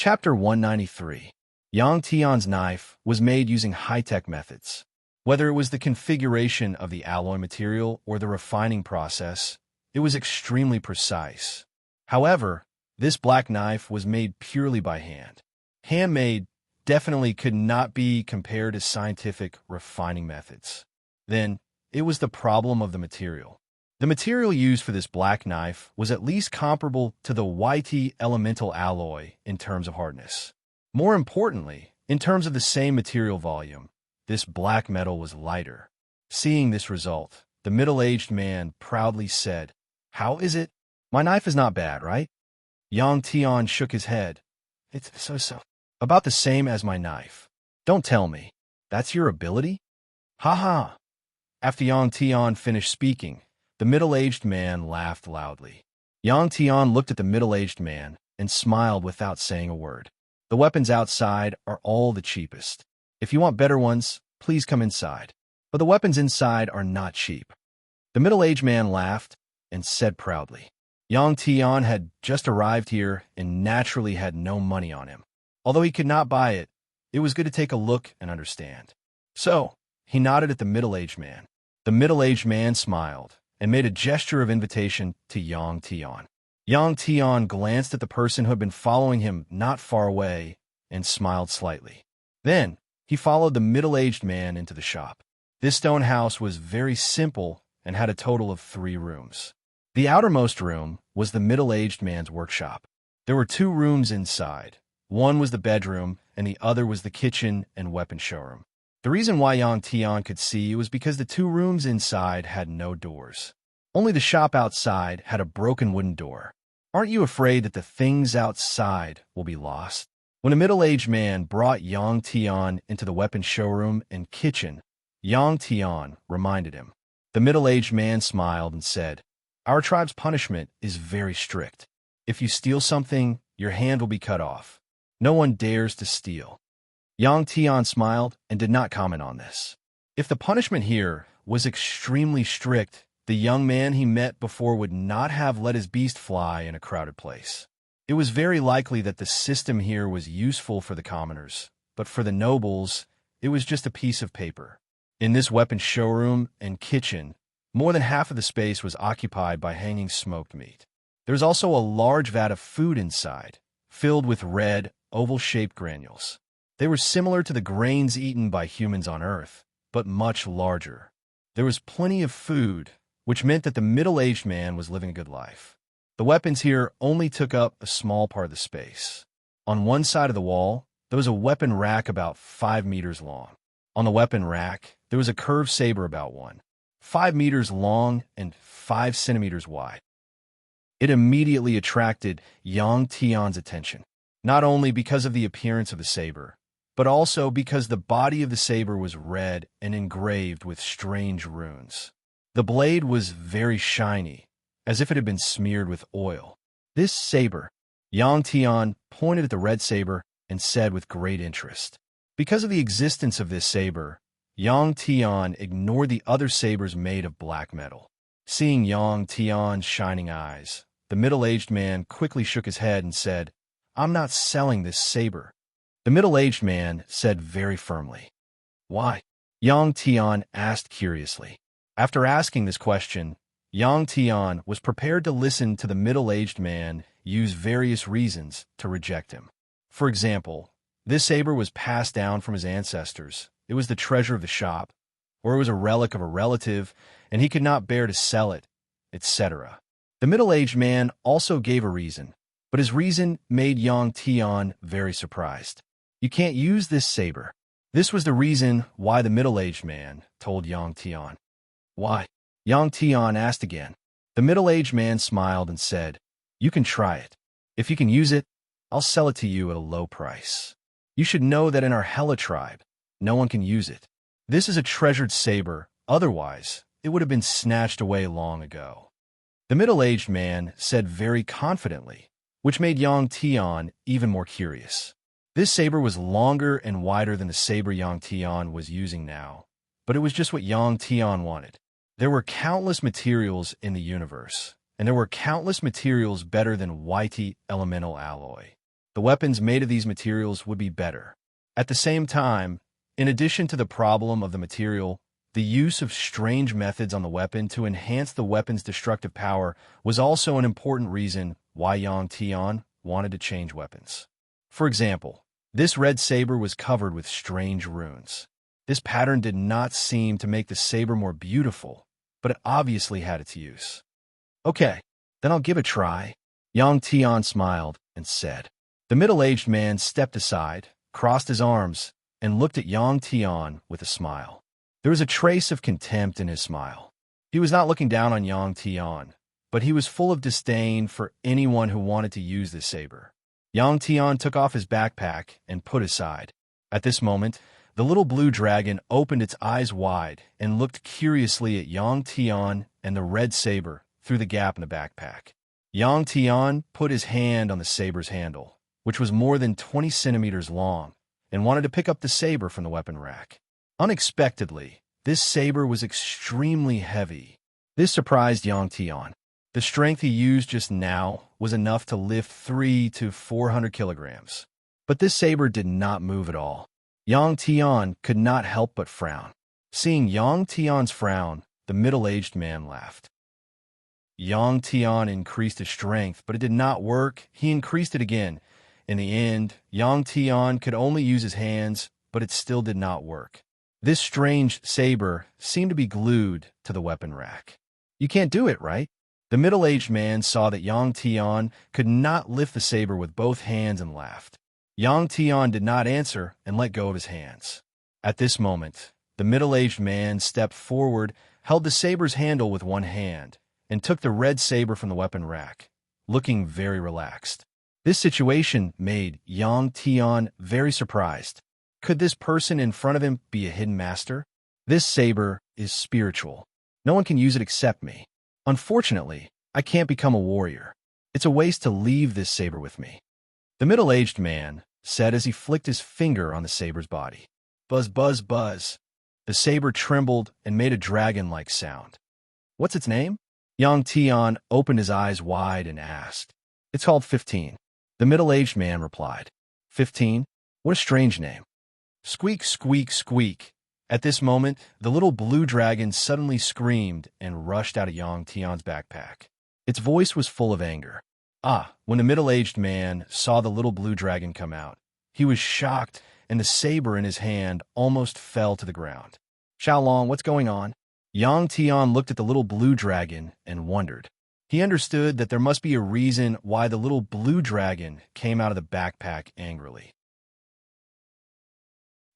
Chapter 193. Yang Tian's knife was made using high-tech methods. Whether it was the configuration of the alloy material or the refining process, it was extremely precise. However, this black knife was made purely by hand. Handmade definitely could not be compared to scientific refining methods. Then, it was the problem of the material. The material used for this black knife was at least comparable to the YT elemental alloy in terms of hardness. More importantly, in terms of the same material volume, this black metal was lighter. Seeing this result, the middle-aged man proudly said, "How is it? My knife is not bad, right?" Yang Tian shook his head. "It's so. About the same as my knife." "Don't tell me. That's your ability?" "Ha ha." After Yang Tian finished speaking, the middle-aged man laughed loudly. Yang Tian looked at the middle-aged man and smiled without saying a word. "The weapons outside are all the cheapest. If you want better ones, please come inside. But the weapons inside are not cheap." The middle-aged man laughed and said proudly. Yang Tian had just arrived here and naturally had no money on him. Although he could not buy it, it was good to take a look and understand. So, he nodded at the middle-aged man. The middle-aged man smiled and made a gesture of invitation to Yang Tian. Yang Tian glanced at the person who had been following him not far away and smiled slightly. Then, he followed the middle-aged man into the shop. This stone house was very simple and had a total of 3 rooms. The outermost room was the middle-aged man's workshop. There were 2 rooms inside. One was the bedroom, and the other was the kitchen and weapon showroom. The reason why Yang Tian could see was because the 2 rooms inside had no doors. Only the shop outside had a broken wooden door. Aren't you afraid that the things outside will be lost? When a middle-aged man brought Yang Tian into the weapon showroom and kitchen, Yang Tian reminded him. The middle-aged man smiled and said, "Our tribe's punishment is very strict. If you steal something, your hand will be cut off. No one dares to steal." Yang Tian smiled and did not comment on this. If the punishment here was extremely strict, the young man he met before would not have let his beast fly in a crowded place. It was very likely that the system here was useful for the commoners, but for the nobles, it was just a piece of paper. In this weapon showroom and kitchen, more than half of the space was occupied by hanging smoked meat. There was also a large vat of food inside, filled with red, oval-shaped granules. They were similar to the grains eaten by humans on Earth, but much larger. There was plenty of food, which meant that the middle-aged man was living a good life. The weapons here only took up a small part of the space. On one side of the wall, there was a weapon rack about 5 meters long. On the weapon rack, there was a curved saber about 5 meters long and 5 centimeters wide. It immediately attracted Yang Tian's attention, not only because of the appearance of the saber, but also because the body of the saber was red and engraved with strange runes. The blade was very shiny, as if it had been smeared with oil. "This saber," Yang Tian pointed at the red saber and said with great interest. Because of the existence of this saber, Yang Tian ignored the other sabers made of black metal. Seeing Yang Tian's shining eyes, the middle-aged man quickly shook his head and said, "I'm not selling this saber." The middle-aged man said very firmly. "Why?" Yang Tian asked curiously. After asking this question, Yang Tian was prepared to listen to the middle-aged man use various reasons to reject him. For example, this saber was passed down from his ancestors, it was the treasure of the shop, or it was a relic of a relative, and he could not bear to sell it, etc. The middle-aged man also gave a reason, but his reason made Yang Tian very surprised. "You can't use this saber." This was the reason why the middle-aged man told Yang Tian. "Why?" Yang Tian asked again. The middle-aged man smiled and said, "You can try it. If you can use it, I'll sell it to you at a low price. You should know that in our Hela tribe, no one can use it. This is a treasured saber, otherwise it would have been snatched away long ago." The middle-aged man said very confidently, which made Yang Tian even more curious. This saber was longer and wider than the saber Yang Tian was using now, but it was just what Yang Tian wanted. There were countless materials in the universe, and there were countless materials better than YT elemental alloy. the weapons made of these materials would be better. At the same time, in addition to the problem of the material, the use of strange methods on the weapon to enhance the weapon's destructive power was also an important reason why Yang Tian wanted to change weapons. For example, this red saber was covered with strange runes. This pattern did not seem to make the saber more beautiful, but it obviously had its use. Okay, then I'll give it a try. Yang Tian smiled and said. The middle-aged man stepped aside, crossed his arms, and looked at Yang Tian with a smile. There was a trace of contempt in his smile. He was not looking down on Yang Tian, but he was full of disdain for anyone who wanted to use this saber. Yang Tian took off his backpack and put aside. At this moment, the little blue dragon opened its eyes wide and looked curiously at Yang Tian and the red saber through the gap in the backpack. Yang Tian put his hand on the saber's handle, which was more than 20 centimeters long, and wanted to pick up the saber from the weapon rack. Unexpectedly, this saber was extremely heavy. This surprised Yang Tian. The strength he used just now was enough to lift 300 to 400 kilograms. But this saber did not move at all. Yang Tian could not help but frown. Seeing Yang Tian's frown, the middle-aged man laughed. Yang Tian increased his strength, but it did not work. He increased it again. In the end, Yang Tian could only use his hands, but it still did not work. This strange saber seemed to be glued to the weapon rack. You can't do it, right? The middle-aged man saw that Yang Tian could not lift the saber with both hands and laughed. Yang Tian did not answer and let go of his hands. At this moment, the middle-aged man stepped forward, held the saber's handle with one hand, and took the red saber from the weapon rack, looking very relaxed. This situation made Yang Tian very surprised. Could this person in front of him be a hidden master? This saber is spiritual. No one can use it except me. Unfortunately, I can't become a warrior. It's a waste to leave this saber with me. The middle-aged man said as he flicked his finger on the saber's body. Buzz, buzz, buzz. The saber trembled and made a dragon-like sound. What's its name? Yang Tian opened his eyes wide and asked. It's called 15. The middle-aged man replied. 15? What a strange name. Squeak, squeak, squeak. At this moment, the little blue dragon suddenly screamed and rushed out of Yang Tian's backpack. Its voice was full of anger. When the middle-aged man saw the little blue dragon come out, he was shocked, and the saber in his hand almost fell to the ground. Xiaolong, what's going on? Yang Tian looked at the little blue dragon and wondered. He understood that there must be a reason why the little blue dragon came out of the backpack angrily.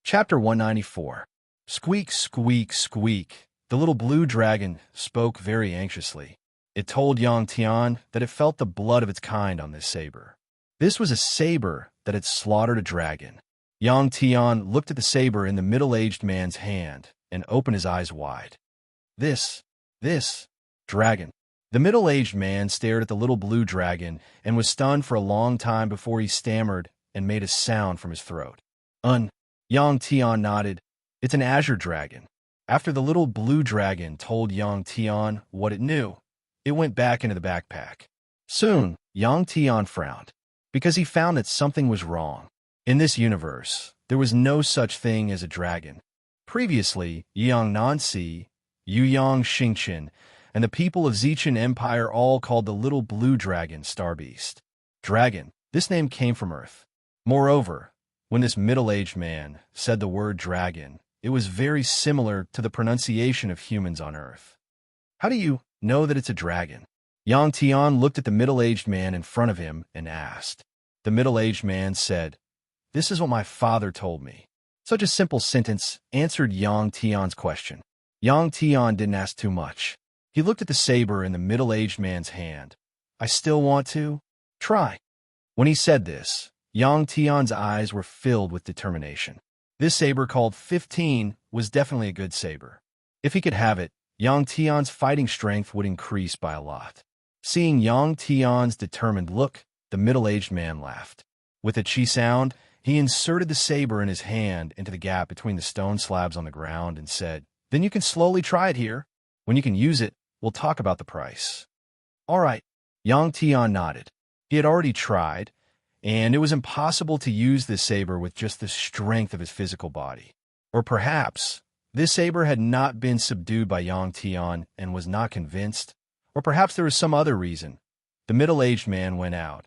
Chapter 194. Squeak, squeak, squeak. The little blue dragon spoke very anxiously. It told Yang Tian that it felt the blood of its kind on this saber. This was a saber that had slaughtered a dragon. Yang Tian looked at the saber in the middle-aged man's hand and opened his eyes wide. This, dragon. The middle-aged man stared at the little blue dragon and was stunned for a long time before he stammered and made a sound from his throat. Yang Tian nodded. It's an azure dragon. After the little blue dragon told Yang Tian what it knew, it went back into the backpack. Soon, Yang Tian frowned, because he found that something was wrong. In this universe, there was no such thing as a dragon. Previously, Yang Nanxi, Yuyang Xingqian, and the people of Zichen Empire all called the little blue dragon Star Beast. Dragon, this name came from Earth. Moreover, when this middle-aged man said the word dragon, it was very similar to the pronunciation of humans on Earth. How do you know that it's a dragon? Yang Tian looked at the middle-aged man in front of him and asked. The middle-aged man said, This is what my father told me. Such a simple sentence answered Yang Tian's question. Yang Tian didn't ask too much. He looked at the saber in the middle-aged man's hand. I still want to try. When he said this, Yang Tian's eyes were filled with determination. This saber called 15 was definitely a good saber. If he could have it, Yang Tian's fighting strength would increase by a lot. Seeing Yang Tian's determined look, the middle-aged man laughed. With a chi sound, he inserted the saber in his hand into the gap between the stone slabs on the ground and said, Then you can slowly try it here. When you can use it, we'll talk about the price. All right. Yang Tian nodded. He had already tried, and it was impossible to use this saber with just the strength of his physical body. Or perhaps this saber had not been subdued by Yang Tian and was not convinced, or perhaps there was some other reason. The middle-aged man went out,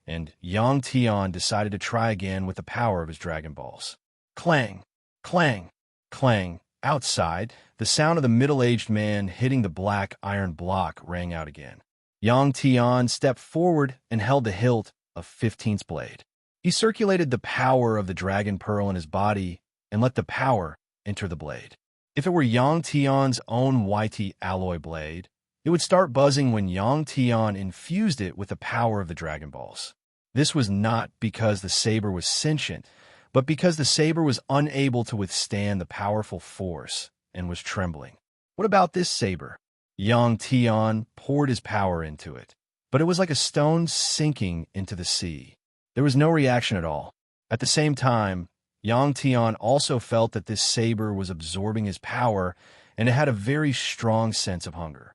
and Yang Tian decided to try again with the power of his Dragon Balls. Clang, clang, clang. Outside, the sound of the middle-aged man hitting the black iron block rang out again. Yang Tian stepped forward and held the hilt of 15th blade. He circulated the power of the dragon pearl in his body and let the power enter the blade. If it were Yang Tian's own YT alloy blade, it would start buzzing when Yang Tian infused it with the power of the Dragon Balls. This was not because the saber was sentient, but because the saber was unable to withstand the powerful force and was trembling. What about this saber? Yang Tian poured his power into it, but it was like a stone sinking into the sea. There was no reaction at all. At the same time, Yang Tian also felt that this saber was absorbing his power, and it had a very strong sense of hunger.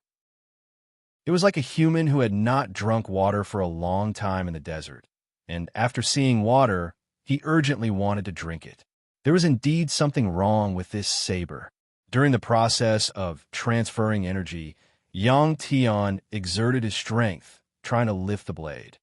It was like a human who had not drunk water for a long time in the desert, and after seeing water, he urgently wanted to drink it. There was indeed something wrong with this saber. During the process of transferring energy, Yang Tian exerted his strength, trying to lift the blade.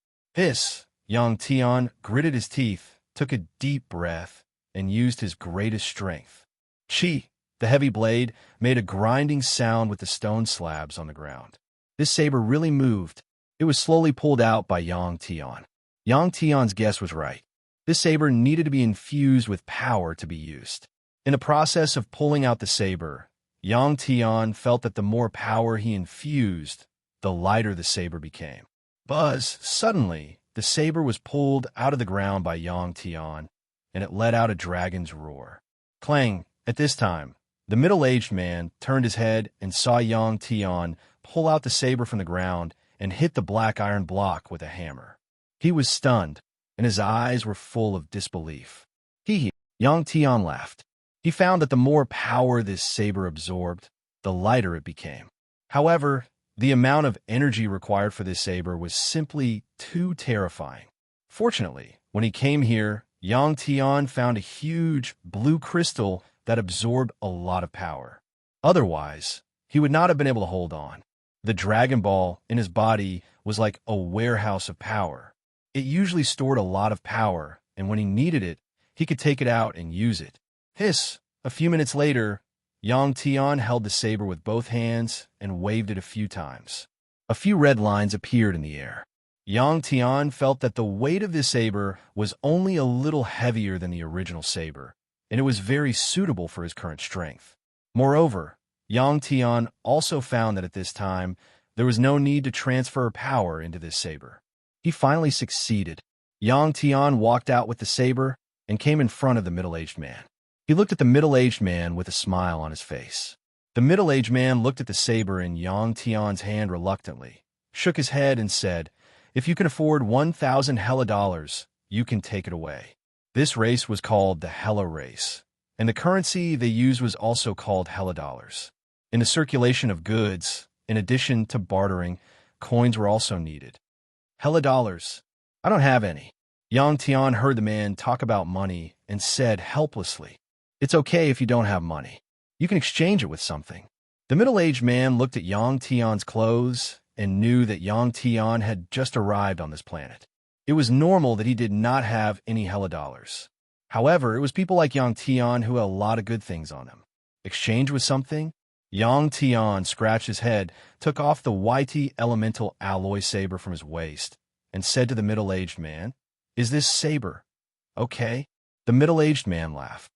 Yang Tian gritted his teeth, took a deep breath, and used his greatest strength. Chi, the heavy blade, made a grinding sound with the stone slabs on the ground. This saber really moved. It was slowly pulled out by Yang Tian. Yang Tian's guess was right. This saber needed to be infused with power to be used. In the process of pulling out the saber, Yang Tian felt that the more power he infused, the lighter the saber became. Buzz! Suddenly, the saber was pulled out of the ground by Yang Tian, and it let out a dragon's roar. Clang! At this time, the middle-aged man turned his head and saw Yang Tian pull out the saber from the ground and hit the black iron block with a hammer. He was stunned, and his eyes were full of disbelief. Yang Tian laughed. He found that the more power this saber absorbed, the lighter it became. However, the amount of energy required for this saber was simply too terrifying. Fortunately, when he came here, Yang Tian found a huge blue crystal that absorbed a lot of power. Otherwise, he would not have been able to hold on. The Dragon Ball in his body was like a warehouse of power. It usually stored a lot of power, and when he needed it, he could take it out and use it. A few minutes later, Yang Tian held the saber with both hands and waved it a few times. A few red lines appeared in the air. Yang Tian felt that the weight of this saber was only a little heavier than the original saber, and it was very suitable for his current strength. Moreover, Yang Tian also found that at this time, there was no need to transfer power into this saber. He finally succeeded. Yang Tian walked out with the saber and came in front of the middle-aged man. He looked at the middle-aged man with a smile on his face. The middle-aged man looked at the saber in Yang Tian's hand reluctantly, shook his head and said, "If you can afford 1,000 Hella dollars, you can take it away." This race was called the Hella race, and the currency they used was also called Hella dollars. In the circulation of goods, in addition to bartering, coins were also needed. Hella dollars. I don't have any. Yang Tian heard the man talk about money and said helplessly, "It's okay if you don't have money. You can exchange it with something." The middle-aged man looked at Yang Tian's clothes and knew that Yang Tian had just arrived on this planet. It was normal that he did not have any Hella dollars. However, it was people like Yang Tian who had a lot of good things on him. Exchange with something? Yang Tian scratched his head, took off the YT elemental alloy saber from his waist, and said to the middle-aged man, "Is this saber okay?" The middle-aged man laughed.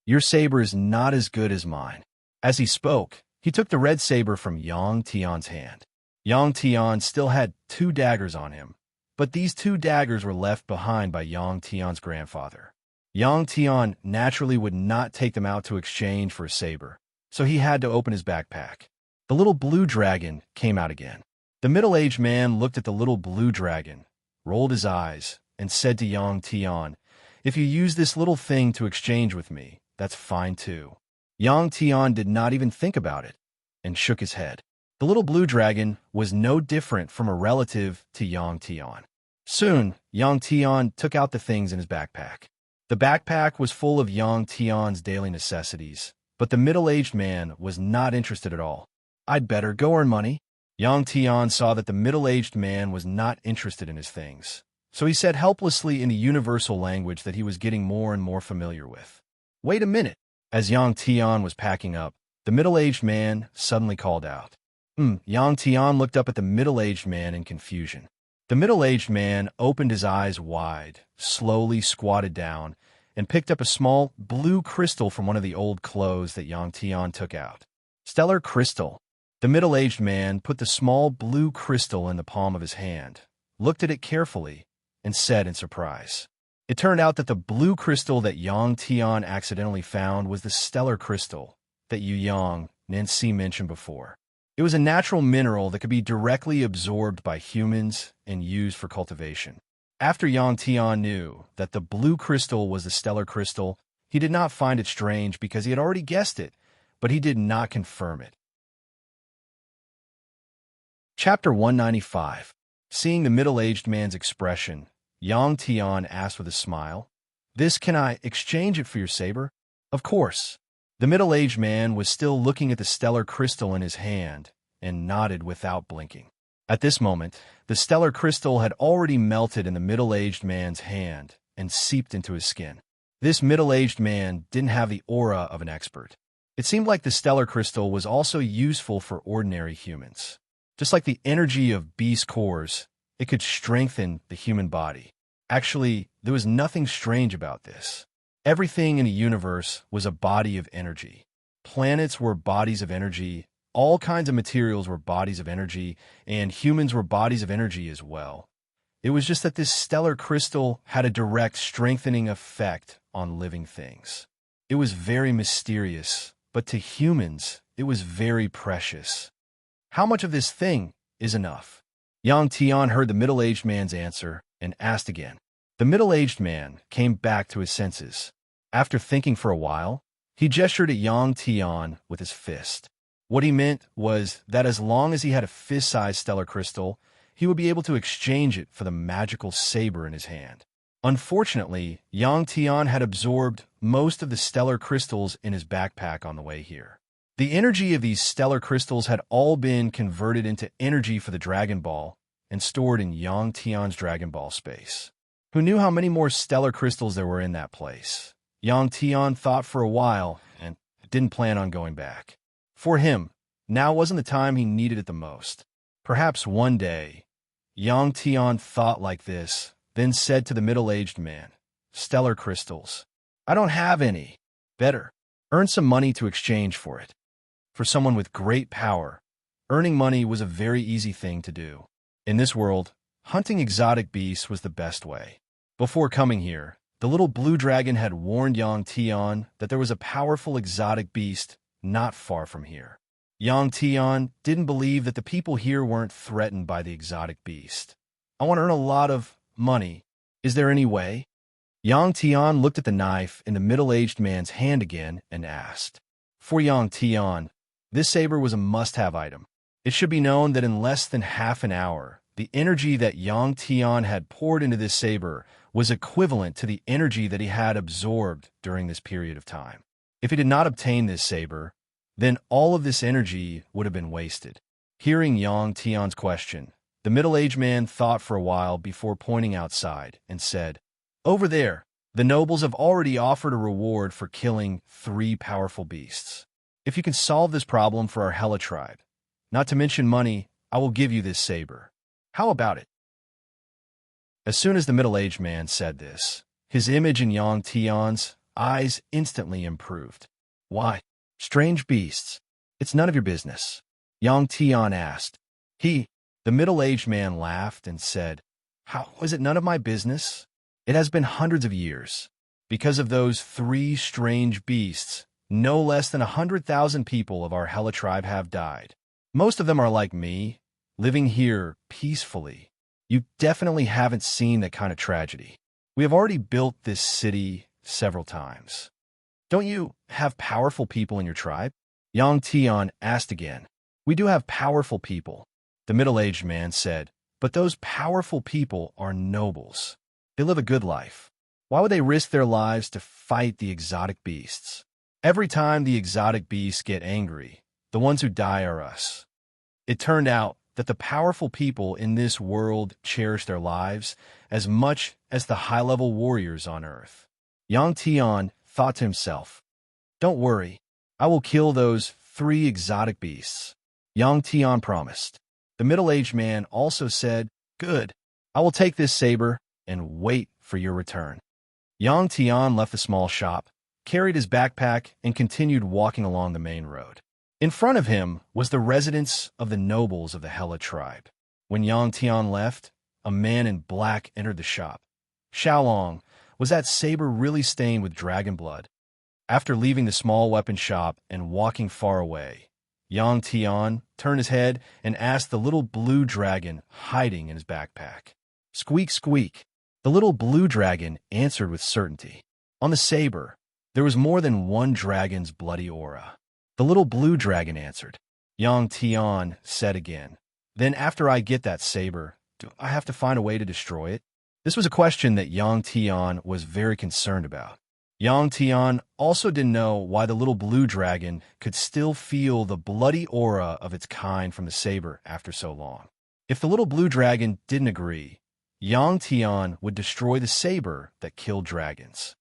"Your saber is not as good as mine." As he spoke, he took the red saber from Yang Tian's hand. Yang Tian still had 2 daggers on him, but these 2 daggers were left behind by Yang Tian's grandfather. Yang Tian naturally would not take them out to exchange for a saber, so he had to open his backpack. The little blue dragon came out again. The middle-aged man looked at the little blue dragon, rolled his eyes, and said to Yang Tian, "If you use this little thing to exchange with me, that's fine too." Yang Tian did not even think about it, and shook his head. The little blue dragon was no different from a relative to Yang Tian. Soon, Yang Tian took out the things in his backpack. The backpack was full of Yang Tian's daily necessities, but the middle-aged man was not interested at all. "I'd better go earn money." Yang Tian saw that the middle-aged man was not interested in his things, so he said helplessly in a universal language that he was getting more and more familiar with. "Wait a minute." As Yang Tian was packing up, the middle-aged man suddenly called out. Yang Tian looked up at the middle-aged man in confusion. The middle-aged man opened his eyes wide, slowly squatted down, and picked up a small blue crystal from one of the old clothes that Yang Tian took out. Stellar crystal. The middle-aged man put the small blue crystal in the palm of his hand, looked at it carefully, and said in surprise. It turned out that the blue crystal that Yang Tian accidentally found was the stellar crystal that Yu Yang Nancy mentioned before. It was a natural mineral that could be directly absorbed by humans and used for cultivation. After Yang Tian knew that the blue crystal was the stellar crystal, he did not find it strange because he had already guessed it, but he did not confirm it. Chapter 195. Seeing the middle-aged man's expression, Yang Tian asked with a smile, "This, can I exchange it for your saber?" "Of course." The middle-aged man was still looking at the stellar crystal in his hand and nodded without blinking. At this moment, the stellar crystal had already melted in the middle-aged man's hand and seeped into his skin. This middle-aged man didn't have the aura of an expert. It seemed like the stellar crystal was also useful for ordinary humans. Just like the energy of beast cores, it could strengthen the human body. Actually, there was nothing strange about this. Everything in the universe was a body of energy. Planets were bodies of energy, all kinds of materials were bodies of energy, and humans were bodies of energy as well. It was just that this stellar crystal had a direct strengthening effect on living things. It was very mysterious, but to humans, it was very precious. "How much of this thing is enough?" Yang Tian heard the middle-aged man's answer and asked again. The middle-aged man came back to his senses. After thinking for a while, he gestured at Yang Tian with his fist. What he meant was that as long as he had a fist-sized stellar crystal, he would be able to exchange it for the magical saber in his hand. Unfortunately, Yang Tian had absorbed most of the stellar crystals in his backpack on the way here. The energy of these stellar crystals had all been converted into energy for the Dragon Ball and stored in Yang Tian's Dragon Ball space. Who knew how many more stellar crystals there were in that place? Yang Tian thought for a while and didn't plan on going back. For him, now wasn't the time he needed it the most. Perhaps one day, Yang Tian thought like this, then said to the middle-aged man, "Stellar crystals. I don't have any. Better earn some money to exchange for it." For someone with great power, earning money was a very easy thing to do. In this world, hunting exotic beasts was the best way. Before coming here, the little blue dragon had warned Yang Tian that there was a powerful exotic beast not far from here. Yang Tian didn't believe that the people here weren't threatened by the exotic beast. "I want to earn a lot of money. Is there any way?" Yang Tian looked at the knife in the middle-aged man's hand again and asked. For Yang Tian, this saber was a must-have item. It should be known that in less than half an hour, the energy that Yang Tian had poured into this saber was equivalent to the energy that he had absorbed during this period of time. If he did not obtain this saber, then all of this energy would have been wasted. Hearing Yang Tian's question, the middle-aged man thought for a while before pointing outside and said, "Over there, the nobles have already offered a reward for killing 3 powerful beasts. If you can solve this problem for our Hela tribe, not to mention money, I will give you this saber. How about it?" As soon as the middle-aged man said this, his image in Yang Tian's eyes instantly improved. "Why? Strange beasts. It's none of your business," Yang Tian asked. The middle-aged man laughed and said, "How is it none of my business? It has been hundreds of years. Because of those 3 strange beasts, no less than 100,000 people of our Hela tribe have died. Most of them are like me, living here peacefully. You definitely haven't seen that kind of tragedy. We have already built this city several times. Don't you have powerful people in your tribe?" Yang Tian asked again. "We do have powerful people," the middle-aged man said, But those powerful people are nobles. They live a good life. Why would they risk their lives to fight the exotic beasts? Every time the exotic beasts get angry, the ones who die are us. It turned out that the powerful people in this world cherish their lives as much as the high-level warriors on Earth. Yang Tian thought to himself, "Don't worry, I will kill those 3 exotic beasts." Yang Tian promised. The middle-aged man also said, "Good, I will take this saber and wait for your return." Yang Tian left the small shop, carried his backpack, and continued walking along the main road. In front of him was the residence of the nobles of the Hela tribe. When Yang Tian left, a man in black entered the shop. Xiaolong, was that saber really stained with dragon blood? After leaving the small weapon shop and walking far away, Yang Tian turned his head and asked the little blue dragon hiding in his backpack. Squeak, squeak. The little blue dragon answered with certainty. On the saber, there was more than one dragon's bloody aura. The little blue dragon answered. Yang Tian said again, "Then after I get that saber, do I have to find a way to destroy it?" This was a question that Yang Tian was very concerned about. Yang Tian also didn't know why the little blue dragon could still feel the bloody aura of its kind from the saber after so long. If the little blue dragon didn't agree, Yang Tian would destroy the saber that killed dragons.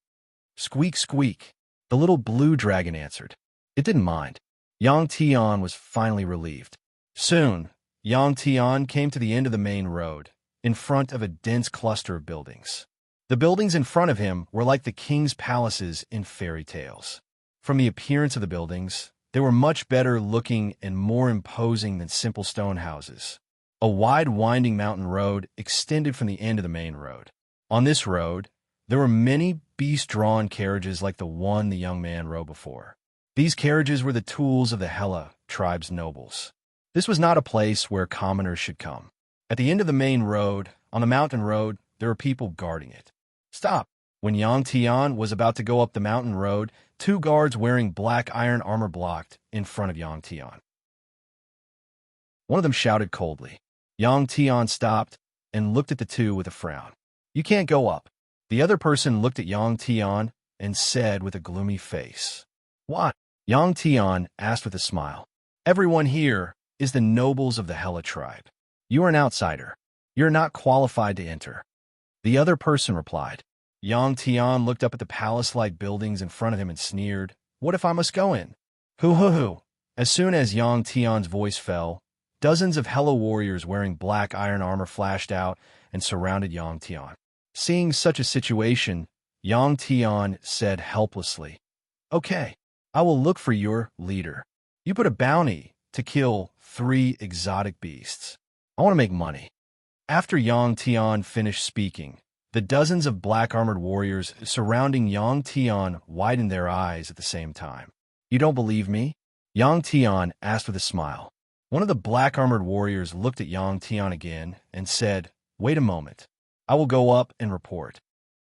Squeak, squeak. The little blue dragon answered. It didn't mind. Yang Tian was finally relieved. Soon, Yang Tian came to the end of the main road, in front of a dense cluster of buildings. The buildings in front of him were like the king's palaces in fairy tales. From the appearance of the buildings, they were much better looking and more imposing than simple stone houses. A wide winding mountain road extended from the end of the main road. On this road, there were many beast-drawn carriages like the one the young man rode before. These carriages were the tools of the Hela tribe's nobles. This was not a place where commoners should come. At the end of the main road, on the mountain road, there were people guarding it. Stop! When Yang Tian was about to go up the mountain road, 2 guards wearing black iron armor blocked in front of Yang Tian. One of them shouted coldly. Yang Tian stopped and looked at the 2 with a frown. "You can't go up." The other person looked at Yang Tian and said with a gloomy face, "What?" Yang Tian asked with a smile. "Everyone here is the nobles of the Hela tribe. You are an outsider. You're not qualified to enter." The other person replied. Yang Tian looked up at the palace-like buildings in front of him and sneered, "What if I must go in?" Hoo hoo hoo. As soon as Yang Tian's voice fell, dozens of Hela warriors wearing black iron armor flashed out and surrounded Yang Tian. Seeing such a situation, Yang Tian said helplessly, "Okay, I will look for your leader. You put a bounty to kill 3 exotic beasts. I want to make money." After Yang Tian finished speaking, the dozens of black-armored warriors surrounding Yang Tian widened their eyes at the same time. "You don't believe me?" Yang Tian asked with a smile. One of the black-armored warriors looked at Yang Tian again and said, "Wait a moment. I will go up and report."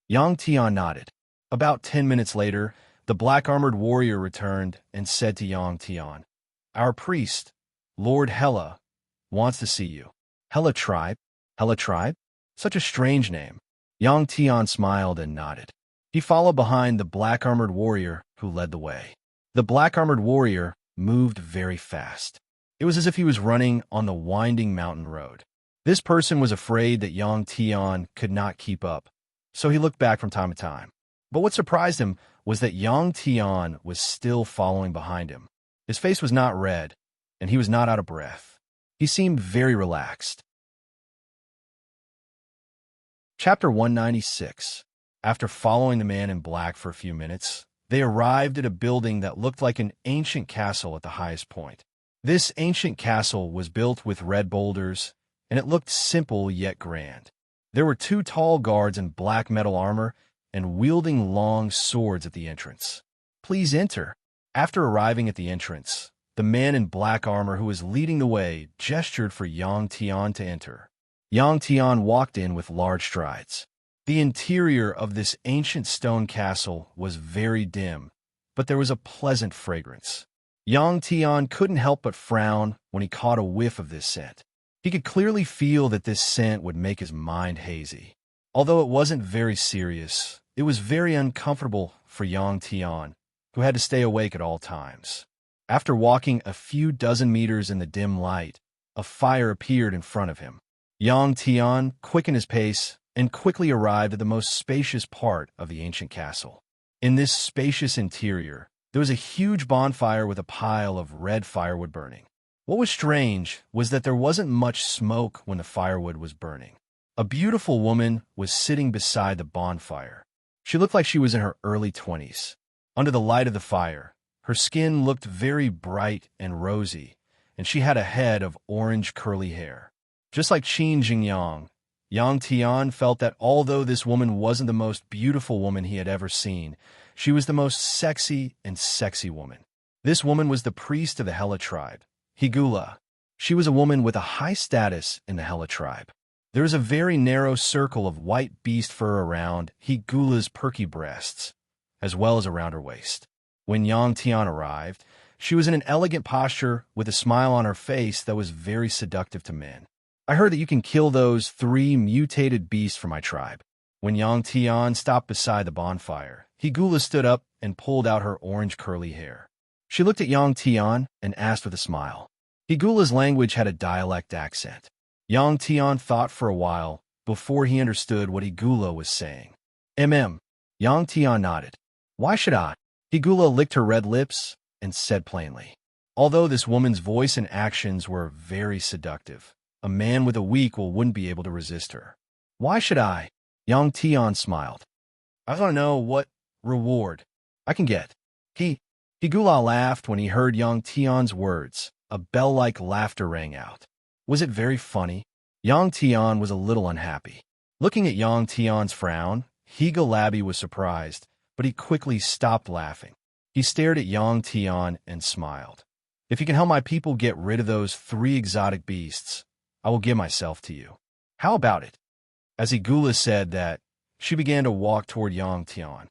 Yang Tian nodded. About 10 minutes later, the black-armored warrior returned and said to Yang Tian, "Our priest, Lord Hela, wants to see you." "Hela tribe? Hela tribe? Such a strange name." Yang Tian smiled and nodded. He followed behind the black-armored warrior who led the way. The black-armored warrior moved very fast. It was as if he was running on the winding mountain road. This person was afraid that Yang Tian could not keep up, so he looked back from time to time. But what surprised him was that Yang Tian was still following behind him. His face was not red, and he was not out of breath. He seemed very relaxed. Chapter 196. After following the man in black for a few minutes, they arrived at a building that looked like an ancient castle at the highest point. This ancient castle was built with red boulders, and it looked simple yet grand. There were 2 tall guards in black metal armor and wielding long swords at the entrance. "Please enter." After arriving at the entrance, the man in black armor who was leading the way gestured for Yang Tian to enter. Yang Tian walked in with large strides. The interior of this ancient stone castle was very dim, but there was a pleasant fragrance. Yang Tian couldn't help but frown when he caught a whiff of this scent. He could clearly feel that this scent would make his mind hazy. Although it wasn't very serious, it was very uncomfortable for Yang Tian, who had to stay awake at all times. After walking a few dozen meters in the dim light, a fire appeared in front of him. Yang Tian quickened his pace and quickly arrived at the most spacious part of the ancient castle. In this spacious interior, there was a huge bonfire with a pile of red firewood burning. What was strange was that there wasn't much smoke when the firewood was burning. A beautiful woman was sitting beside the bonfire. She looked like she was in her early 20s. Under the light of the fire, her skin looked very bright and rosy, and she had a head of orange curly hair. Just like Qin Jingyang, Yang Tian felt that although this woman wasn't the most beautiful woman he had ever seen, she was the most sexy woman. This woman was the priest of the Hela tribe, Higula. She was a woman with a high status in the Hela tribe. There was a very narrow circle of white beast fur around Higula's perky breasts, as well as around her waist. When Yang Tian arrived, she was in an elegant posture with a smile on her face that was very seductive to men. I heard that you can kill those 3 mutated beasts for my tribe. When Yang Tian stopped beside the bonfire, Higula stood up and pulled out her orange curly hair. She looked at Yang Tian and asked with a smile. Higula's language had a dialect accent. Yang Tian thought for a while before he understood what Higula was saying. Yang Tian nodded. Why should I? Higula licked her red lips and said plainly. Although this woman's voice and actions were very seductive, a man with a weak will wouldn't be able to resist her. Why should I? Yang Tian smiled. I want to know what reward I can get. Higula laughed when he heard Yang Tian's words. A bell-like laughter rang out. Was it very funny? Yang Tian was a little unhappy. Looking at Yang Tian's frown, Higulabi was surprised, but he quickly stopped laughing. He stared at Yang Tian and smiled. If you can help my people get rid of those 3 exotic beasts, I will give myself to you. How about it? As Higula said that, she began to walk toward Yang Tian.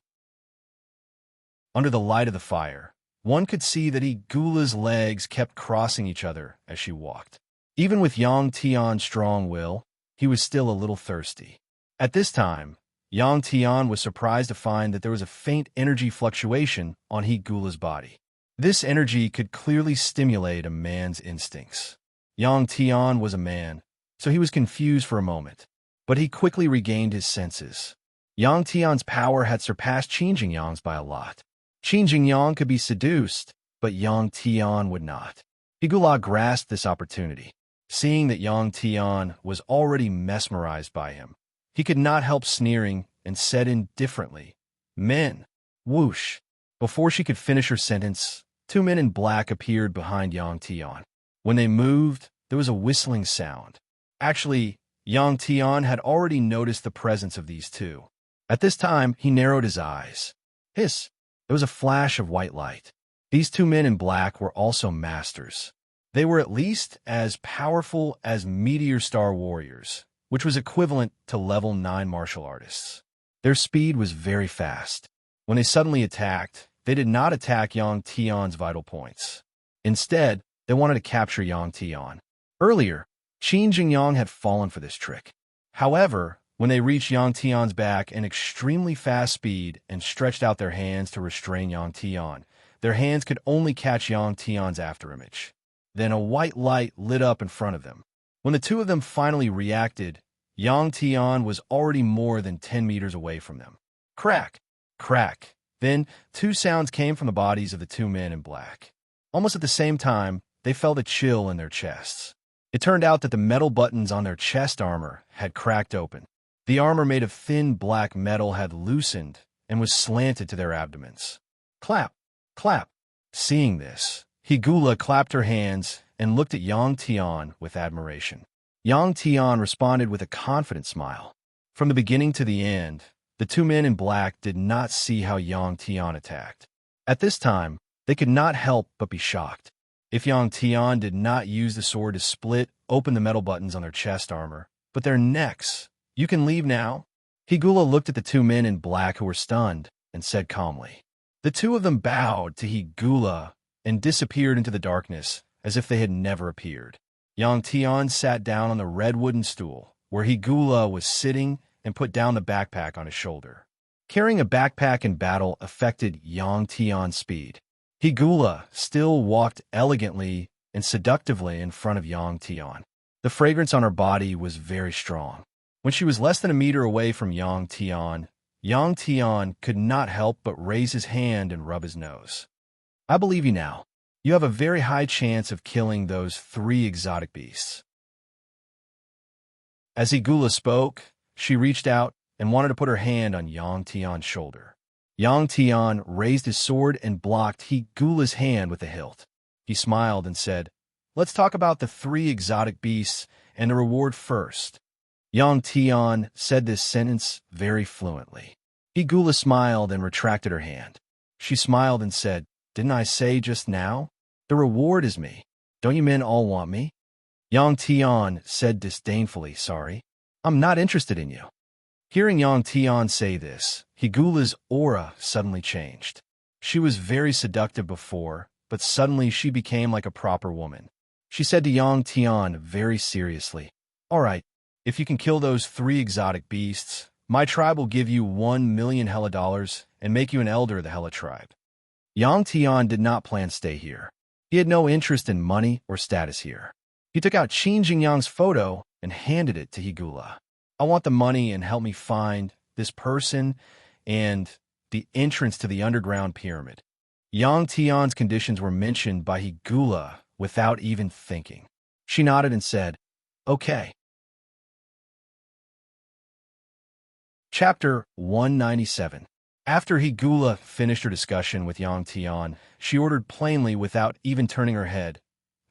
Under the light of the fire, one could see that Higula's legs kept crossing each other as she walked. Even with Yang Tian's strong will, he was still a little thirsty. At this time, Yang Tian was surprised to find that there was a faint energy fluctuation on Higula's body. This energy could clearly stimulate a man's instincts. Yang Tian was a man, so he was confused for a moment, but he quickly regained his senses. Yang Tian's power had surpassed Qin Jingyang's by a lot. Qin Jingyang could be seduced, but Yang Tian would not. Higula grasped this opportunity. Seeing that Yang Tian was already mesmerized by him, he could not help sneering and said indifferently, Men, whoosh. Before she could finish her sentence, 2 men in black appeared behind Yang Tian. When they moved, there was a whistling sound. Actually, Yang Tian had already noticed the presence of these 2. At this time, he narrowed his eyes. Hiss! There was a flash of white light. These 2 men in black were also masters. They were at least as powerful as Meteor Star warriors, which was equivalent to level 9 martial artists. Their speed was very fast. When they suddenly attacked, they did not attack Yang Tian's vital points. Instead, they wanted to capture Yang Tian. Earlier, Qin Jingyang had fallen for this trick. However, when they reached Yang Tian's back in extremely fast speed and stretched out their hands to restrain Yang Tian, their hands could only catch Yang Tian's afterimage. Then a white light lit up in front of them. When the 2 of them finally reacted, Yang Tian was already more than 10 meters away from them. Crack! Crack! Then 2 sounds came from the bodies of the 2 men in black. Almost at the same time, they felt a chill in their chests. It turned out that the metal buttons on their chest armor had cracked open. The armor made of thin black metal had loosened and was slanted to their abdomens. Clap! Clap! Seeing this, Higula clapped her hands and looked at Yang Tian with admiration. Yang Tian responded with a confident smile. From the beginning to the end, the 2 men in black did not see how Yang Tian attacked. At this time, they could not help but be shocked. If Yang Tian did not use the sword to split open the metal buttons on their chest armor, but their necks. You can leave now? Higula looked at the 2 men in black who were stunned and said calmly. The 2 of them bowed to Higula and disappeared into the darkness as if they had never appeared. Yang Tian sat down on the red wooden stool, where Higula was sitting, and put down the backpack on his shoulder. Carrying a backpack in battle affected Yang Tian's speed. Higula still walked elegantly and seductively in front of Yang Tian. The fragrance on her body was very strong. When she was less than a meter away from Yang Tian could not help but raise his hand and rub his nose. I believe you now. You have a very high chance of killing those 3 exotic beasts. As Higula spoke, she reached out and wanted to put her hand on Yang Tian's shoulder. Yang Tian raised his sword and blocked Higula's hand with the hilt. He smiled and said, "Let's talk about the 3 exotic beasts and the reward first." Yang Tian said this sentence very fluently. Higula smiled and retracted her hand. She smiled and said, "Didn't I say just now? The reward is me. Don't you men all want me?" Yang Tian said disdainfully, "Sorry, I'm not interested in you." Hearing Yang Tian say this, Higula's aura suddenly changed. She was very seductive before, but suddenly she became like a proper woman. She said to Yang Tian very seriously, "All right, if you can kill those 3 exotic beasts, my tribe will give you 1 million Hela dollars and make you an elder of the Hela tribe." Yang Tian did not plan to stay here. He had no interest in money or status here. He took out Qin Jingyang's photo and handed it to Higula. "I want the money and help me find this person and the entrance to the underground pyramid." Yang Tian's conditions were mentioned by Higula without even thinking. She nodded and said, "Okay." Chapter 197. After Higula finished her discussion with Yang Tian, she ordered plainly without even turning her head,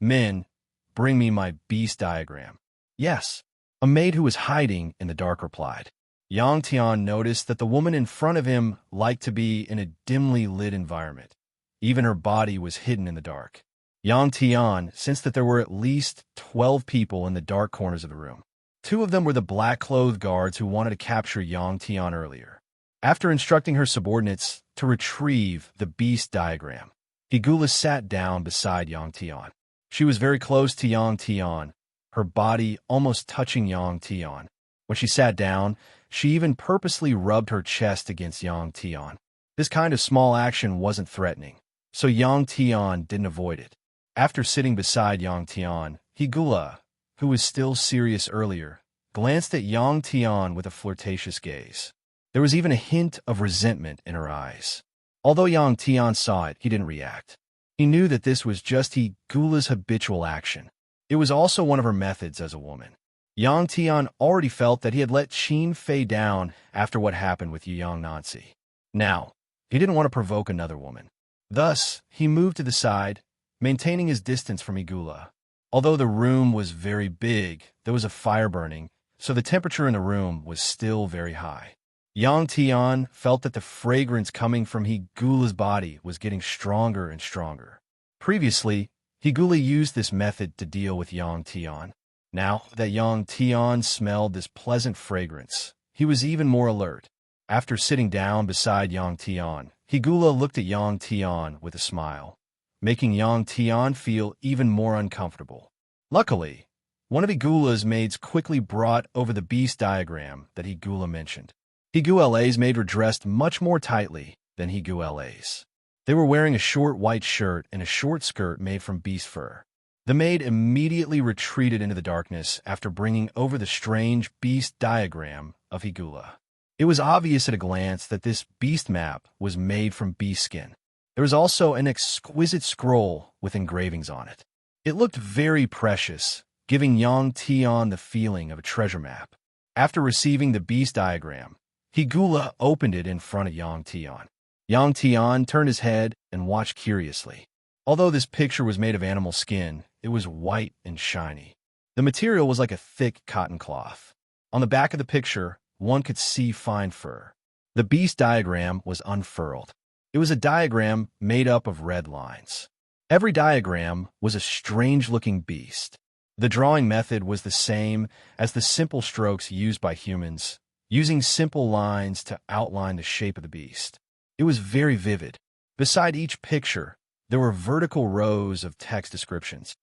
"Men, bring me my beast diagram." "Yes." A maid who was hiding in the dark replied. Yang Tian noticed that the woman in front of him liked to be in a dimly lit environment. Even her body was hidden in the dark. Yang Tian sensed that there were at least 12 people in the dark corners of the room. 2 of them were the black-clothed guards who wanted to capture Yang Tian earlier. After instructing her subordinates to retrieve the beast diagram, Higula sat down beside Yang Tian. She was very close to Yang Tian, her body almost touching Yang Tian. When she sat down, she even purposely rubbed her chest against Yang Tian. This kind of small action wasn't threatening, so Yang Tian didn't avoid it. After sitting beside Yang Tian, Higula, who was still serious earlier, glanced at Yang Tian with a flirtatious gaze. There was even a hint of resentment in her eyes. Although Yang Tian saw it, he didn't react. He knew that this was just Higula's habitual action. It was also one of her methods as a woman. Yang Tian already felt that he had let Qin Fei down after what happened with Yang Nancy. Now, he didn't want to provoke another woman. Thus, he moved to the side, maintaining his distance from Higula. Although the room was very big, there was a fire burning, so the temperature in the room was still very high. Yang Tian felt that the fragrance coming from Higula's body was getting stronger and stronger. Previously, Higula used this method to deal with Yang Tian. Now that Yang Tian smelled this pleasant fragrance, he was even more alert. After sitting down beside Yang Tian, Higula looked at Yang Tian with a smile, making Yang Tian feel even more uncomfortable. Luckily, one of Higula's maids quickly brought over the beast diagram that Higula mentioned. Higula's maid were dressed much more tightly than Higula's. They were wearing a short white shirt and a short skirt made from beast fur. The maid immediately retreated into the darkness after bringing over the strange beast diagram of Higula. It was obvious at a glance that this beast map was made from beast skin. There was also an exquisite scroll with engravings on it. It looked very precious, giving Yang Tian the feeling of a treasure map. After receiving the beast diagram, Higula opened it in front of Yang Tian. Yang Tian turned his head and watched curiously. Although this picture was made of animal skin, it was white and shiny. The material was like a thick cotton cloth. On the back of the picture, one could see fine fur. The beast diagram was unfurled. It was a diagram made up of red lines. Every diagram was a strange-looking beast. The drawing method was the same as the simple strokes used by humans, using simple lines to outline the shape of the beast. It was very vivid. Beside each picture, there were vertical rows of text descriptions.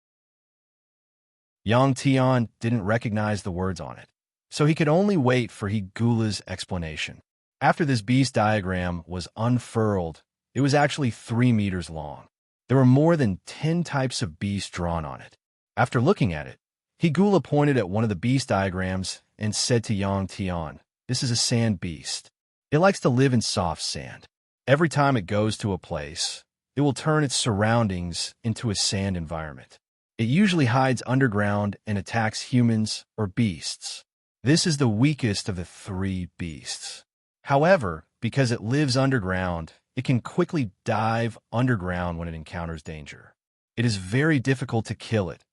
Yang Tian didn't recognize the words on it, so he could only wait for Higula's explanation. After this beast diagram was unfurled, it was actually 3 meters long. There were more than 10 types of beasts drawn on it. After looking at it, Higula pointed at one of the beast diagrams and said to Yang Tian, "This is a sand beast. It likes to live in soft sand. Every time it goes to a place, it will turn its surroundings into a sand environment. It usually hides underground and attacks humans or beasts. This is the weakest of the 3 beasts. However, because it lives underground, it can quickly dive underground when it encounters danger. It is very difficult to kill it."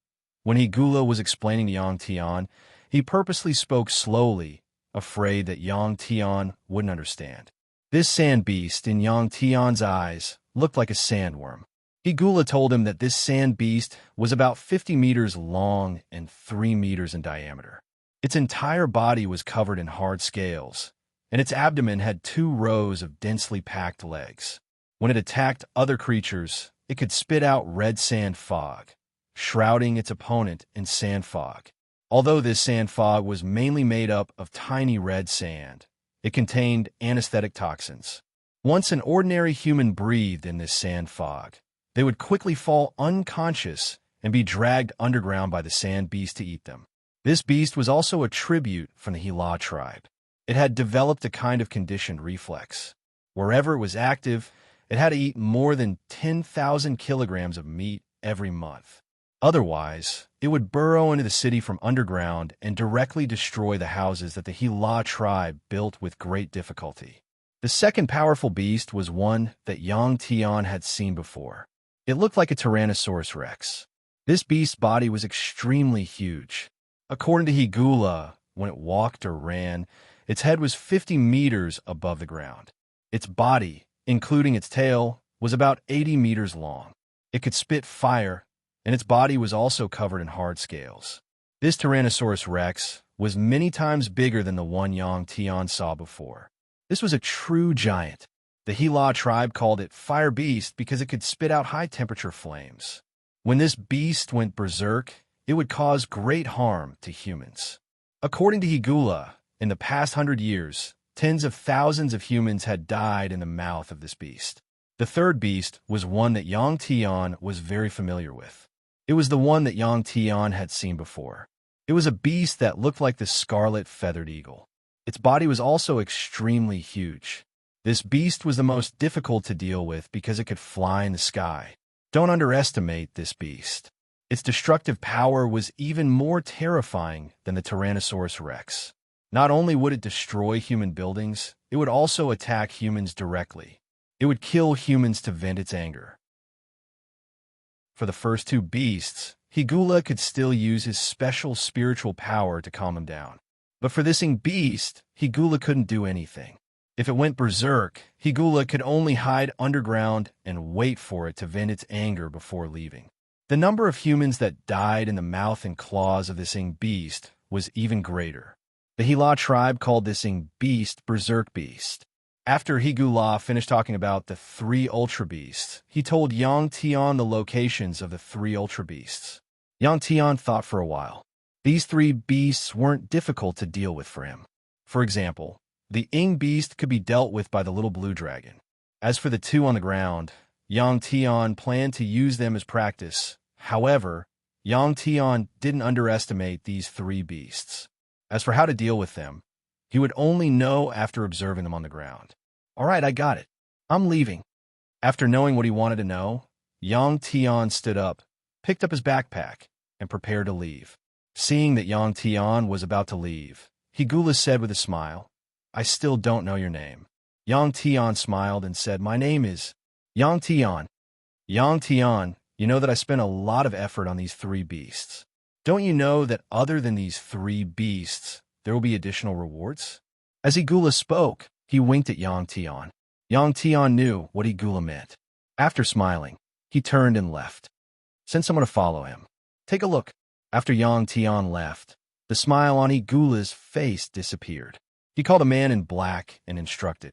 When Higula was explaining to Yang Tian, he purposely spoke slowly, afraid that Yang Tian wouldn't understand. This sand beast, in Yang Tian's eyes, looked like a sandworm. Higula told him that this sand beast was about 50 meters long and 3 meters in diameter. Its entire body was covered in hard scales, and its abdomen had 2 rows of densely packed legs. When it attacked other creatures, it could spit out red sand fog, shrouding its opponent in sand fog. Although this sand fog was mainly made up of tiny red sand, it contained anesthetic toxins. Once an ordinary human breathed in this sand fog, they would quickly fall unconscious and be dragged underground by the sand beast to eat them. This beast was also a tribute from the Hila tribe. It had developed a kind of conditioned reflex. Wherever it was active, it had to eat more than 10,000 kilograms of meat every month. Otherwise, it would burrow into the city from underground and directly destroy the houses that the Hila tribe built with great difficulty. The second powerful beast was one that Yang Tian had seen before. It looked like a Tyrannosaurus rex. This beast's body was extremely huge. According to Higula, when it walked or ran, its head was 50 meters above the ground. Its body, including its tail, was about 80 meters long. It could spit fire, and its body was also covered in hard scales. This Tyrannosaurus rex was many times bigger than the one Yang Tian saw before. This was a true giant. The Hila tribe called it Fire Beast because it could spit out high-temperature flames. When this beast went berserk, it would cause great harm to humans. According to Higula, in the past 100 years, tens of thousands of humans had died in the mouth of this beast. The third beast was one that Yang Tian was very familiar with. It was the one that Yang Tian had seen before. It was a beast that looked like the scarlet feathered eagle. Its body was also extremely huge. This beast was the most difficult to deal with because it could fly in the sky. Don't underestimate this beast. Its destructive power was even more terrifying than the Tyrannosaurus rex. Not only would it destroy human buildings, it would also attack humans directly. It would kill humans to vent its anger. For the first 2 beasts, Higula could still use his special spiritual power to calm him down. But for this beast, Higula couldn't do anything. If it went berserk, Higula could only hide underground and wait for it to vent its anger before leaving. The number of humans that died in the mouth and claws of this beast was even greater. The Hila tribe called this beast Berserk Beast. After Higula finished talking about the 3 Ultra Beasts, he told Yang Tian the locations of the 3 Ultra Beasts. Yang Tian thought for a while. These 3 beasts weren't difficult to deal with for him. For example, the beast could be dealt with by the little blue dragon. As for the 2 on the ground, Yang Tian planned to use them as practice. However, Yang Tian didn't underestimate these 3 beasts. As for how to deal with them, he would only know after observing them on the ground. "All right, I got it. I'm leaving." After knowing what he wanted to know, Yang Tian stood up, picked up his backpack, and prepared to leave. Seeing that Yang Tian was about to leave, Higula said with a smile, "I still don't know your name." Yang Tian smiled and said, "My name is Yang Tian." "Yang Tian, you know that I spent a lot of effort on these 3 beasts. Don't you know that other than these 3 beasts, there will be additional rewards?" As Higula spoke, he winked at Yang Tian. Yang Tian knew what Higula meant. After smiling, he turned and left. Send someone to follow him. Take a look. After Yang Tian left, the smile on Higula's face disappeared. He called a man in black and instructed.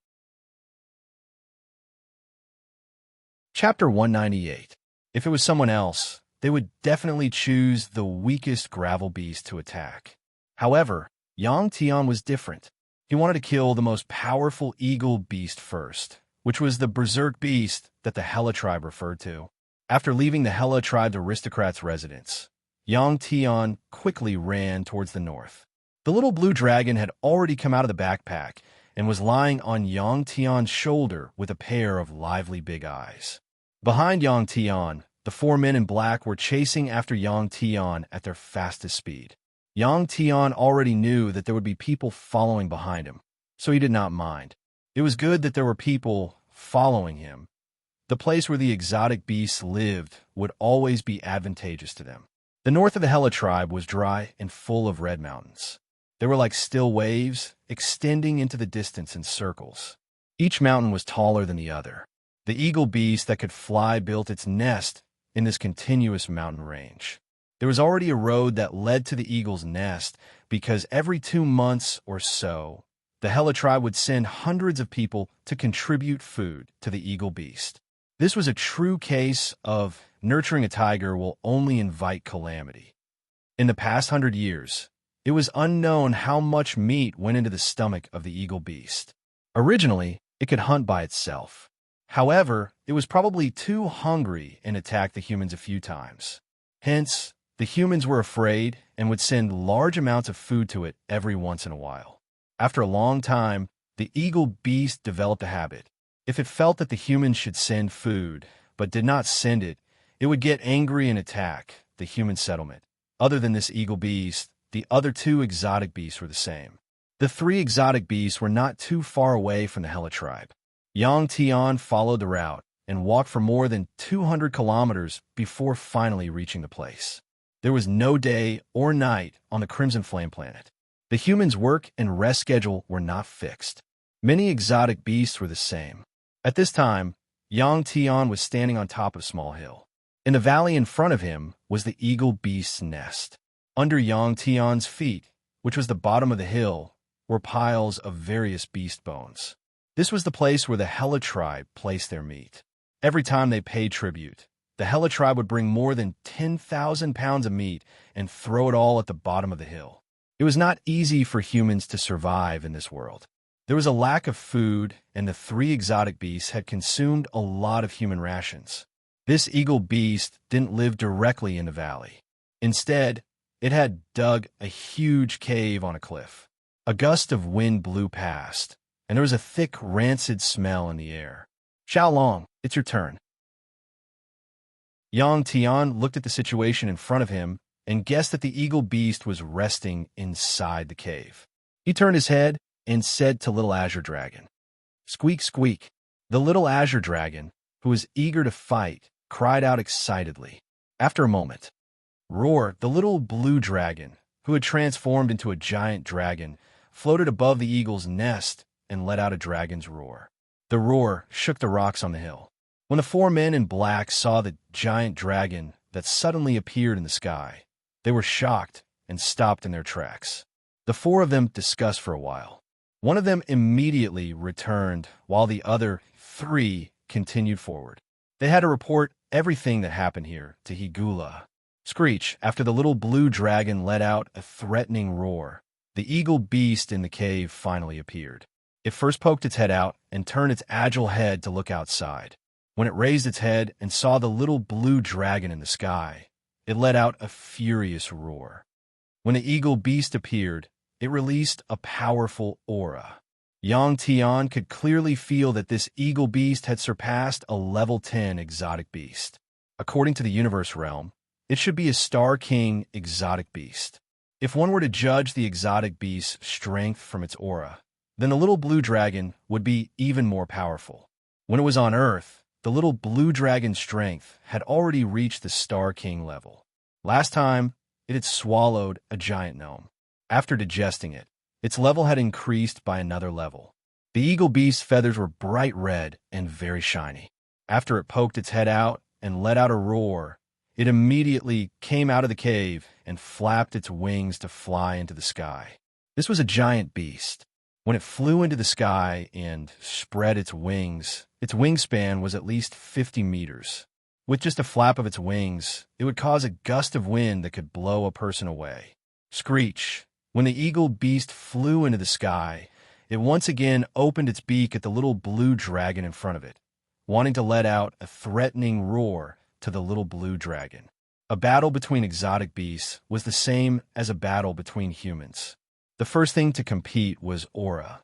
Chapter 198. If it was someone else, they would definitely choose the weakest gravel beast to attack. However, Yang Tian was different. He wanted to kill the most powerful eagle beast first, which was the berserk beast that the Hela tribe referred to. After leaving the Hela tribe's aristocrat's residence, Yang Tian quickly ran towards the north. The little blue dragon had already come out of the backpack and was lying on Yang Tian's shoulder with a pair of lively big eyes. Behind Yang Tian, the four men in black were chasing after Yang Tian at their fastest speed. Yang Tian already knew that there would be people following behind him, so he did not mind. It was good that there were people following him. The place where the exotic beasts lived would always be advantageous to them. The north of the Hela tribe was dry and full of red mountains. They were like still waves, extending into the distance in circles. Each mountain was taller than the other. The eagle beast that could fly built its nest in this continuous mountain range. There was already a road that led to the eagle's nest because every 2 months or so, the Hela tribe would send hundreds of people to contribute food to the eagle beast. This was a true case of nurturing a tiger will only invite calamity. In the past 100 years, it was unknown how much meat went into the stomach of the eagle beast. Originally, it could hunt by itself. However, it was probably too hungry and attacked the humans a few times. Hence, the humans were afraid and would send large amounts of food to it every once in a while. After a long time, the eagle beast developed a habit. If it felt that the humans should send food, but did not send it, it would get angry and attack the human settlement. Other than this eagle beast, the other 2 exotic beasts were the same. The 3 exotic beasts were not too far away from the Hela tribe. Yang Tian followed the route and walked for more than 200 kilometers before finally reaching the place. There was no day or night on the Crimson Flame planet. The humans' work and rest schedule were not fixed. Many exotic beasts were the same. At this time, Yang Tian was standing on top of a small hill. In the valley in front of him was the eagle beast's nest. Under Yang Tian's feet, which was the bottom of the hill, were piles of various beast bones. This was the place where the Hela tribe placed their meat. Every time they paid tribute, the Hela tribe would bring more than 10,000 pounds of meat and throw it all at the bottom of the hill. It was not easy for humans to survive in this world. There was a lack of food, and the 3 exotic beasts had consumed a lot of human rations. This eagle beast didn't live directly in the valley. Instead, it had dug a huge cave on a cliff. A gust of wind blew past, and there was a thick, rancid smell in the air. Xiaolong, it's your turn. Yang Tian looked at the situation in front of him and guessed that the eagle beast was resting inside the cave. He turned his head and said to Little Azure Dragon, "Squeak, squeak." The little Azure Dragon, who was eager to fight, cried out excitedly. After a moment, Roar, the little blue dragon, who had transformed into a giant dragon, floated above the eagle's nest and let out a dragon's roar. The roar shook the rocks on the hill. When the 4 men in black saw the giant dragon that suddenly appeared in the sky, they were shocked and stopped in their tracks. The 4 of them discussed for a while. One of them immediately returned, while the other 3 continued forward. They had to report everything that happened here to Higula. Screech, after the little blue dragon let out a threatening roar, the eagle beast in the cave finally appeared. It first poked its head out and turned its agile head to look outside. When it raised its head and saw the little blue dragon in the sky, it let out a furious roar. When the eagle beast appeared, it released a powerful aura. Yang Tian could clearly feel that this eagle beast had surpassed a level 10 exotic beast. According to the universe realm, it should be a Star King exotic beast. If one were to judge the exotic beast's strength from its aura, then the little blue dragon would be even more powerful. When it was on Earth, the little blue dragon's strength had already reached the Star King level. Last time, it had swallowed a giant gnome. After digesting it, its level had increased by another level. The eagle beast's feathers were bright red and very shiny. After it poked its head out and let out a roar, it immediately came out of the cave and flapped its wings to fly into the sky. This was a giant beast. When it flew into the sky and spread its wingspan was at least 50 meters. With just a flap of its wings, it would cause a gust of wind that could blow a person away. Screech! When the eagle beast flew into the sky, it once again opened its beak at the little blue dragon in front of it, wanting to let out a threatening roar to the little blue dragon. A battle between exotic beasts was the same as a battle between humans. The first thing to compete was aura.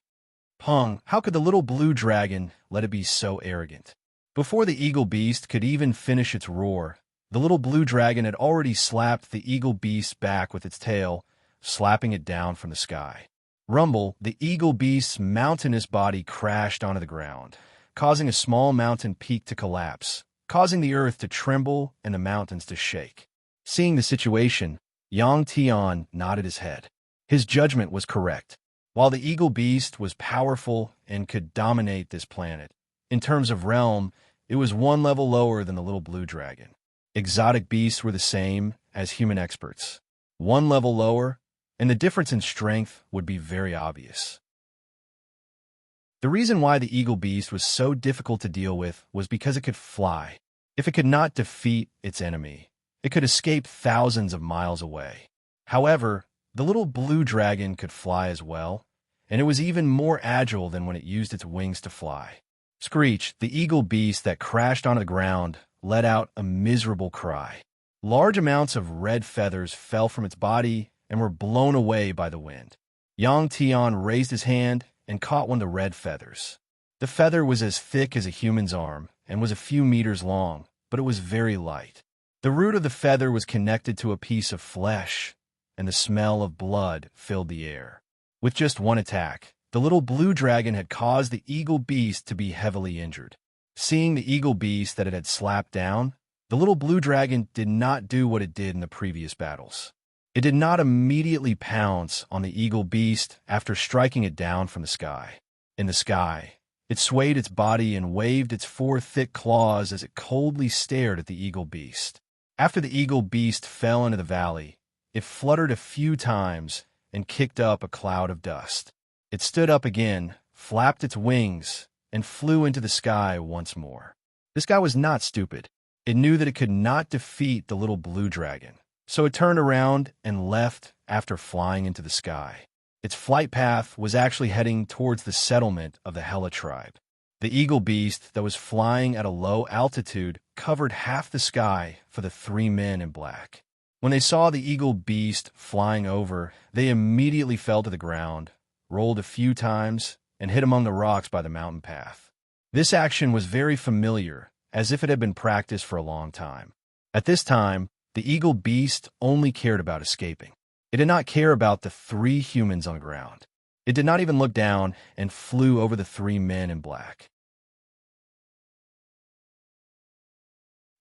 Pong, how could the little blue dragon let it be so arrogant? Before the eagle beast could even finish its roar, the little blue dragon had already slapped the eagle beast's back with its tail, slapping it down from the sky. Rumble, the eagle beast's mountainous body crashed onto the ground, causing a small mountain peak to collapse, causing the earth to tremble and the mountains to shake. Seeing the situation, Yang Tian nodded his head. His judgment was correct. While the eagle beast was powerful and could dominate this planet, in terms of realm, it was one level lower than the little blue dragon. Exotic beasts were the same as human experts. One level lower, and the difference in strength would be very obvious. The reason why the eagle beast was so difficult to deal with was because it could fly. If it could not defeat its enemy, it could escape thousands of miles away. However, the little blue dragon could fly as well, and it was even more agile than when it used its wings to fly. Screech, the eagle beast that crashed onto the ground, let out a miserable cry. Large amounts of red feathers fell from its body and were blown away by the wind. Yang Tian raised his hand and caught one of the red feathers. The feather was as thick as a human's arm and was a few meters long, but it was very light. The root of the feather was connected to a piece of flesh, and the smell of blood filled the air. With just one attack, the little blue dragon had caused the eagle beast to be heavily injured. Seeing the eagle beast that it had slapped down, the little blue dragon did not do what it did in the previous battles. It did not immediately pounce on the eagle beast after striking it down from the sky. In the sky, it swayed its body and waved its four thick claws as it coldly stared at the eagle beast. After the eagle beast fell into the valley, it fluttered a few times and kicked up a cloud of dust. It stood up again, flapped its wings, and flew into the sky once more. This guy was not stupid. It knew that it could not defeat the little blue dragon, so it turned around and left after flying into the sky. Its flight path was actually heading towards the settlement of the Hela tribe. The eagle beast that was flying at a low altitude covered half the sky for the three men in black. When they saw the eagle beast flying over, they immediately fell to the ground, rolled a few times, and hid among the rocks by the mountain path. This action was very familiar, as if it had been practiced for a long time. At this time, the eagle beast only cared about escaping. It did not care about the three humans on the ground. It did not even look down and flew over the three men in black.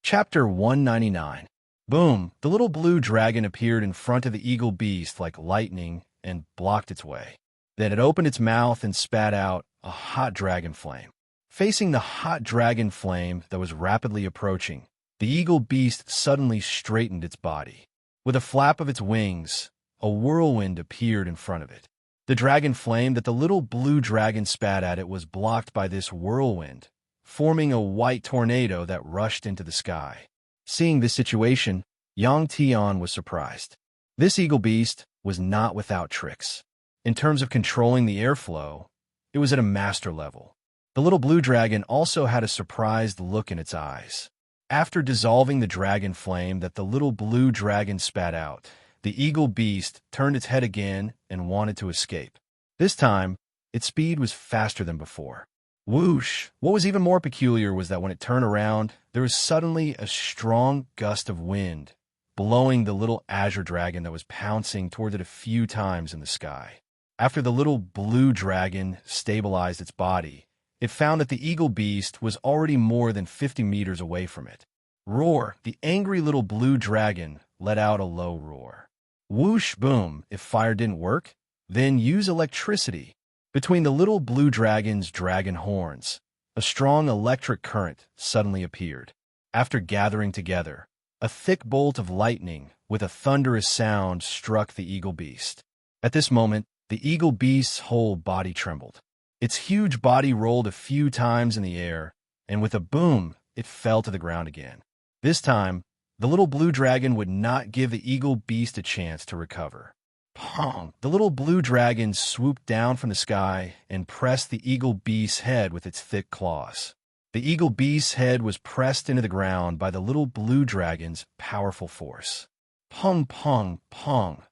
Chapter 199. Boom! The little blue dragon appeared in front of the eagle beast like lightning and blocked its way. Then it opened its mouth and spat out a hot dragon flame. Facing the hot dragon flame that was rapidly approaching, the eagle beast suddenly straightened its body. With a flap of its wings, a whirlwind appeared in front of it. The dragon flame that the little blue dragon spat at it was blocked by this whirlwind, forming a white tornado that rushed into the sky. Seeing this situation, Yang Tian was surprised. This eagle beast was not without tricks. In terms of controlling the airflow, it was at a master level. The little blue dragon also had a surprised look in its eyes. After dissolving the dragon flame that the little blue dragon spat out, the eagle beast turned its head again and wanted to escape. This time, its speed was faster than before. Whoosh! What was even more peculiar was that when it turned around, there was suddenly a strong gust of wind, blowing the little azure dragon that was pouncing toward it a few times in the sky. After the little blue dragon stabilized its body, it found that the eagle beast was already more than 50 meters away from it. Roar! The angry little blue dragon let out a low roar. Whoosh! Boom! If fire didn't work, then use electricity. Between the little blue dragon's dragon horns, a strong electric current suddenly appeared. After gathering together, a thick bolt of lightning with a thunderous sound struck the eagle beast. At this moment, the eagle beast's whole body trembled. Its huge body rolled a few times in the air, and with a boom, it fell to the ground again. This time, the little blue dragon would not give the eagle beast a chance to recover. Pong! The little blue dragon swooped down from the sky and pressed the eagle beast's head with its thick claws. The eagle beast's head was pressed into the ground by the little blue dragon's powerful force. Pong, pong, pong.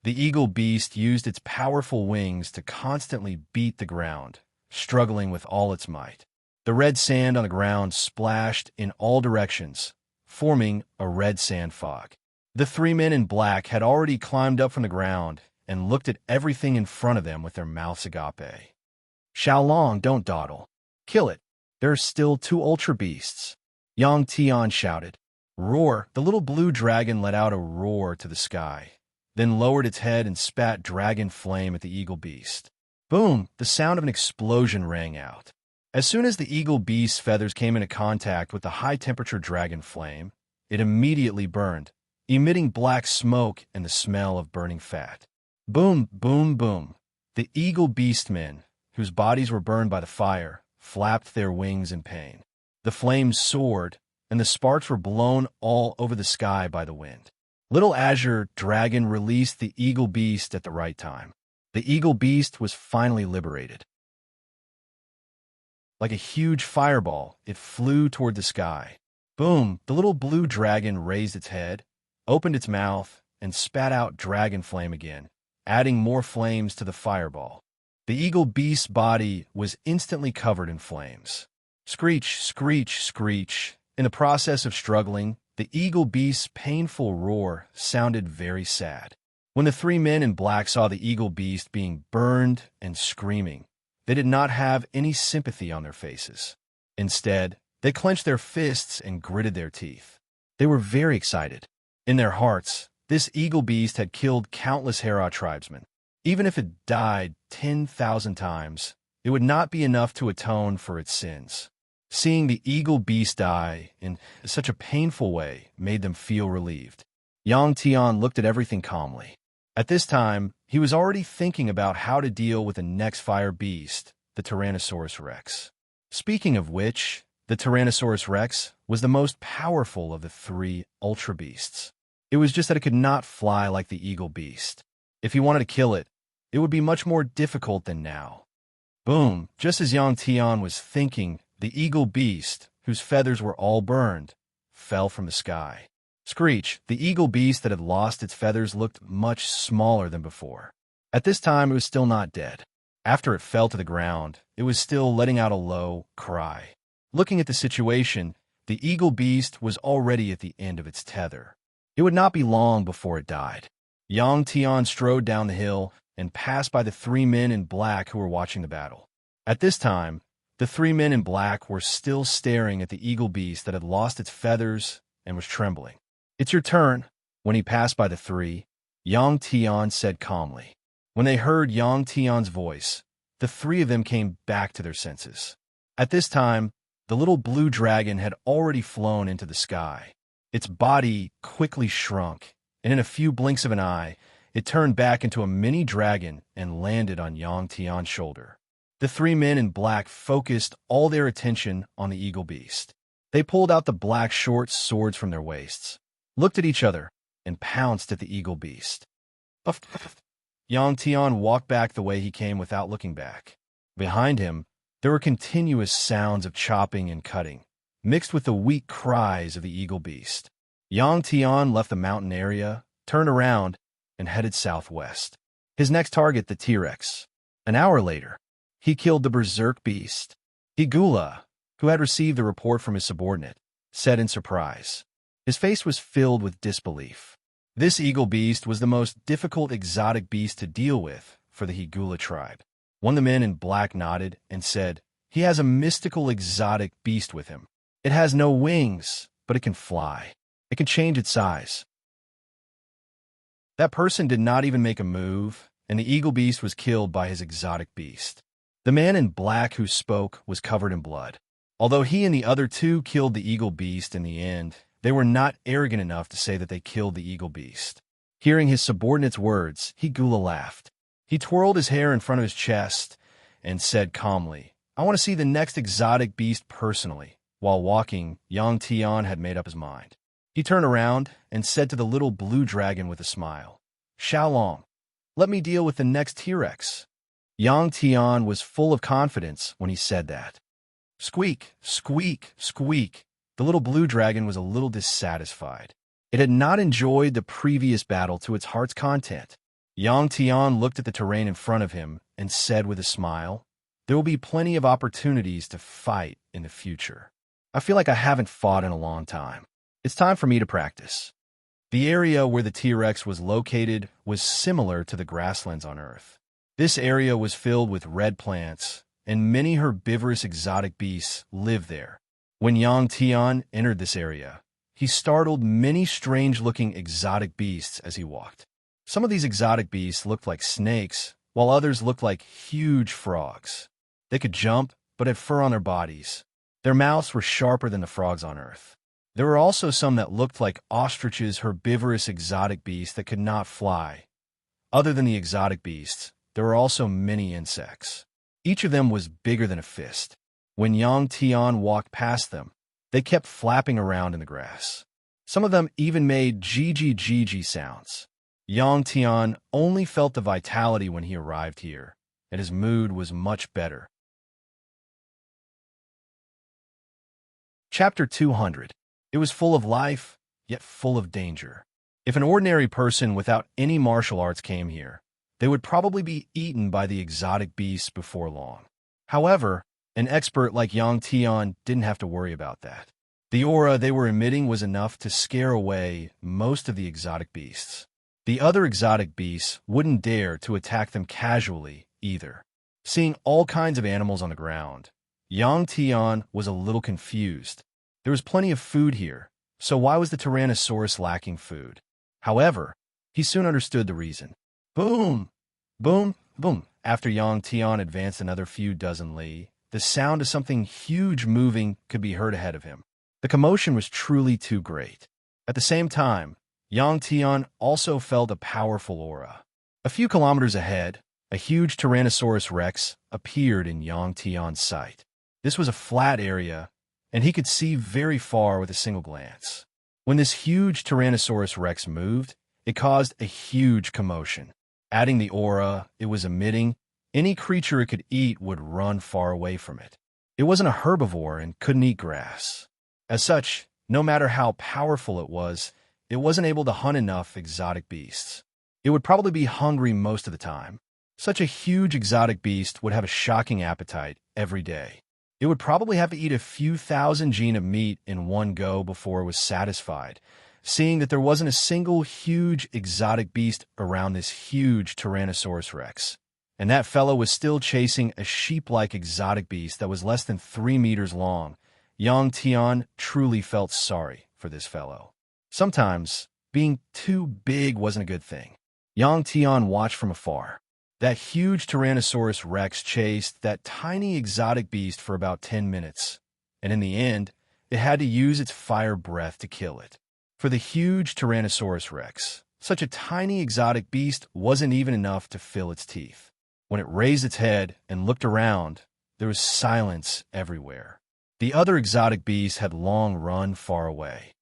The eagle beast used its powerful wings to constantly beat the ground, struggling with all its might. The red sand on the ground splashed in all directions, forming a red sand fog. The three men in black had already climbed up from the ground and looked at everything in front of them with their mouths agape. Xiaolong, don't dawdle. Kill it. There are still 2 ultra beasts. Yang Tian shouted. Roar! The little blue dragon let out a roar to the sky, then lowered its head and spat dragon flame at the eagle beast. Boom! The sound of an explosion rang out. As soon as the eagle beast's feathers came into contact with the high-temperature dragon flame, it immediately burned, emitting black smoke and the smell of burning fat. Boom, boom, boom. The eagle beastmen, whose bodies were burned by the fire, flapped their wings in pain. The flames soared, and the sparks were blown all over the sky by the wind. Little Azure Dragon released the eagle beast at the right time. The eagle beast was finally liberated. Like a huge fireball, it flew toward the sky. Boom! The little blue dragon raised its head, opened its mouth, and spat out dragon flame again, adding more flames to the fireball. The eagle beast's body was instantly covered in flames. Screech, screech, screech. In the process of struggling, the eagle beast's painful roar sounded very sad. When the three men in black saw the eagle beast being burned and screaming, they did not have any sympathy on their faces. Instead, they clenched their fists and gritted their teeth. They were very excited. In their hearts, this eagle beast had killed countless Hera tribesmen. Even if it died 10,000 times, it would not be enough to atone for its sins. Seeing the eagle beast die in such a painful way made them feel relieved. Yang Tian looked at everything calmly. At this time, he was already thinking about how to deal with the next fire beast, the Tyrannosaurus Rex. Speaking of which, the Tyrannosaurus Rex was the most powerful of the 3 ultra beasts. It was just that it could not fly like the eagle beast. If he wanted to kill it, it would be much more difficult than now. Boom! Just as Yang Tian was thinking, the eagle beast, whose feathers were all burned, fell from the sky. Screech! The eagle beast that had lost its feathers looked much smaller than before. At this time, it was still not dead. After it fell to the ground, it was still letting out a low cry. Looking at the situation, the eagle beast was already at the end of its tether. It would not be long before it died. Yang Tian strode down the hill and passed by the 3 men in black who were watching the battle. At this time, the 3 men in black were still staring at the eagle beast that had lost its feathers and was trembling. It's your turn. When he passed by the 3, Yang Tian said calmly. When they heard Yang Tian's voice, the 3 of them came back to their senses. At this time, the little blue dragon had already flown into the sky. Its body quickly shrunk, and in a few blinks of an eye, it turned back into a mini dragon and landed on Yang Tian's shoulder. The 3 men in black focused all their attention on the eagle beast. They pulled out the black short swords from their waists, looked at each other, and pounced at the eagle beast. Yang Tian walked back the way he came without looking back. Behind him, there were continuous sounds of chopping and cutting, mixed with the weak cries of the eagle beast. Yang Tian left the mountain area, turned around, and headed southwest. His next target, the T-Rex. An hour later, he killed the berserk beast. Higula, who had received the report from his subordinate, said in surprise. His face was filled with disbelief. This eagle beast was the most difficult exotic beast to deal with for the Higula tribe. One of the men in black nodded and said, "He has a mystical exotic beast with him. It has no wings, but it can fly. It can change its size." That person did not even make a move, and the eagle beast was killed by his exotic beast. The man in black who spoke was covered in blood. Although he and the other 2 killed the eagle beast in the end, they were not arrogant enough to say that they killed the eagle beast. Hearing his subordinate's words, Higula laughed. He twirled his hair in front of his chest and said calmly, "I want to see the next exotic beast personally. While walking, Yang Tian had made up his mind. He turned around and said to the little blue dragon with a smile, "Xiaolong, let me deal with the next T-Rex." Yang Tian was full of confidence when he said that. Squeak, squeak, squeak. The little blue dragon was a little dissatisfied. It had not enjoyed the previous battle to its heart's content. Yang Tian looked at the terrain in front of him and said with a smile, "There will be plenty of opportunities to fight in the future. I feel like I haven't fought in a long time. It's time for me to practice." The area where the T-Rex was located was similar to the grasslands on Earth. This area was filled with red plants, and many herbivorous exotic beasts lived there. When Yang Tian entered this area, he startled many strange-looking exotic beasts as he walked. Some of these exotic beasts looked like snakes, while others looked like huge frogs. They could jump, but had fur on their bodies. Their mouths were sharper than the frogs on Earth. There were also some that looked like ostriches, herbivorous exotic beasts that could not fly. Other than the exotic beasts, there were also many insects. Each of them was bigger than a fist. When Yang Tian walked past them, they kept flapping around in the grass. Some of them even made gg sounds. Yang Tian only felt the vitality when he arrived here, and his mood was much better. Chapter 200. It was full of life, yet full of danger. If an ordinary person without any martial arts came here, they would probably be eaten by the exotic beasts before long. However, an expert like Yang Tian didn't have to worry about that. The aura they were emitting was enough to scare away most of the exotic beasts. The other exotic beasts wouldn't dare to attack them casually either. Seeing all kinds of animals on the ground, Yang Tian was a little confused. There was plenty of food here, so why was the Tyrannosaurus lacking food? However, he soon understood the reason. Boom! Boom! Boom! After Yang Tian advanced another few dozen li, the sound of something huge moving could be heard ahead of him. The commotion was truly too great. At the same time, Yang Tian also felt a powerful aura. A few kilometers ahead, a huge Tyrannosaurus Rex appeared in Yang Tian's sight. This was a flat area, and he could see very far with a single glance. When this huge Tyrannosaurus Rex moved, it caused a huge commotion. Adding the aura it was emitting, any creature it could eat would run far away from it. It wasn't a herbivore and couldn't eat grass. As such, no matter how powerful it wasn't able to hunt enough exotic beasts. It would probably be hungry most of the time. Such a huge exotic beast would have a shocking appetite every day. It would probably have to eat a few thousand gene of meat in one go before it was satisfied, seeing that there wasn't a single huge exotic beast around this huge Tyrannosaurus Rex. And that fellow was still chasing a sheep-like exotic beast that was less than 3 meters long. Yang Tian truly felt sorry for this fellow. Sometimes, being too big wasn't a good thing. Yang Tian watched from afar. That huge Tyrannosaurus Rex chased that tiny exotic beast for about 10 minutes, and in the end, it had to use its fire breath to kill it. For the huge Tyrannosaurus Rex, such a tiny exotic beast wasn't even enough to fill its teeth. When it raised its head and looked around, there was silence everywhere. The other exotic beasts had long run far away.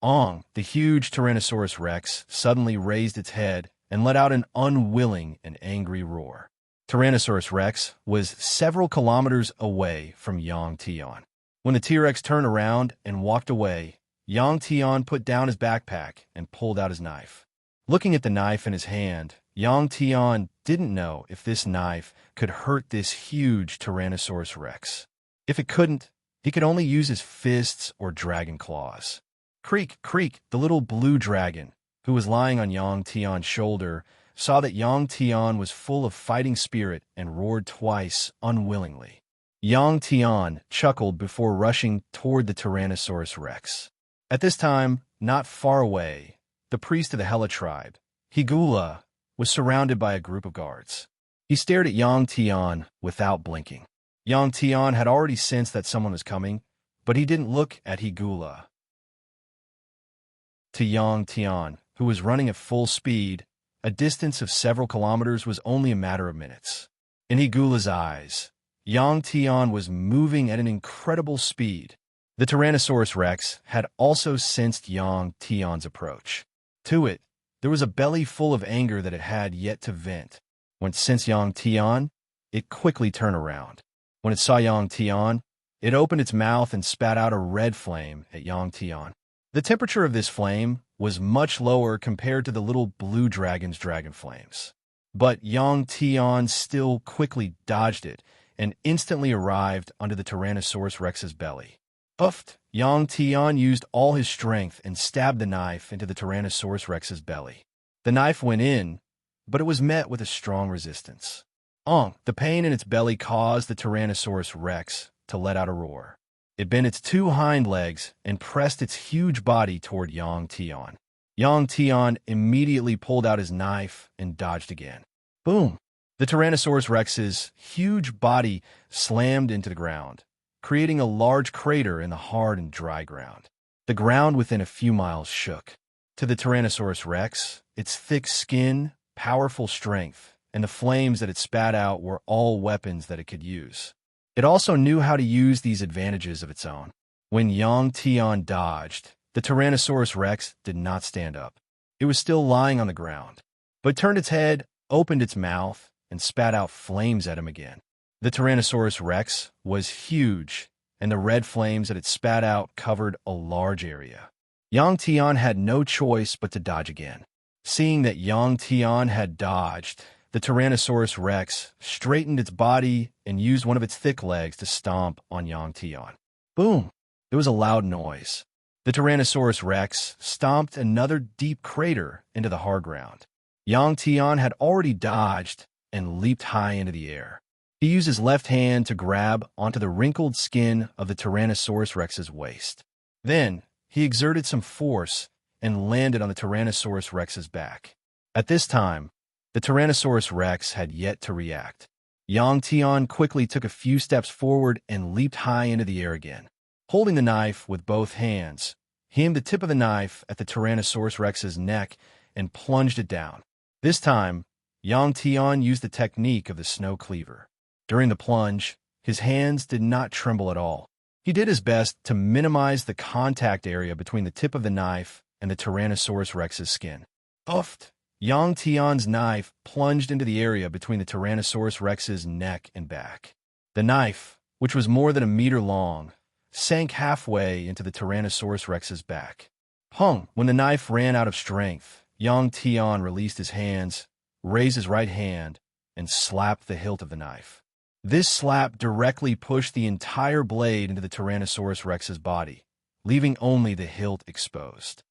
Ong, the huge Tyrannosaurus Rex, suddenly raised its head and let out an unwilling and angry roar. Tyrannosaurus Rex was several kilometers away from Yang Tian. When the T-Rex turned around and walked away, Yang Tian put down his backpack and pulled out his knife. Looking at the knife in his hand, Yang Tian didn't know if this knife could hurt this huge Tyrannosaurus Rex. If it couldn't, he could only use his fists or dragon claws. Creak, creak, the little blue dragon, who was lying on Yang Tian's shoulder, saw that Yang Tian was full of fighting spirit and roared twice unwillingly. Yang Tian chuckled before rushing toward the Tyrannosaurus Rex. At this time, not far away, the priest of the Hela tribe, Higula, was surrounded by a group of guards. He stared at Yang Tian without blinking. Yang Tian had already sensed that someone was coming, but he didn't look at Higula. To Yang Tian, who was running at full speed, a distance of several kilometers was only a matter of minutes. In Higula's eyes, Yang Tian was moving at an incredible speed. The Tyrannosaurus rex had also sensed Yang Tian's approach. To it, there was a belly full of anger that it had yet to vent. When it sensed Yang Tian, it quickly turned around. When it saw Yang Tian, it opened its mouth and spat out a red flame at Yang Tian. The temperature of this flame was much lower compared to the little blue dragon's dragon flames. But Yang Tian still quickly dodged it and instantly arrived under the Tyrannosaurus rex's belly. Puffed, Yang Tian used all his strength and stabbed the knife into the Tyrannosaurus rex's belly. The knife went in, but it was met with a strong resistance. The pain in its belly caused the Tyrannosaurus rex to let out a roar. It bent its two hind legs and pressed its huge body toward Yang Tian. Yang Tian immediately pulled out his knife and dodged again. Boom! The Tyrannosaurus rex's huge body slammed into the ground, creating a large crater in the hard and dry ground. The ground within a few miles shook. To the Tyrannosaurus rex, its thick skin, powerful strength, and the flames that it spat out were all weapons that it could use. It also knew how to use these advantages of its own. When Yang Tian dodged, the Tyrannosaurus rex did not stand up. It was still lying on the ground, but turned its head, opened its mouth, and spat out flames at him again. The Tyrannosaurus rex was huge, and the red flames that it spat out covered a large area. Yang Tian had no choice but to dodge again. Seeing that Yang Tian had dodged, the Tyrannosaurus rex straightened its body and used one of its thick legs to stomp on Yang Tian. Boom! There was a loud noise. The Tyrannosaurus rex stomped another deep crater into the hard ground. Yang Tian had already dodged and leaped high into the air. He used his left hand to grab onto the wrinkled skin of the Tyrannosaurus rex's waist. Then, he exerted some force and landed on the Tyrannosaurus rex's back. At this time, the Tyrannosaurus rex had yet to react. Yang Tian quickly took a few steps forward and leaped high into the air again. Holding the knife with both hands, he aimed the tip of the knife at the Tyrannosaurus rex's neck and plunged it down. This time, Yang Tian used the technique of the snow cleaver. During the plunge, his hands did not tremble at all. He did his best to minimize the contact area between the tip of the knife and the Tyrannosaurus rex's skin. Puffed! Yang Tian's knife plunged into the area between the Tyrannosaurus rex's neck and back. The knife, which was more than a meter long, sank halfway into the Tyrannosaurus rex's back. Hung! When the knife ran out of strength, Yang Tian released his hands, raised his right hand, and slapped the hilt of the knife. This slap directly pushed the entire blade into the Tyrannosaurus rex's body, leaving only the hilt exposed.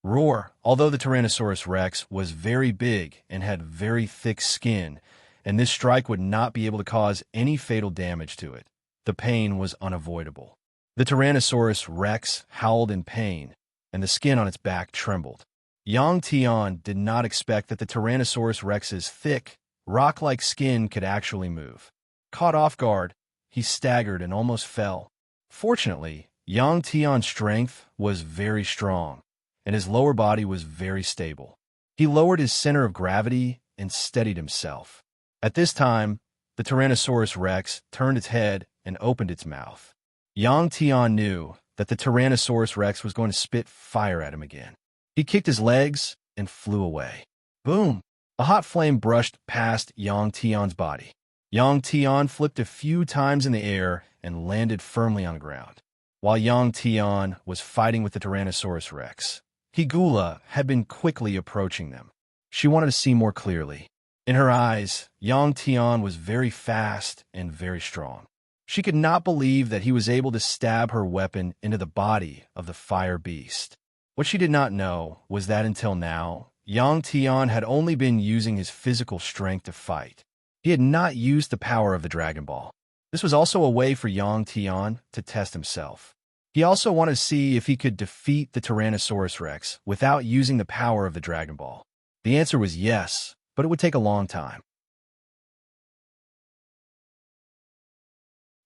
Roar! Although the Tyrannosaurus rex was very big and had very thick skin, and this strike would not be able to cause any fatal damage to it, the pain was unavoidable. The Tyrannosaurus rex howled in pain, and the skin on its back trembled. Yang Tian did not expect that the Tyrannosaurus rex's thick, rock-like skin could actually move. Caught off guard, he staggered and almost fell. Fortunately, Yang Tian's strength was very strong, and his lower body was very stable. He lowered his center of gravity and steadied himself. At this time, the Tyrannosaurus rex turned its head and opened its mouth. Yang Tian knew that the Tyrannosaurus rex was going to spit fire at him again. He kicked his legs and flew away. Boom! A hot flame brushed past Yang Tian's body. Yang Tian flipped a few times in the air and landed firmly on the ground. While Yang Tian was fighting with the Tyrannosaurus rex, Higula had been quickly approaching them. She wanted to see more clearly. In her eyes, Yang Tian was very fast and very strong. She could not believe that he was able to stab her weapon into the body of the fire beast. What she did not know was that until now, Yang Tian had only been using his physical strength to fight. He had not used the power of the Dragon Ball. This was also a way for Yang Tian to test himself. He also wanted to see if he could defeat the Tyrannosaurus rex without using the power of the Dragon Ball. The answer was yes, but it would take a long time.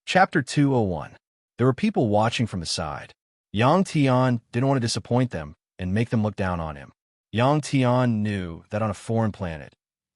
Chapter 201. There were people watching from the side. Yang Tian didn't want to disappoint them and make them look down on him. Yang Tian knew that on a foreign planet,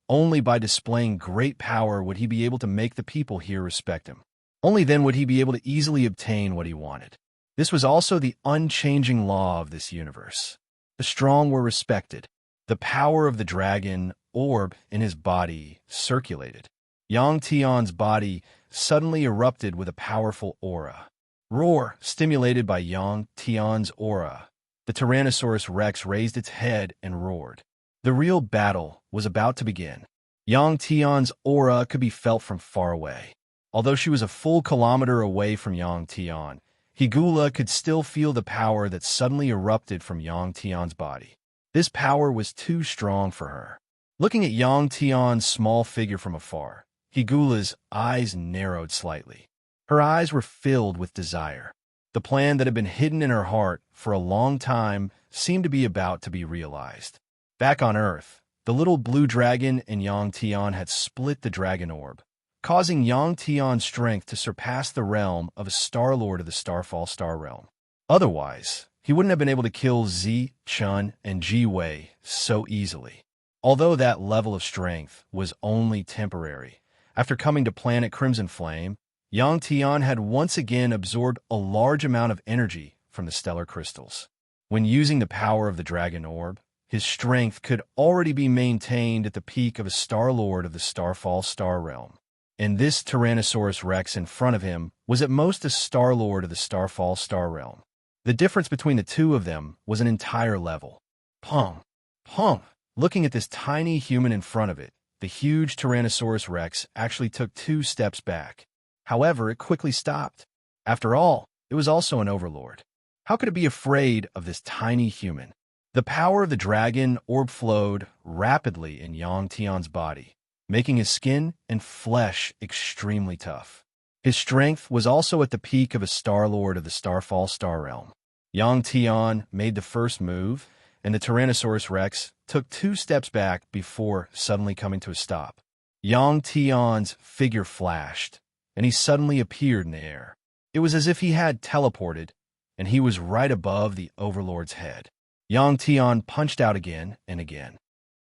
only by displaying great power would he be able to make the people here respect him. Only then would he be able to easily obtain what he wanted. This was also the unchanging law of this universe. The strong were respected. The power of the dragon orb in his body circulated. Yang Tian's body suddenly erupted with a powerful aura. Roar, stimulated by Yang Tian's aura. The Tyrannosaurus Rex raised its head and roared. The real battle was about to begin. Yang Tian's aura could be felt from far away. Although she was a full kilometer away from Yang Tian, Higula could still feel the power that suddenly erupted from Yang Tian's body. This power was too strong for her. Looking at Yang Tian's small figure from afar, Higula's eyes narrowed slightly. Her eyes were filled with desire. The plan that had been hidden in her heart for a long time seemed to be about to be realized. Back on Earth, the little blue dragon and Yang Tian had split the dragon orb, causing Yang Tian's strength to surpass the realm of a Star-Lord of the Starfall Star Realm. Otherwise, he wouldn't have been able to kill Zi, Chun, and Ji Wei so easily. Although that level of strength was only temporary, after coming to planet Crimson Flame, Yang Tian had once again absorbed a large amount of energy from the stellar crystals. When using the power of the dragon orb, his strength could already be maintained at the peak of a Star-Lord of the Starfall Star Realm. And this Tyrannosaurus Rex in front of him was at most a Star-Lord of the Starfall Star Realm. The difference between the two of them was an entire level. Pong! Pong! Looking at this tiny human in front of it, the huge Tyrannosaurus Rex actually took 2 steps back. However, it quickly stopped. After all, it was also an overlord. How could it be afraid of this tiny human? The power of the dragon orb flowed rapidly in Yang Tian's body, making his skin and flesh extremely tough. His strength was also at the peak of a Star-Lord of the Starfall Star Realm. Yang Tian made the first move, and the Tyrannosaurus Rex took 2 steps back before suddenly coming to a stop. Yang Tian's figure flashed, and he suddenly appeared in the air. It was as if he had teleported, and he was right above the Overlord's head. Yang Tian punched out again and again.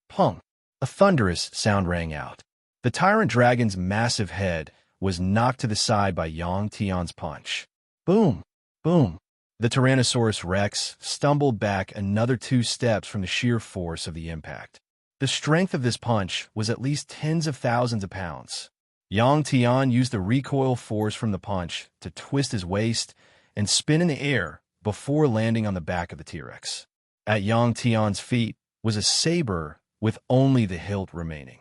Pong! A thunderous sound rang out. The tyrant dragon's massive head was knocked to the side by Yang Tian's punch. Boom! Boom! The Tyrannosaurus Rex stumbled back another 2 steps from the sheer force of the impact. The strength of this punch was at least tens of thousands of pounds. Yang Tian used the recoil force from the punch to twist his waist and spin in the air before landing on the back of the T-Rex. At Yang Tian's feet was a saber with only the hilt remaining.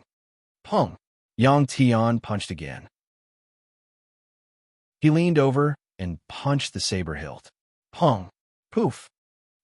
Pong! Yang Tian punched again. He leaned over and punched the saber hilt. Pong! Poof!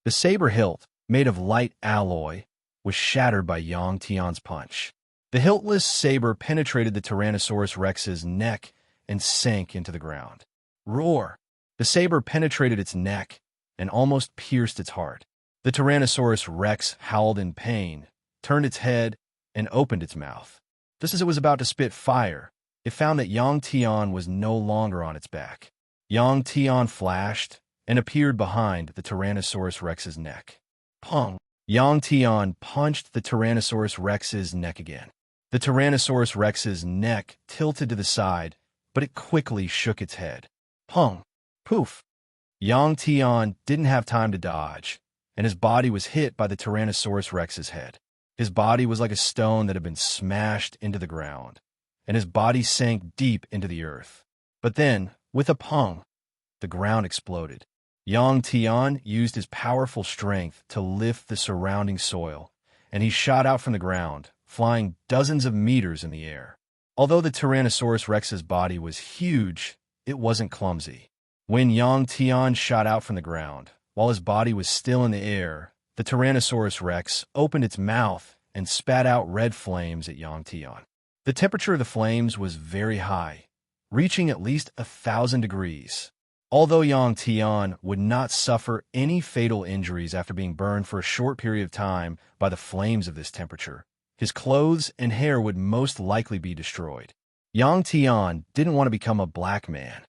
The saber hilt, made of light alloy, was shattered by Yang Tian's punch. The hiltless saber penetrated the Tyrannosaurus Rex's neck and sank into the ground. Roar! The saber penetrated its neck and almost pierced its heart. The Tyrannosaurus Rex howled in pain, turned its head, and opened its mouth. Just as it was about to spit fire, it found that Yang Tian was no longer on its back. Yang Tian flashed and appeared behind the Tyrannosaurus Rex's neck. Pong! Yang Tian punched the Tyrannosaurus Rex's neck again. The Tyrannosaurus Rex's neck tilted to the side, but it quickly shook its head. Pong! Poof! Yang Tian didn't have time to dodge, and his body was hit by the Tyrannosaurus Rex's head. His body was like a stone that had been smashed into the ground, and his body sank deep into the earth. But then, with a pong, the ground exploded. Yang Tian used his powerful strength to lift the surrounding soil, and he shot out from the ground, flying dozens of meters in the air. Although the Tyrannosaurus Rex's body was huge, it wasn't clumsy. When Yang Tian shot out from the ground, while his body was still in the air, the Tyrannosaurus Rex opened its mouth and spat out red flames at Yang Tian. The temperature of the flames was very high, reaching at least 1,000 degrees. Although Yang Tian would not suffer any fatal injuries after being burned for a short period of time by the flames of this temperature, his clothes and hair would most likely be destroyed. Yang Tian didn't want to become a black man.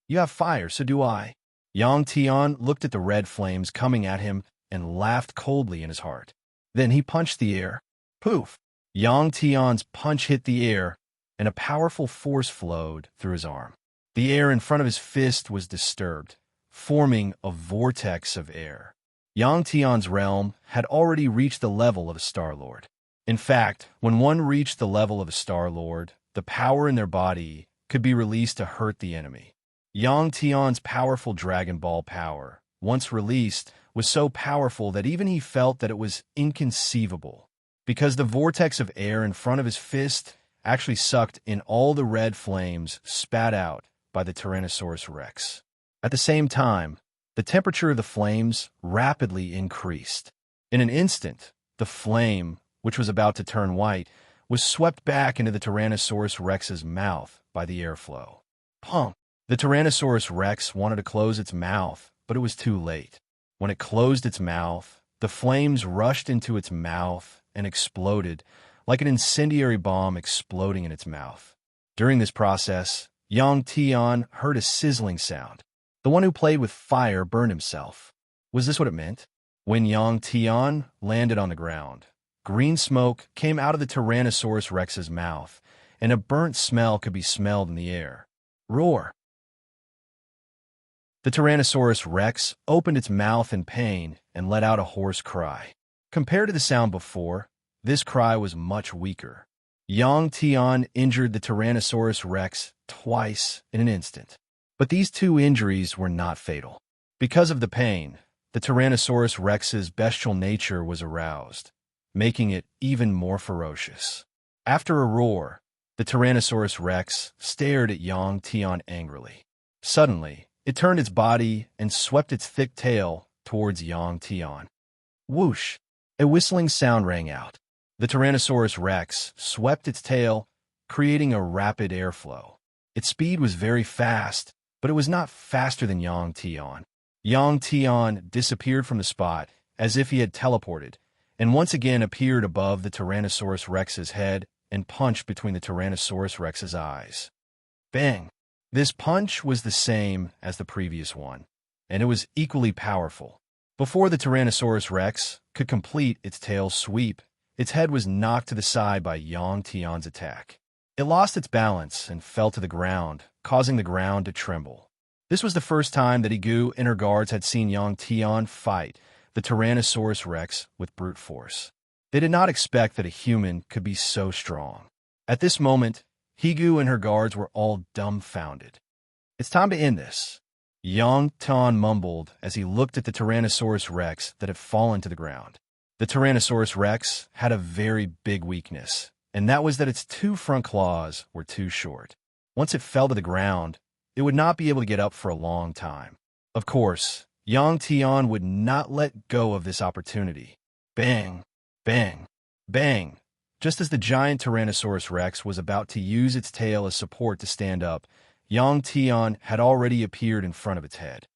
You have fire, so do I. Yang Tian looked at the red flames coming at him and laughed coldly in his heart. Then he punched the air. Poof! Yang Tian's punch hit the air, and a powerful force flowed through his arm. The air in front of his fist was disturbed, forming a vortex of air. Yang Tian's realm had already reached the level of a Star-Lord. In fact, when one reached the level of a Star-Lord, the power in their body could be released to hurt the enemy. Yang Tian's powerful Dragon Ball power, once released, was so powerful that even he felt that it was inconceivable, because the vortex of air in front of his fist actually sucked in all the red flames spat out by the Tyrannosaurus Rex. At the same time, the temperature of the flames rapidly increased. In an instant, the flame, which was about to turn white, was swept back into the Tyrannosaurus Rex's mouth by the airflow. Pump! The Tyrannosaurus Rex wanted to close its mouth, but it was too late. When it closed its mouth, the flames rushed into its mouth and exploded, like an incendiary bomb exploding in its mouth. During this process, Yang Tian heard a sizzling sound. The one who played with fire burned himself. Was this what it meant? When Yang Tian landed on the ground, green smoke came out of the Tyrannosaurus Rex's mouth, and a burnt smell could be smelled in the air. Roar! The Tyrannosaurus Rex opened its mouth in pain and let out a hoarse cry. Compared to the sound before, this cry was much weaker. Yang Tian injured the Tyrannosaurus Rex twice in an instant. But these two injuries were not fatal. Because of the pain, the Tyrannosaurus Rex's bestial nature was aroused, making it even more ferocious. After a roar, the Tyrannosaurus Rex stared at Yang Tian angrily. Suddenly, it turned its body and swept its thick tail towards Yang Tian. Whoosh! A whistling sound rang out. The Tyrannosaurus Rex swept its tail, creating a rapid airflow. Its speed was very fast, but it was not faster than Yang Tian. Yang Tian disappeared from the spot as if he had teleported, and once again appeared above the Tyrannosaurus Rex's head and punched between the Tyrannosaurus Rex's eyes. Bang! This punch was the same as the previous one, and it was equally powerful. Before the Tyrannosaurus Rex could complete its tail sweep, its head was knocked to the side by Yang Tian's attack. It lost its balance and fell to the ground, causing the ground to tremble. This was the first time that Igu and her guards had seen Yang Tian fight the Tyrannosaurus Rex with brute force. They did not expect that a human could be so strong. At this moment, Higu and her guards were all dumbfounded. It's time to end this, Yang Tian mumbled as he looked at the Tyrannosaurus Rex that had fallen to the ground. The Tyrannosaurus Rex had a very big weakness, and that was that its two front claws were too short. Once it fell to the ground, it would not be able to get up for a long time. Of course, Yang Tian would not let go of this opportunity. Bang! Bang! Bang! Just as the giant Tyrannosaurus Rex was about to use its tail as support to stand up, Yang Tian had already appeared in front of its head.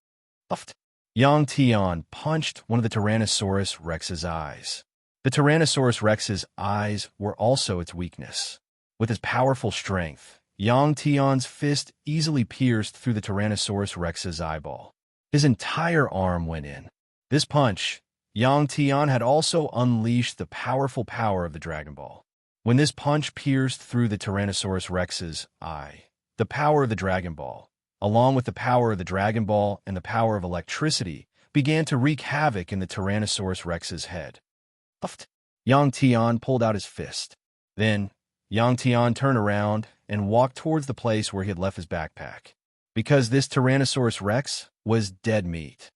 Uft! Yang Tian punched one of the Tyrannosaurus Rex's eyes. The Tyrannosaurus Rex's eyes were also its weakness. With his powerful strength, Yang Tian's fist easily pierced through the Tyrannosaurus Rex's eyeball. His entire arm went in. This punch, Yang Tian had also unleashed the powerful power of the Dragon Ball. When this punch pierced through the Tyrannosaurus Rex's eye, the power of the Dragon Ball, along with the power of the Dragon Ball and the power of electricity, began to wreak havoc in the Tyrannosaurus Rex's head. Uft! Yang Tian pulled out his fist. Then, Yang Tian turned around and walked towards the place where he had left his backpack, because this Tyrannosaurus Rex was dead meat.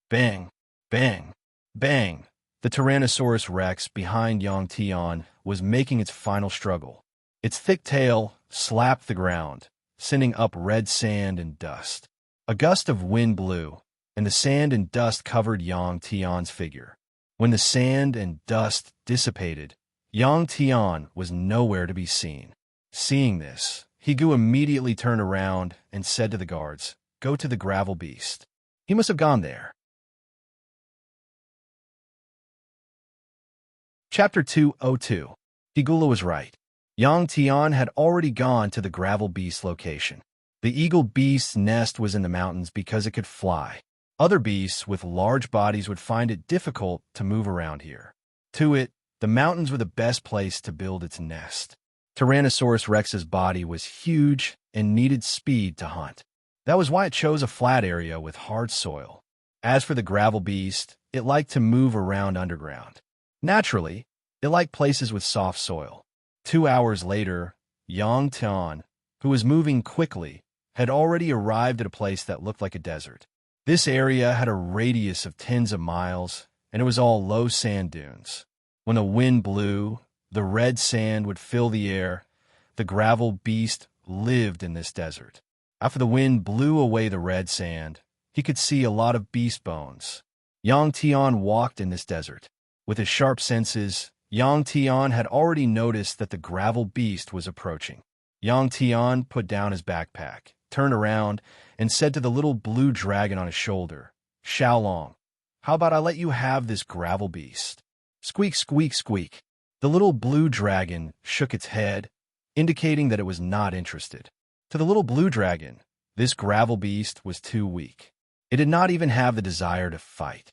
Bang! Bang! Bang! The Tyrannosaurus Rex behind Yang Tian was making its final struggle. Its thick tail slapped the ground, sending up red sand and dust. A gust of wind blew, and the sand and dust covered Yang Tian's figure. When the sand and dust dissipated, Yang Tian was nowhere to be seen. Seeing this, Higu immediately turned around and said to the guards, "Go to the gravel beast. He must have gone there." Chapter 202. Higula was right. Yang Tian had already gone to the gravel beast location. The eagle beast's nest was in the mountains because it could fly. Other beasts with large bodies would find it difficult to move around here. To it, the mountains were the best place to build its nest. Tyrannosaurus Rex's body was huge and needed speed to hunt. That was why it chose a flat area with hard soil. As for the gravel beast, it liked to move around underground. Naturally, it liked places with soft soil. 2 hours later, Yang Tian, who was moving quickly, had already arrived at a place that looked like a desert. This area had a radius of tens of miles, and it was all low sand dunes. When the wind blew, the red sand would fill the air. The gravel beast lived in this desert. After the wind blew away the red sand, he could see a lot of beast bones. Yang Tian walked in this desert. With his sharp senses, Yang Tian had already noticed that the gravel beast was approaching. Yang Tian put down his backpack, turned around, and said to the little blue dragon on his shoulder, "Xiaolong, how about I let you have this gravel beast?" Squeak, squeak, squeak. The little blue dragon shook its head, indicating that it was not interested. To the little blue dragon, this gravel beast was too weak. It did not even have the desire to fight.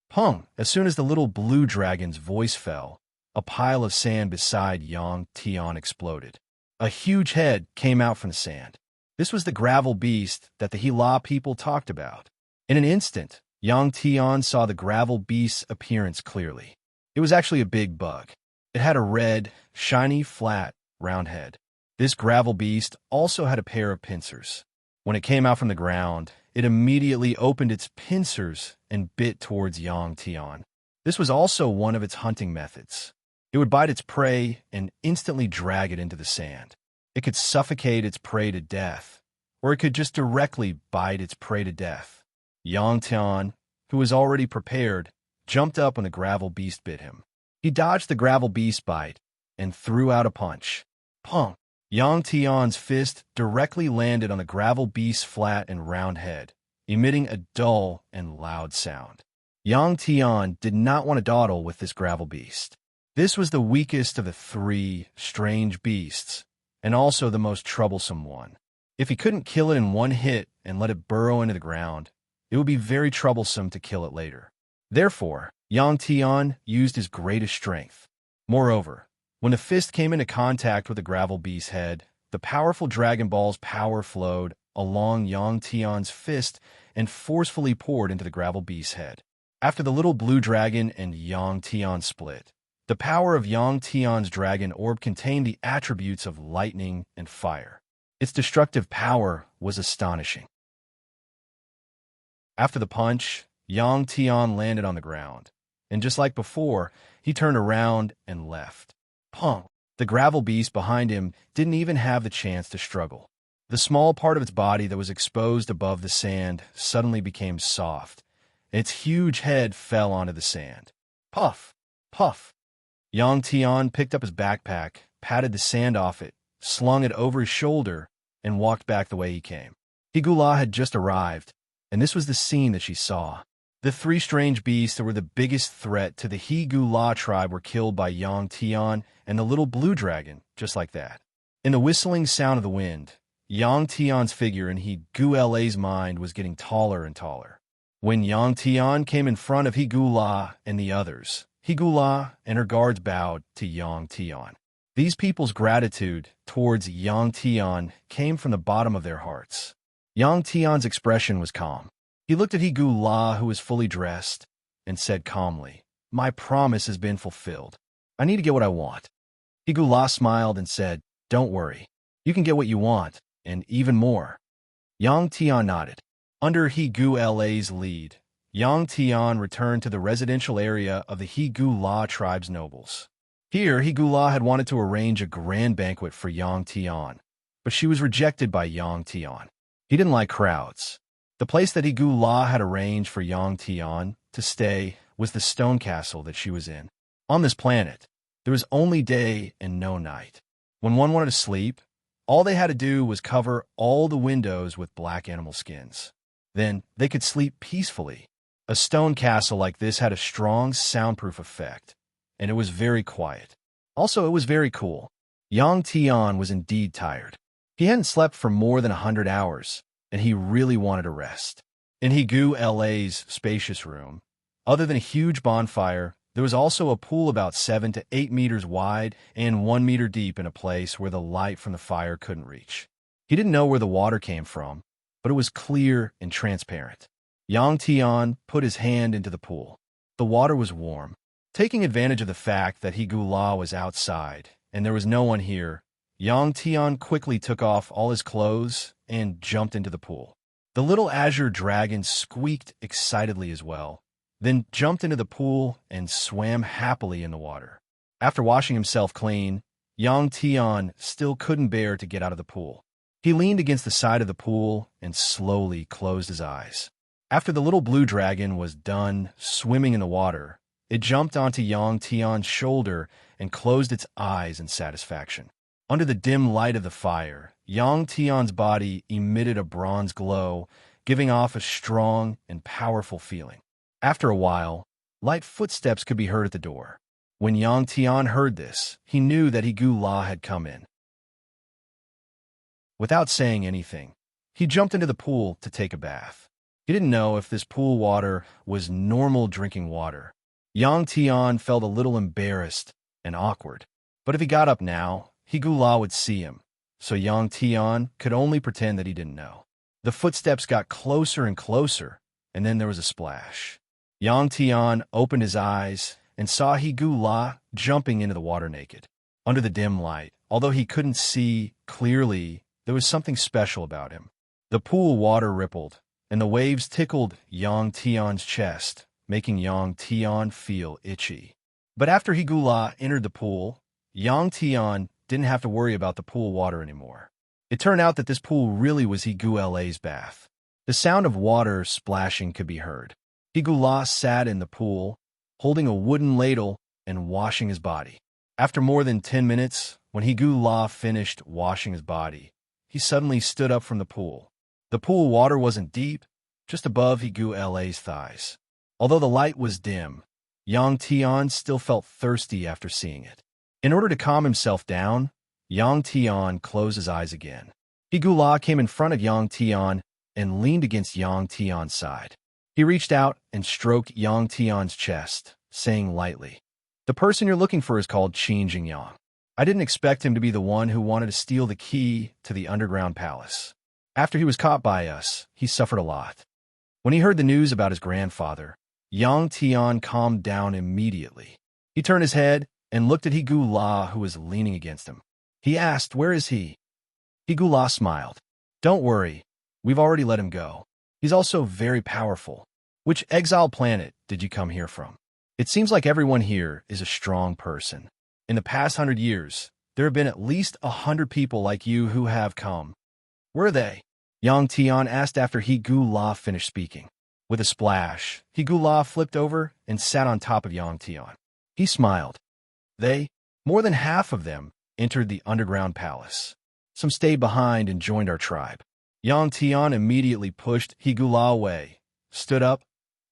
Pong! As soon as the little blue dragon's voice fell, a pile of sand beside Yang Tian exploded. A huge head came out from the sand. This was the gravel beast that the Hela people talked about. In an instant, Yang Tian saw the gravel beast's appearance clearly. It was actually a big bug. It had a red, shiny, flat, round head. This gravel beast also had a pair of pincers. When it came out from the ground, it immediately opened its pincers and bit towards Yang Tian. This was also one of its hunting methods. It would bite its prey and instantly drag it into the sand. It could suffocate its prey to death, or it could just directly bite its prey to death. Yang Tian, who was already prepared, jumped up when the gravel beast bit him. He dodged the gravel beast bite and threw out a punch. Pong! Yang Tian's fist directly landed on the gravel beast's flat and round head, emitting a dull and loud sound. Yang Tian did not want to dawdle with this gravel beast. This was the weakest of the three strange beasts, and also the most troublesome one. If he couldn't kill it in one hit and let it burrow into the ground, it would be very troublesome to kill it later. Therefore, Yang Tian used his greatest strength. Moreover, when the fist came into contact with the gravel beast's head, the powerful Dragon Ball's power flowed along Yang Tian's fist and forcefully poured into the gravel beast's head. After the little blue dragon and Yang Tian split, the power of Yang Tian's dragon orb contained the attributes of lightning and fire. Its destructive power was astonishing. After the punch, Yang Tian landed on the ground, and just like before, he turned around and left. Pong! The gravel beast behind him didn't even have the chance to struggle. The small part of its body that was exposed above the sand suddenly became soft, and its huge head fell onto the sand. Puff! Puff! Yang Tian picked up his backpack, patted the sand off it, slung it over his shoulder, and walked back the way he came. Higula had just arrived, and this was the scene that she saw. The three strange beasts that were the biggest threat to the Higula tribe were killed by Yang Tian and the little blue dragon, just like that. In the whistling sound of the wind, Yang Tian's figure in Higula's mind was getting taller and taller. When Yang Tian came in front of Higula and the others, Higula and her guards bowed to Yang Tian. These people's gratitude towards Yang Tian came from the bottom of their hearts. Yang Tian's expression was calm. He looked at Higula, who was fully dressed, and said calmly, "My promise has been fulfilled. I need to get what I want." Higula smiled and said, "Don't worry. You can get what you want, and even more." Yang Tian nodded. Under Higula's lead, Yang Tian returned to the residential area of the Higula tribe's nobles. Here, Higula had wanted to arrange a grand banquet for Yang Tian, but she was rejected by Yang Tian. He didn't like crowds. The place that Higula had arranged for Yang Tian to stay was the stone castle that she was in. On this planet, there was only day and no night. When one wanted to sleep, all they had to do was cover all the windows with black animal skins. Then they could sleep peacefully. A stone castle like this had a strong soundproof effect, and it was very quiet. Also, it was very cool. Yang Tian was indeed tired. He hadn't slept for more than 100 hours, and he really wanted a rest. In Higula's spacious room, other than a huge bonfire, there was also a pool about 7 to 8 meters wide and 1 meter deep in a place where the light from the fire couldn't reach. He didn't know where the water came from, but it was clear and transparent. Yang Tian put his hand into the pool. The water was warm. Taking advantage of the fact that He Gu La was outside and there was no one here, Yang Tian quickly took off all his clothes and jumped into the pool. The little azure dragon squeaked excitedly as well, then jumped into the pool and swam happily in the water. After washing himself clean, Yang Tian still couldn't bear to get out of the pool. He leaned against the side of the pool and slowly closed his eyes. After the little blue dragon was done swimming in the water, it jumped onto Yang Tian's shoulder and closed its eyes in satisfaction. Under the dim light of the fire, Yang Tian's body emitted a bronze glow, giving off a strong and powerful feeling. After a while, light footsteps could be heard at the door. When Yang Tian heard this, he knew that He Gu La had come in. Without saying anything, he jumped into the pool to take a bath. He didn't know if this pool water was normal drinking water. Yang Tian felt a little embarrassed and awkward. But if he got up now, He Gu La would see him, so Yang Tian could only pretend that he didn't know. The footsteps got closer and closer, and then there was a splash. Yang Tian opened his eyes and saw He Gu La jumping into the water naked. Under the dim light, although he couldn't see clearly, there was something special about him. The pool water rippled, and the waves tickled Yang Tian's chest, making Yang Tian feel itchy. But after He Gu La entered the pool, Yang Tian didn't have to worry about the pool water anymore. It turned out that this pool really was He Gu La's bath. The sound of water splashing could be heard. He Gu La sat in the pool, holding a wooden ladle and washing his body. After more than 10 minutes, when He Gu La finished washing his body, he suddenly stood up from the pool. The pool water wasn't deep, just above He Gu La's thighs. Although the light was dim, Yang Tian still felt thirsty after seeing it. In order to calm himself down, Yang Tian closed his eyes again. He Gu La came in front of Yang Tian and leaned against Yang Tian's side. He reached out and stroked Yang Tian's chest, saying lightly, "The person you're looking for is called Qin Jingyang. I didn't expect him to be the one who wanted to steal the key to the underground palace. After he was caught by us, he suffered a lot." When he heard the news about his grandfather, Yang Tian calmed down immediately. He turned his head and looked at He Gu La, who was leaning against him. He asked, "Where is he?" He Gu La smiled. "Don't worry, we've already let him go. He's also very powerful. Which exile planet did you come here from? It seems like everyone here is a strong person. In the past 100 years, there have been at least 100 people like you who have come. Where are they?" Yang Tian asked after He Gu La finished speaking. With a splash, He Gu La flipped over and sat on top of Yang Tian. He smiled. More than half of them, entered the underground palace. Some stayed behind and joined our tribe. Yang Tian immediately pushed He Gu La away, stood up,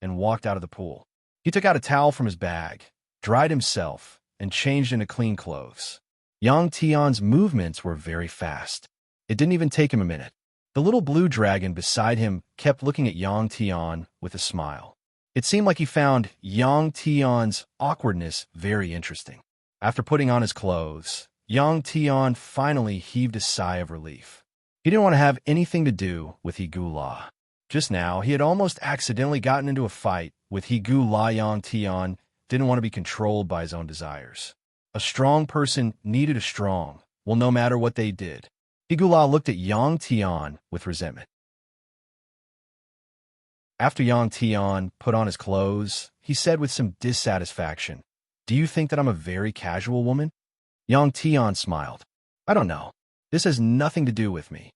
and walked out of the pool. He took out a towel from his bag, dried himself, and changed into clean clothes. Yang Tian's movements were very fast. It didn't even take him a minute. The little blue dragon beside him kept looking at Yang Tian with a smile. It seemed like he found Yang Tian's awkwardness very interesting. After putting on his clothes, Yang Tian finally heaved a sigh of relief. He didn't want to have anything to do with He Gu La. Just now, he had almost accidentally gotten into a fight with He Gu La. Yang Tian didn't want to be controlled by his own desires. A strong person needed a strong, well, no matter what they did. He Gu La looked at Yang Tian with resentment. After Yang Tian put on his clothes, he said with some dissatisfaction, "Do you think that I'm a very casual woman?" Yang Tian smiled. "I don't know. This has nothing to do with me."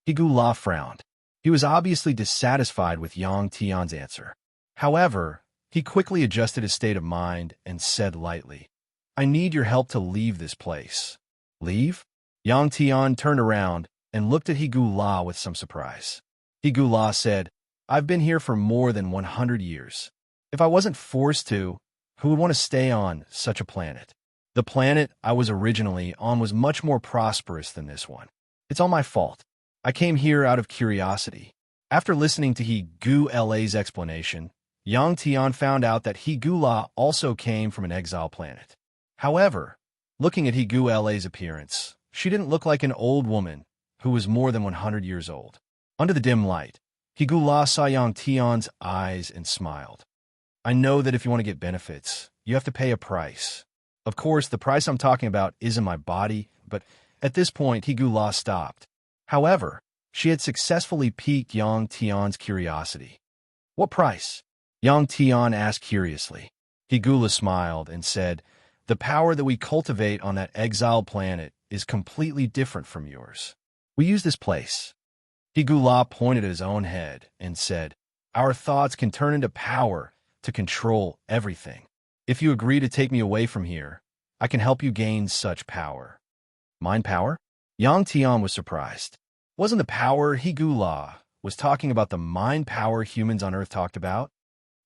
He Gu La frowned. He was obviously dissatisfied with Yang Tian's answer. However, he quickly adjusted his state of mind and said lightly, "I need your help to leave this place." "Leave?" Yang Tian turned around and looked at He Gu La with some surprise. He Gu La said, "I've been here for more than 100 years. If I wasn't forced to, who would want to stay on such a planet? The planet I was originally on was much more prosperous than this one. It's all my fault. I came here out of curiosity." After listening to He Gu La's explanation, Yang Tian found out that He Gu La also came from an exile planet. However, looking at He Gu La's appearance, she didn't look like an old woman who was more than 100 years old. Under the dim light, Higula saw Yang Tian's eyes and smiled. I know that if you want to get benefits, you have to pay a price. Of course, the price I'm talking about isn't my body, but at this point, Higula stopped. However, she had successfully piqued Yang Tian's curiosity. What price? Yang Tian asked curiously. Higula smiled and said, the power that we cultivate on that exiled planet is completely different from yours. We use this place. Higula pointed at his own head and said, our thoughts can turn into power to control everything. If you agree to take me away from here, I can help you gain such power. Mind power? Yang Tian was surprised. Wasn't the power Higula was talking about the mind power humans on Earth talked about?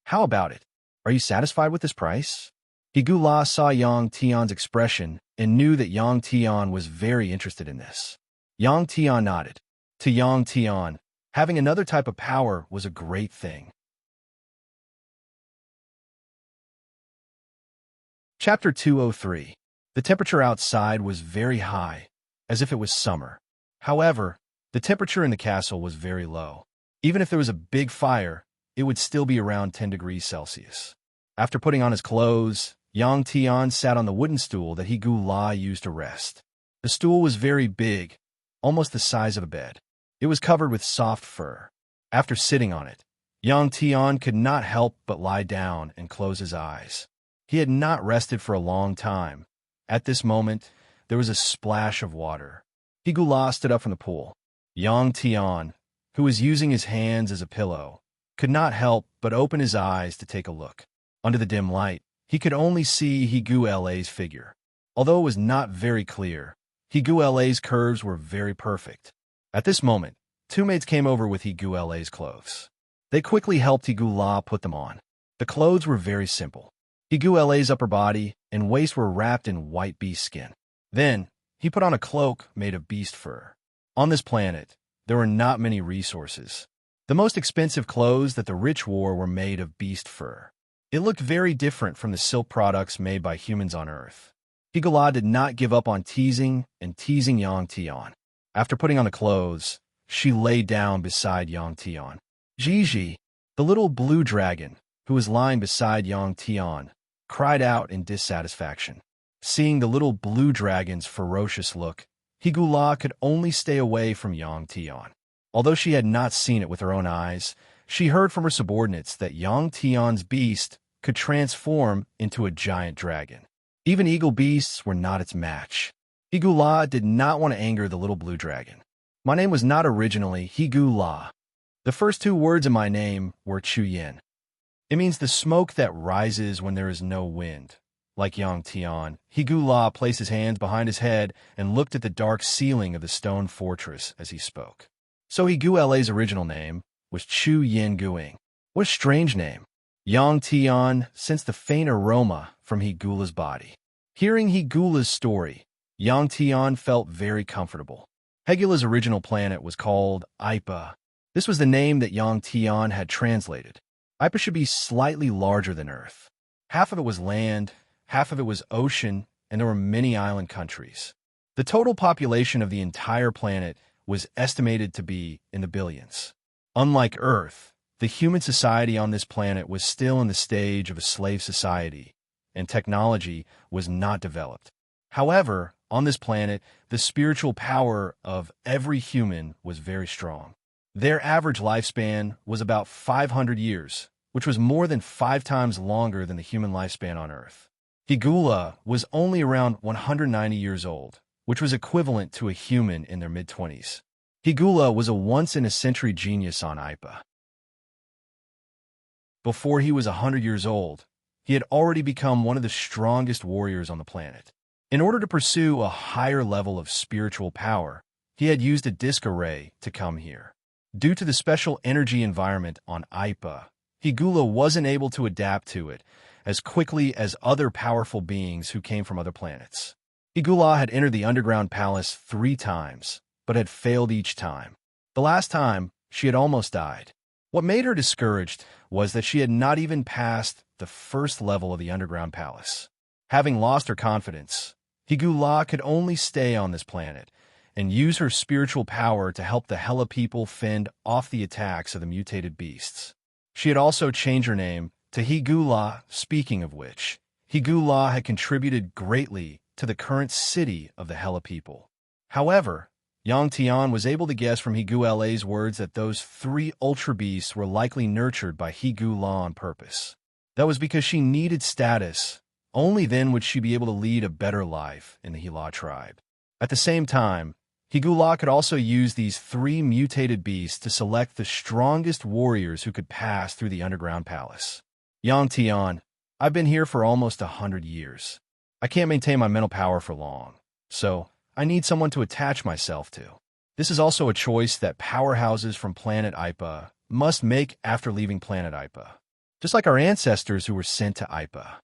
How about it? Are you satisfied with this price? Higula saw Yang Tian's expression and knew that Yang Tian was very interested in this. Yang Tian nodded. To Yang Tian, having another type of power was a great thing. Chapter 203. The temperature outside was very high, as if it was summer. However, the temperature in the castle was very low. Even if there was a big fire, it would still be around 10 degrees Celsius. After putting on his clothes, Yang Tian sat on the wooden stool that Higula used to rest. The stool was very big, almost the size of a bed. It was covered with soft fur. After sitting on it, Yang Tian could not help but lie down and close his eyes. He had not rested for a long time. At this moment, there was a splash of water. Higula stood up from the pool. Yang Tian, who was using his hands as a pillow, could not help but open his eyes to take a look. Under the dim light, he could only see Higula's figure. Although it was not very clear, Higula's curves were very perfect. At this moment, two maids came over with Higula's clothes. They quickly helped Higula put them on. The clothes were very simple. Higula's upper body and waist were wrapped in white beast skin. Then, he put on a cloak made of beast fur. On this planet, there were not many resources. The most expensive clothes that the rich wore were made of beast fur. It looked very different from the silk products made by humans on Earth. Higula did not give up on teasing Yang Tian. After putting on the clothes, she lay down beside Yang Tian. Gigi, the little blue dragon, who was lying beside Yang Tian, cried out in dissatisfaction. Seeing the little blue dragon's ferocious look, Higula could only stay away from Yang Tian. Although she had not seen it with her own eyes, she heard from her subordinates that Yang Tian's beast could transform into a giant dragon. Even eagle beasts were not its match. Higula did not want to anger the little blue dragon. My name was not originally Higula. The first two words in my name were Chuyin. It means the smoke that rises when there is no wind. Like Yang Tian, Higula placed his hands behind his head and looked at the dark ceiling of the stone fortress as he spoke. So Higula's original name was Chu Yin Guing. What a strange name. Yang Tian sensed the faint aroma from Higula's body. Hearing Higula's story, Yang Tian felt very comfortable. Higula's original planet was called Ipa. This was the name that Yang Tian had translated. Ipa should be slightly larger than Earth. Half of it was land, half of it was ocean, and there were many island countries. The total population of the entire planet was estimated to be in the billions. Unlike Earth, the human society on this planet was still in the stage of a slave society, and technology was not developed. However, on this planet, the spiritual power of every human was very strong. Their average lifespan was about 500 years, which was more than 5 times longer than the human lifespan on Earth. Higula was only around 190 years old, which was equivalent to a human in their mid-20s. Higula was a once-in-a-century genius on Ipa. Before he was 100 years old, he had already become one of the strongest warriors on the planet. In order to pursue a higher level of spiritual power, he had used a disc array to come here. Due to the special energy environment on Ipa, Higula wasn't able to adapt to it as quickly as other powerful beings who came from other planets. Higula had entered the underground palace 3 times, but had failed each time. The last time, she had almost died. What made her discouraged was that she had not even passed the first level of the underground palace. Having lost her confidence, Higula could only stay on this planet and use her spiritual power to help the Hela people fend off the attacks of the mutated beasts. She had also changed her name to Higula, speaking of which, Higula had contributed greatly to the current city of the Hela people. However, Yang Tian was able to guess from Higula's words that those 3 ultra beasts were likely nurtured by Higula on purpose. That was because she needed status. Only then would she be able to lead a better life in the Hela tribe. At the same time, Higula could also use these 3 mutated beasts to select the strongest warriors who could pass through the underground palace. Yang Tian, I've been here for almost 100 years. I can't maintain my mental power for long, so I need someone to attach myself to. This is also a choice that powerhouses from planet Ipa must make after leaving planet Ipa, just like our ancestors who were sent to Ipa.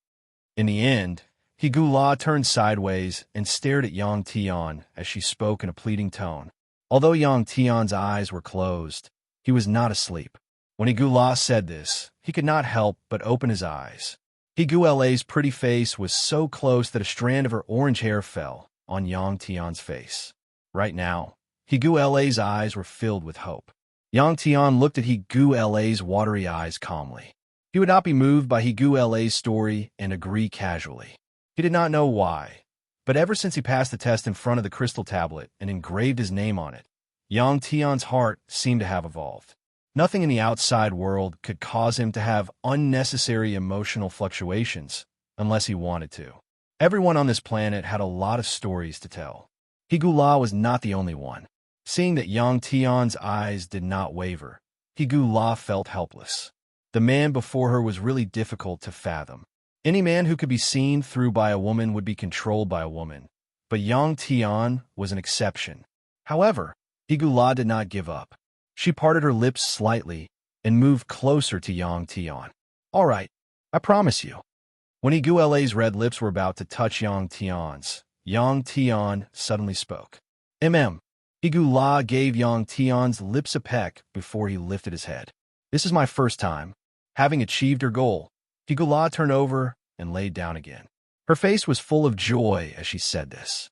In the end, Higula turned sideways and stared at Yang Tian as she spoke in a pleading tone. Although Yang Tian's eyes were closed, he was not asleep. When Higula said this, he could not help but open his eyes. Higula's pretty face was so close that a strand of her orange hair fell on Yang Tian's face. Right now, Higula's eyes were filled with hope. Yang Tian looked at Higula's watery eyes calmly. He would not be moved by Higula's story and agree casually. He did not know why, but ever since he passed the test in front of the crystal tablet and engraved his name on it, Yang Tian's heart seemed to have evolved. Nothing in the outside world could cause him to have unnecessary emotional fluctuations unless he wanted to. Everyone on this planet had a lot of stories to tell. Higula was not the only one. Seeing that Yang Tian's eyes did not waver, Higula felt helpless. The man before her was really difficult to fathom. Any man who could be seen through by a woman would be controlled by a woman, but Yang Tian was an exception. However, Higula did not give up. She parted her lips slightly and moved closer to Yang Tian. "All right, I promise you." When Higula's red lips were about to touch Yang Tian suddenly spoke. Higula gave Yang Tian's lips a peck before he lifted his head. "This is my first time." Having achieved her goal, Higula turned over and laid down again. Her face was full of joy as she said this.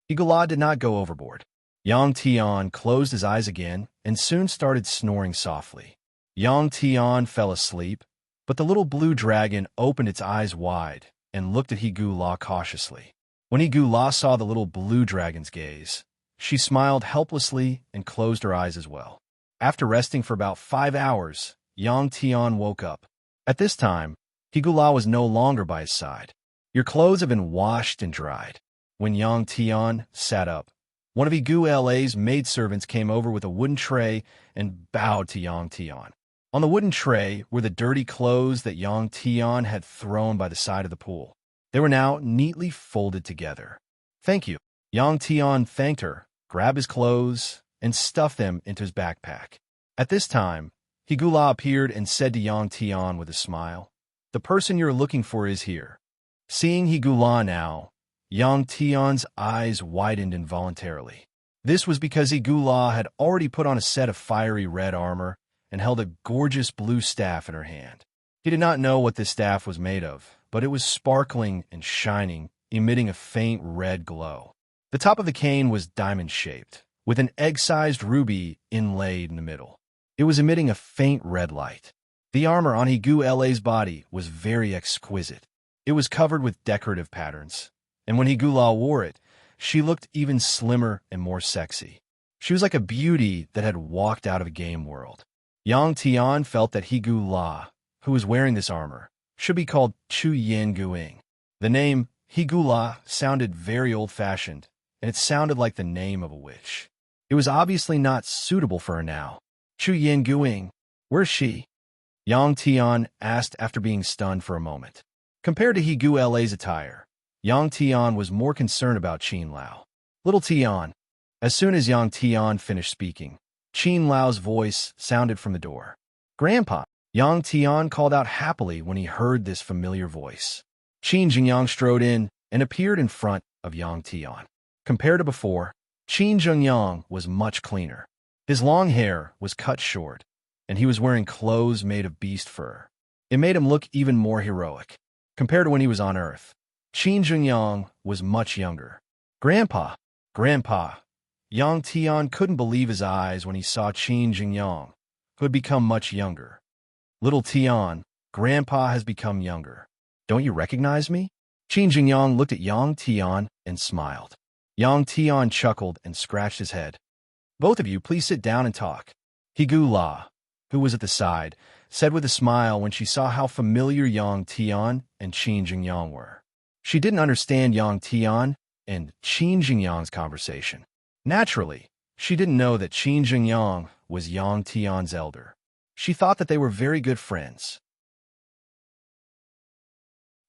Higula did not go overboard. Yang Tian closed his eyes again and soon started snoring softly. Yang Tian fell asleep, but the little blue dragon opened its eyes wide and looked at Higula cautiously. When Higula saw the little blue dragon's gaze, she smiled helplessly and closed her eyes as well. After resting for about 5 hours, Yang Tian woke up. At this time, Higula was no longer by his side. "Your clothes have been washed and dried." When Yang Tian sat up, one of Higula's maidservants came over with a wooden tray and bowed to Yang Tian. On the wooden tray were the dirty clothes that Yang Tian had thrown by the side of the pool. They were now neatly folded together. "Thank you." Yang Tian thanked her, grabbed his clothes, and stuffed them into his backpack. At this time, Higula appeared and said to Yang Tian with a smile, "The person you're looking for is here." Seeing Higula now, Yang Tian's eyes widened involuntarily. This was because Higula had already put on a set of fiery red armor and held a gorgeous blue staff in her hand. He did not know what this staff was made of, but it was sparkling and shining, emitting a faint red glow. The top of the cane was diamond-shaped, with an egg-sized ruby inlaid in the middle. It was emitting a faint red light. The armor on Higula's body was very exquisite. It was covered with decorative patterns, and when Higula wore it, she looked even slimmer and more sexy. She was like a beauty that had walked out of a game world. Yang Tian felt that Higula, who was wearing this armor, should be called Chu Yin Guing. The name Higula sounded very old-fashioned, and it sounded like the name of a witch. It was obviously not suitable for her now. "Chu Yin Guing, where's she?" Yang Tian asked after being stunned for a moment. Compared to Higula's attire, Yang Tian was more concerned about Qin Lao. "Little Tian." As soon as Yang Tian finished speaking, Qin Lao's voice sounded from the door. "Grandpa." Yang Tian called out happily when he heard this familiar voice. Qin Jingyang strode in and appeared in front of Yang Tian. Compared to before, Qin Jingyang was much cleaner. His long hair was cut short, and he was wearing clothes made of beast fur. It made him look even more heroic. Compared to when he was on Earth, Qin Jingyang was much younger. Grandpa! Grandpa! Yang Tian couldn't believe his eyes when he saw Qin Jingyang, who had become much younger. Little Tian, Grandpa has become younger. Don't you recognize me? Qin Jingyang looked at Yang Tian and smiled. Yang Tian chuckled and scratched his head. Both of you, please sit down and talk. Higu La, who was at the side, said with a smile when she saw how familiar Yang Tian and Qin Jingyang were. She didn't understand Yang Tian and Qin Jingyang's conversation. Naturally, she didn't know that Qin Jingyang was Yang Tian's elder. She thought that they were very good friends.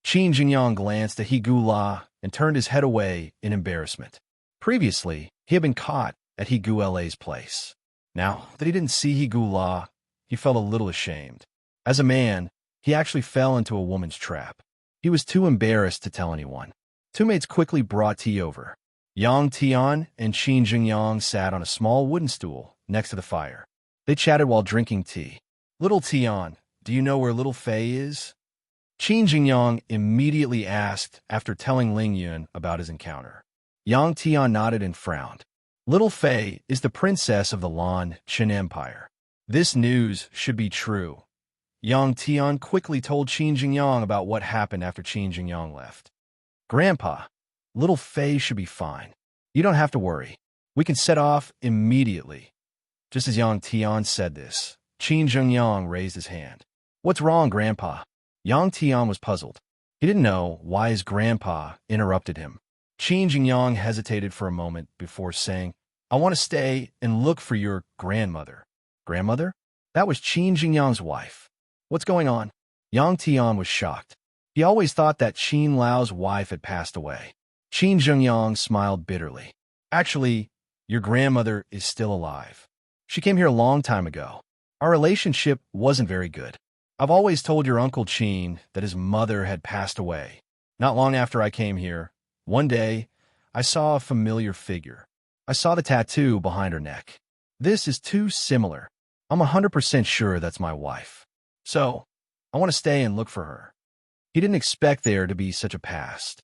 Qin Jingyang glanced at Higu La and turned his head away in embarrassment. Previously, he had been caught at Higu La's place. Now that he didn't see Higu La, he felt a little ashamed. As a man, he actually fell into a woman's trap. He was too embarrassed to tell anyone. Two maids quickly brought tea over. Yang Tian and Qin Jingyang sat on a small wooden stool next to the fire. They chatted while drinking tea. Little Tian, do you know where Little Fei is? Qin Jingyang immediately asked after telling Ling Yun about his encounter. Yang Tian nodded and frowned. Little Fei is the princess of the Lan Qin Empire. This news should be true. Yang Tian quickly told Qin Jingyang about what happened after Qin Jingyang left. Grandpa, Little Fei should be fine. You don't have to worry. We can set off immediately. Just as Yang Tian said this, Qin Jingyang raised his hand. What's wrong, Grandpa? Yang Tian was puzzled. He didn't know why his grandpa interrupted him. Qin Jingyang hesitated for a moment before saying, I want to stay and look for your grandmother. Grandmother? That was Qin Jingyang's wife. What's going on? Yang Tian was shocked. He always thought that Qin Lao's wife had passed away. Qin Jingyang smiled bitterly. Actually, your grandmother is still alive. She came here a long time ago. Our relationship wasn't very good. I've always told your Uncle Qin that his mother had passed away. Not long after I came here, one day, I saw a familiar figure. I saw the tattoo behind her neck. This is too similar. I'm 100% sure that's my wife. So, I want to stay and look for her. He didn't expect there to be such a past.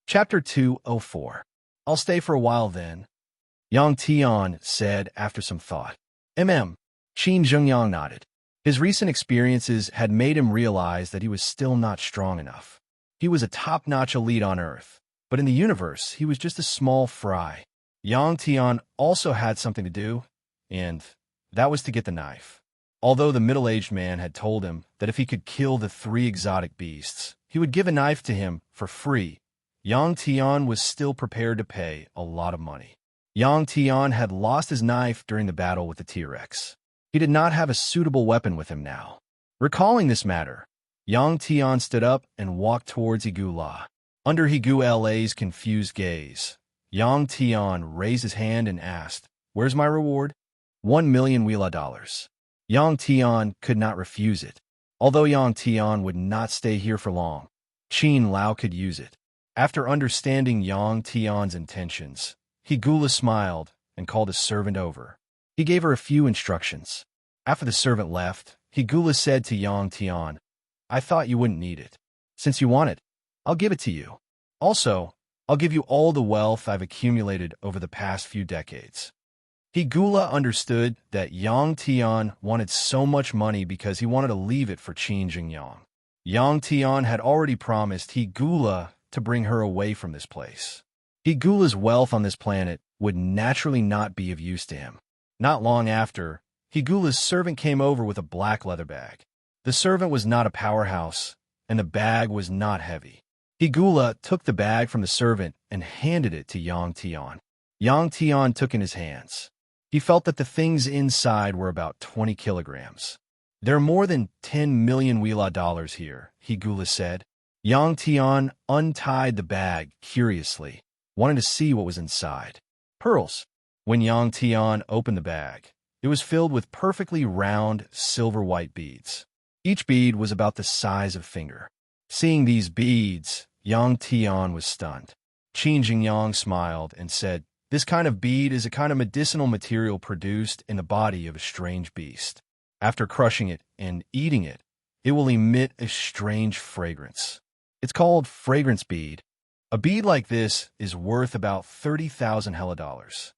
Chapter 204. I'll stay for a while then. Yang Tian said after some thought. Qin Jingyang nodded. His recent experiences had made him realize that he was still not strong enough. He was a top-notch elite on Earth, but in the universe, he was just a small fry. Yang Tian also had something to do, and that was to get the knife. Although the middle-aged man had told him that if he could kill the 3 exotic beasts, he would give a knife to him for free, Yang Tian was still prepared to pay a lot of money. Yang Tian had lost his knife during the battle with the T-Rex. He did not have a suitable weapon with him now. Recalling this matter, Yang Tian stood up and walked towards Higu La. Under Higu La's confused gaze, Yang Tian raised his hand and asked, Where's my reward? 1 million Wila dollars. Yang Tian could not refuse it. Although Yang Tian would not stay here for long, Qin Lao could use it. After understanding Yang Tian's intentions, Higu La smiled and called a servant over. He gave her a few instructions. After the servant left, Higu La said to Yang Tian, I thought you wouldn't need it. Since you want it, I'll give it to you. Also, I'll give you all the wealth I've accumulated over the past few decades. Higu La understood that Yang Tian wanted so much money because he wanted to leave it for Qin Jingyang. Yang Tian had already promised Higu La to bring her away from this place. Higu La's wealth on this planet would naturally not be of use to him. Not long after, Higu La's servant came over with a black leather bag. The servant was not a powerhouse, and the bag was not heavy. Higu La took the bag from the servant and handed it to Yang Tian. Yang Tian took in his hands. He felt that the things inside were about 20 kilograms. There are more than 10 million Wila dollars here, Higu La said. Yang Tian untied the bag curiously, wanting to see what was inside. Pearls. When Yang Tian opened the bag, it was filled with perfectly round, silver-white beads. Each bead was about the size of a finger. Seeing these beads, Yang Tian was stunned. Qin Jingyang smiled and said, This kind of bead is a kind of medicinal material produced in the body of a strange beast. After crushing it and eating it, it will emit a strange fragrance. It's called fragrance bead. A bead like this is worth about 30,000 hella dollars.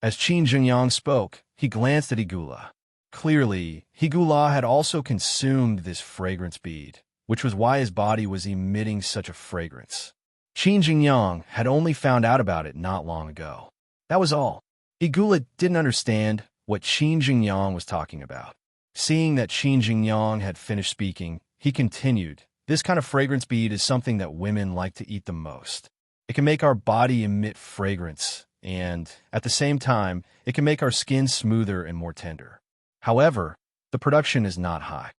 As Qin Jingyang spoke, he glanced at Igula. Clearly, Igula had also consumed this fragrance bead, which was why his body was emitting such a fragrance. Qin Jingyang had only found out about it not long ago. That was all. Igula didn't understand what Qin Jingyang was talking about. Seeing that Qin Jingyang had finished speaking, he continued, "This kind of fragrance bead is something that women like to eat the most. It can make our body emit fragrance, and, at the same time, it can make our skin smoother and more tender. However, the production is not high.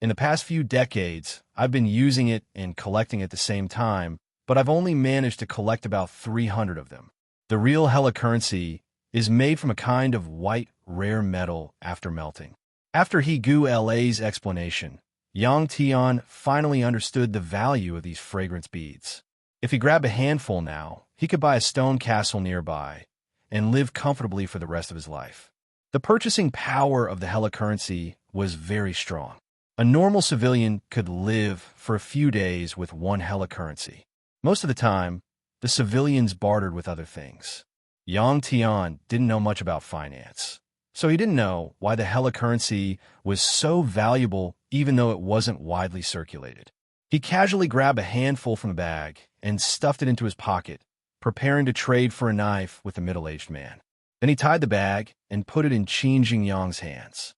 In the past few decades, I've been using it and collecting at the same time, but I've only managed to collect about 300 of them. The real hella currency is made from a kind of white, rare metal after melting." After Higu La's explanation, Yang Tian finally understood the value of these fragrance beads. If he grabbed a handful now, he could buy a stone castle nearby and live comfortably for the rest of his life. The purchasing power of the hella currency was very strong. A normal civilian could live for a few days with one hella currency. Most of the time, the civilians bartered with other things. Yang Tian didn't know much about finance, so he didn't know why the hella currency was so valuable even though it wasn't widely circulated. He casually grabbed a handful from the bag and stuffed it into his pocket, preparing to trade for a knife with the middle-aged man. Then he tied the bag and put it in Qin Jingyang's hands.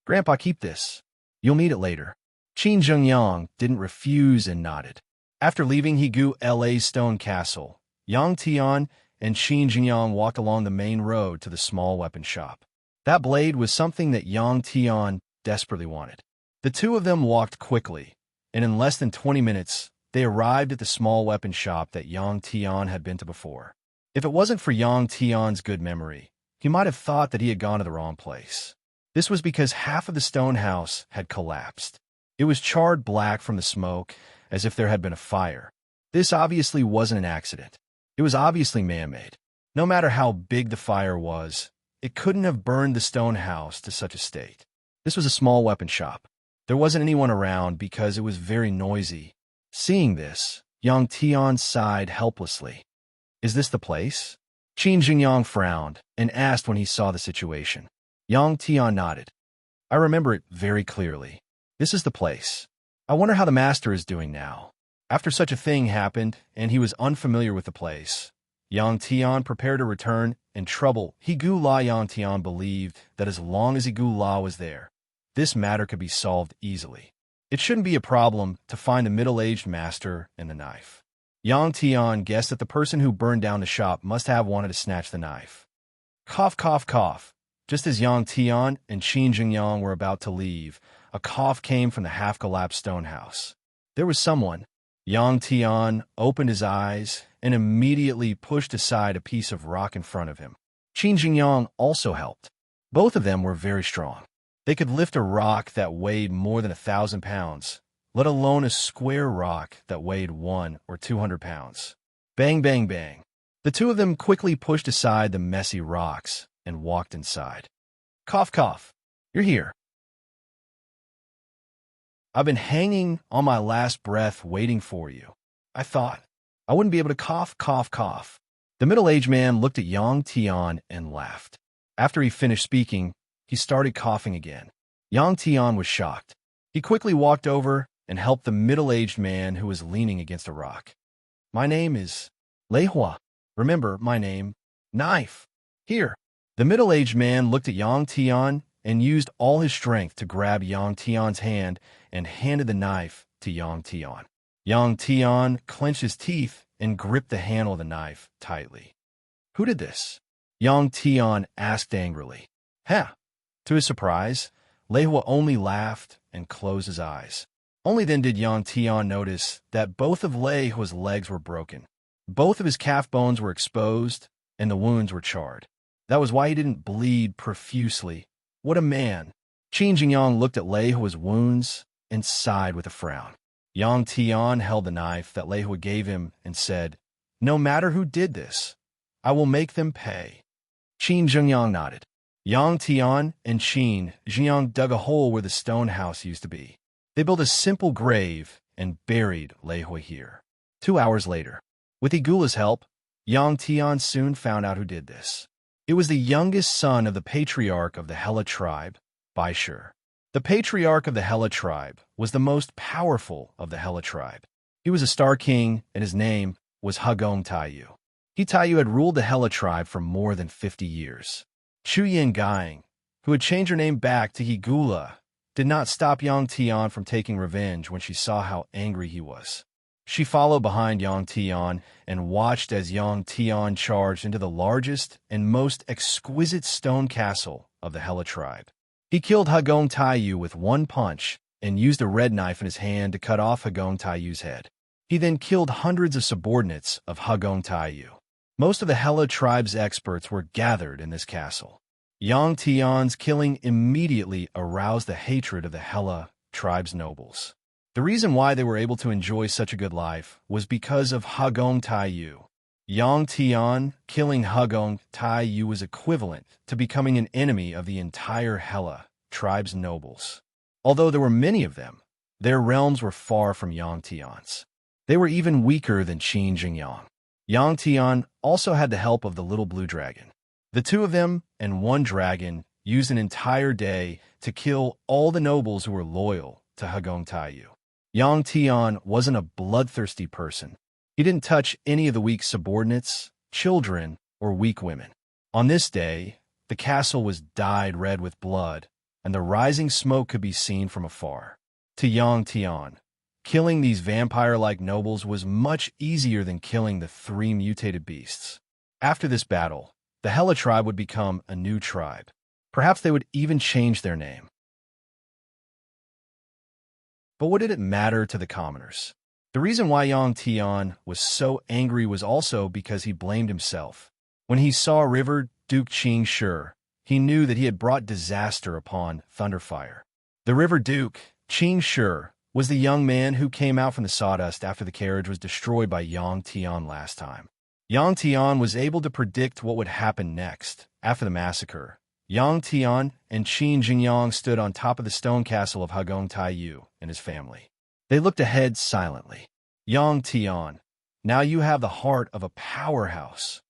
"Grandpa, keep this. You'll need it later." Qin Jingyang didn't refuse and nodded. After leaving Higu La's stone castle, Yang Tian and Qin Jingyang walked along the main road to the small weapon shop. That blade was something that Yang Tian desperately wanted. The two of them walked quickly, and in less than 20 minutes, they arrived at the small weapon shop that Yang Tian had been to before. If it wasn't for Yang Tian's good memory, he might have thought that he had gone to the wrong place. This was because half of the stone house had collapsed. It was charred black from the smoke, as if there had been a fire. This obviously wasn't an accident. It was obviously man-made. No matter how big the fire was, it couldn't have burned the stone house to such a state. This was a small weapon shop. There wasn't anyone around because it was very noisy. Seeing this, Yang Tian sighed helplessly. "Is this the place?" Qin Jingyang frowned and asked when he saw the situation. Yang Tian nodded. "I remember it very clearly. This is the place. I wonder how the master is doing now." After such a thing happened and he was unfamiliar with the place, Yang Tian prepared to return and trouble Higu La. Yang Tian believed that as long as Higu La was there, this matter could be solved easily. It shouldn't be a problem to find the middle-aged master and the knife. Yang Tian guessed that the person who burned down the shop must have wanted to snatch the knife. Cough, cough, cough. Just as Yang Tian and Qin Jingyang were about to leave, a cough came from the half-collapsed stone house. There was someone. Yang Tian opened his eyes and immediately pushed aside a piece of rock in front of him. Qin Jingyang also helped. Both of them were very strong. They could lift a rock that weighed more than 1,000 pounds, let alone a square rock that weighed 100 or 200 pounds. Bang, bang, bang. The two of them quickly pushed aside the messy rocks and walked inside. Cough, cough. You're here. I've been hanging on my last breath waiting for you. I thought I wouldn't be able to cough, cough, cough. The middle-aged man looked at Yang Tian and laughed. After he finished speaking, he started coughing again. Yang Tian was shocked. He quickly walked over and helped the middle-aged man who was leaning against a rock. "My name is Lei Hua. Remember my name, Knife. Here." The middle-aged man looked at Yang Tian and used all his strength to grab Yang Tian's hand and handed the knife to Yang Tian. Yang Tian clenched his teeth and gripped the handle of the knife tightly. "Who did this?" Yang Tian asked angrily. "Huh." To his surprise, Lei Hua only laughed and closed his eyes. Only then did Yang Tian notice that both of Lei Hua's legs were broken. Both of his calf bones were exposed, and the wounds were charred. That was why he didn't bleed profusely. What a man! Qin Jingyang looked at Lei Hua's wounds and sighed with a frown. Yang Tian held the knife that Lei Hua gave him and said, "No matter who did this, I will make them pay." Qin Jingyang nodded. Yang Tian and Qin Jingyang dug a hole where the stone house used to be. They built a simple grave and buried Lei Hui here. 2 hours later, with Igula's help, Yang Tian soon found out who did this. It was the youngest son of the patriarch of the Hela tribe, Bai Shi. The patriarch of the Hela tribe was the most powerful of the Hela tribe. He was a star king, and his name was Hagong Taiyu. He Taiyu had ruled the Hela tribe for more than 50 years. Chu Yin Gaing, who had changed her name back to Higula, did not stop Yang Tian from taking revenge when she saw how angry he was. She followed behind Yang Tian and watched as Yang Tian charged into the largest and most exquisite stone castle of the Hela tribe. He killed Hagong Taiyu with one punch and used a red knife in his hand to cut off Hagong Taiyu's head. He then killed hundreds of subordinates of Hagong Taiyu. Most of the Hela tribe's experts were gathered in this castle. Yang Tian's killing immediately aroused the hatred of the Hela tribe's nobles. The reason why they were able to enjoy such a good life was because of Hagong Taiyu. Yang Tian killing Hagong Taiyu was equivalent to becoming an enemy of the entire Hela tribe's nobles. Although there were many of them, their realms were far from Yang Tian's. They were even weaker than Qin Jingyang. Yang Tian also had the help of the little blue dragon. The two of them and one dragon used an entire day to kill all the nobles who were loyal to Hagong Taiyu. Yang Tian wasn't a bloodthirsty person. He didn't touch any of the weak subordinates, children, or weak women. On this day, the castle was dyed red with blood, and the rising smoke could be seen from afar. To Yang Tian, killing these vampire-like nobles was much easier than killing the 3 mutated beasts. After this battle, the Hela tribe would become a new tribe. Perhaps they would even change their name. But what did it matter to the commoners? The reason why Yang Tian was so angry was also because he blamed himself. When he saw River Duke Qing Shi, he knew that he had brought disaster upon Thunderfire. The River Duke, Qing Shi, was the young man who came out from the sawdust after the carriage was destroyed by Yang Tian last time. Yang Tian was able to predict what would happen next. After the massacre, Yang Tian and Qin Jingyang stood on top of the stone castle of Hagong Taiyu and his family. They looked ahead silently. Yang Tian, now you have the heart of a powerhouse.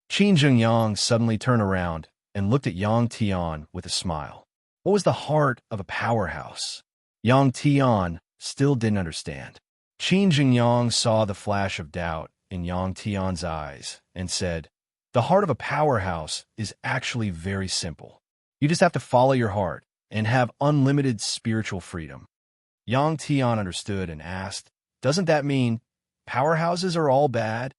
Qin Jingyang suddenly turned around and looked at Yang Tian with a smile. What was the heart of a powerhouse? Yang Tian still didn't understand. Qin Jingyang saw the flash of doubt in Yang Tian's eyes and said, "The heart of a powerhouse is actually very simple. You just have to follow your heart and have unlimited spiritual freedom." Yang Tian understood and asked, "Doesn't that mean powerhouses are all bad?"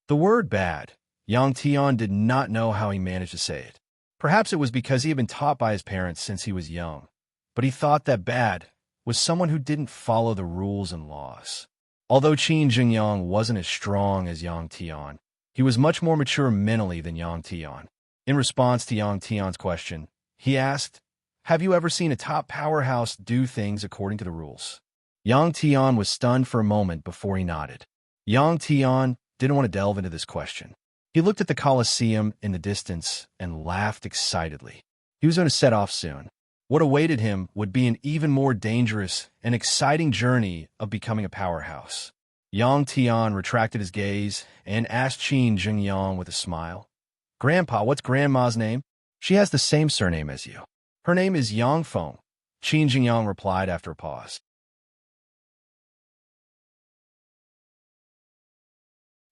The word bad, Yang Tian did not know how he managed to say it. Perhaps it was because he had been taught by his parents since he was young, but he thought that bad was someone who didn't follow the rules and laws. Although Qin Jingyang wasn't as strong as Yang Tian, he was much more mature mentally than Yang Tian. In response to Yang Tian's question, he asked, "Have you ever seen a top powerhouse do things according to the rules?" Yang Tian was stunned for a moment before he nodded. Yang Tian didn't want to delve into this question. He looked at the Colosseum in the distance and laughed excitedly. He was going to set off soon. What awaited him would be an even more dangerous and exciting journey of becoming a powerhouse. Yang Tian retracted his gaze and asked Qin Jingyang with a smile, "Grandpa, what's Grandma's name?" "She has the same surname as you. Her name is Yang Feng," Qin Jingyang replied after a pause.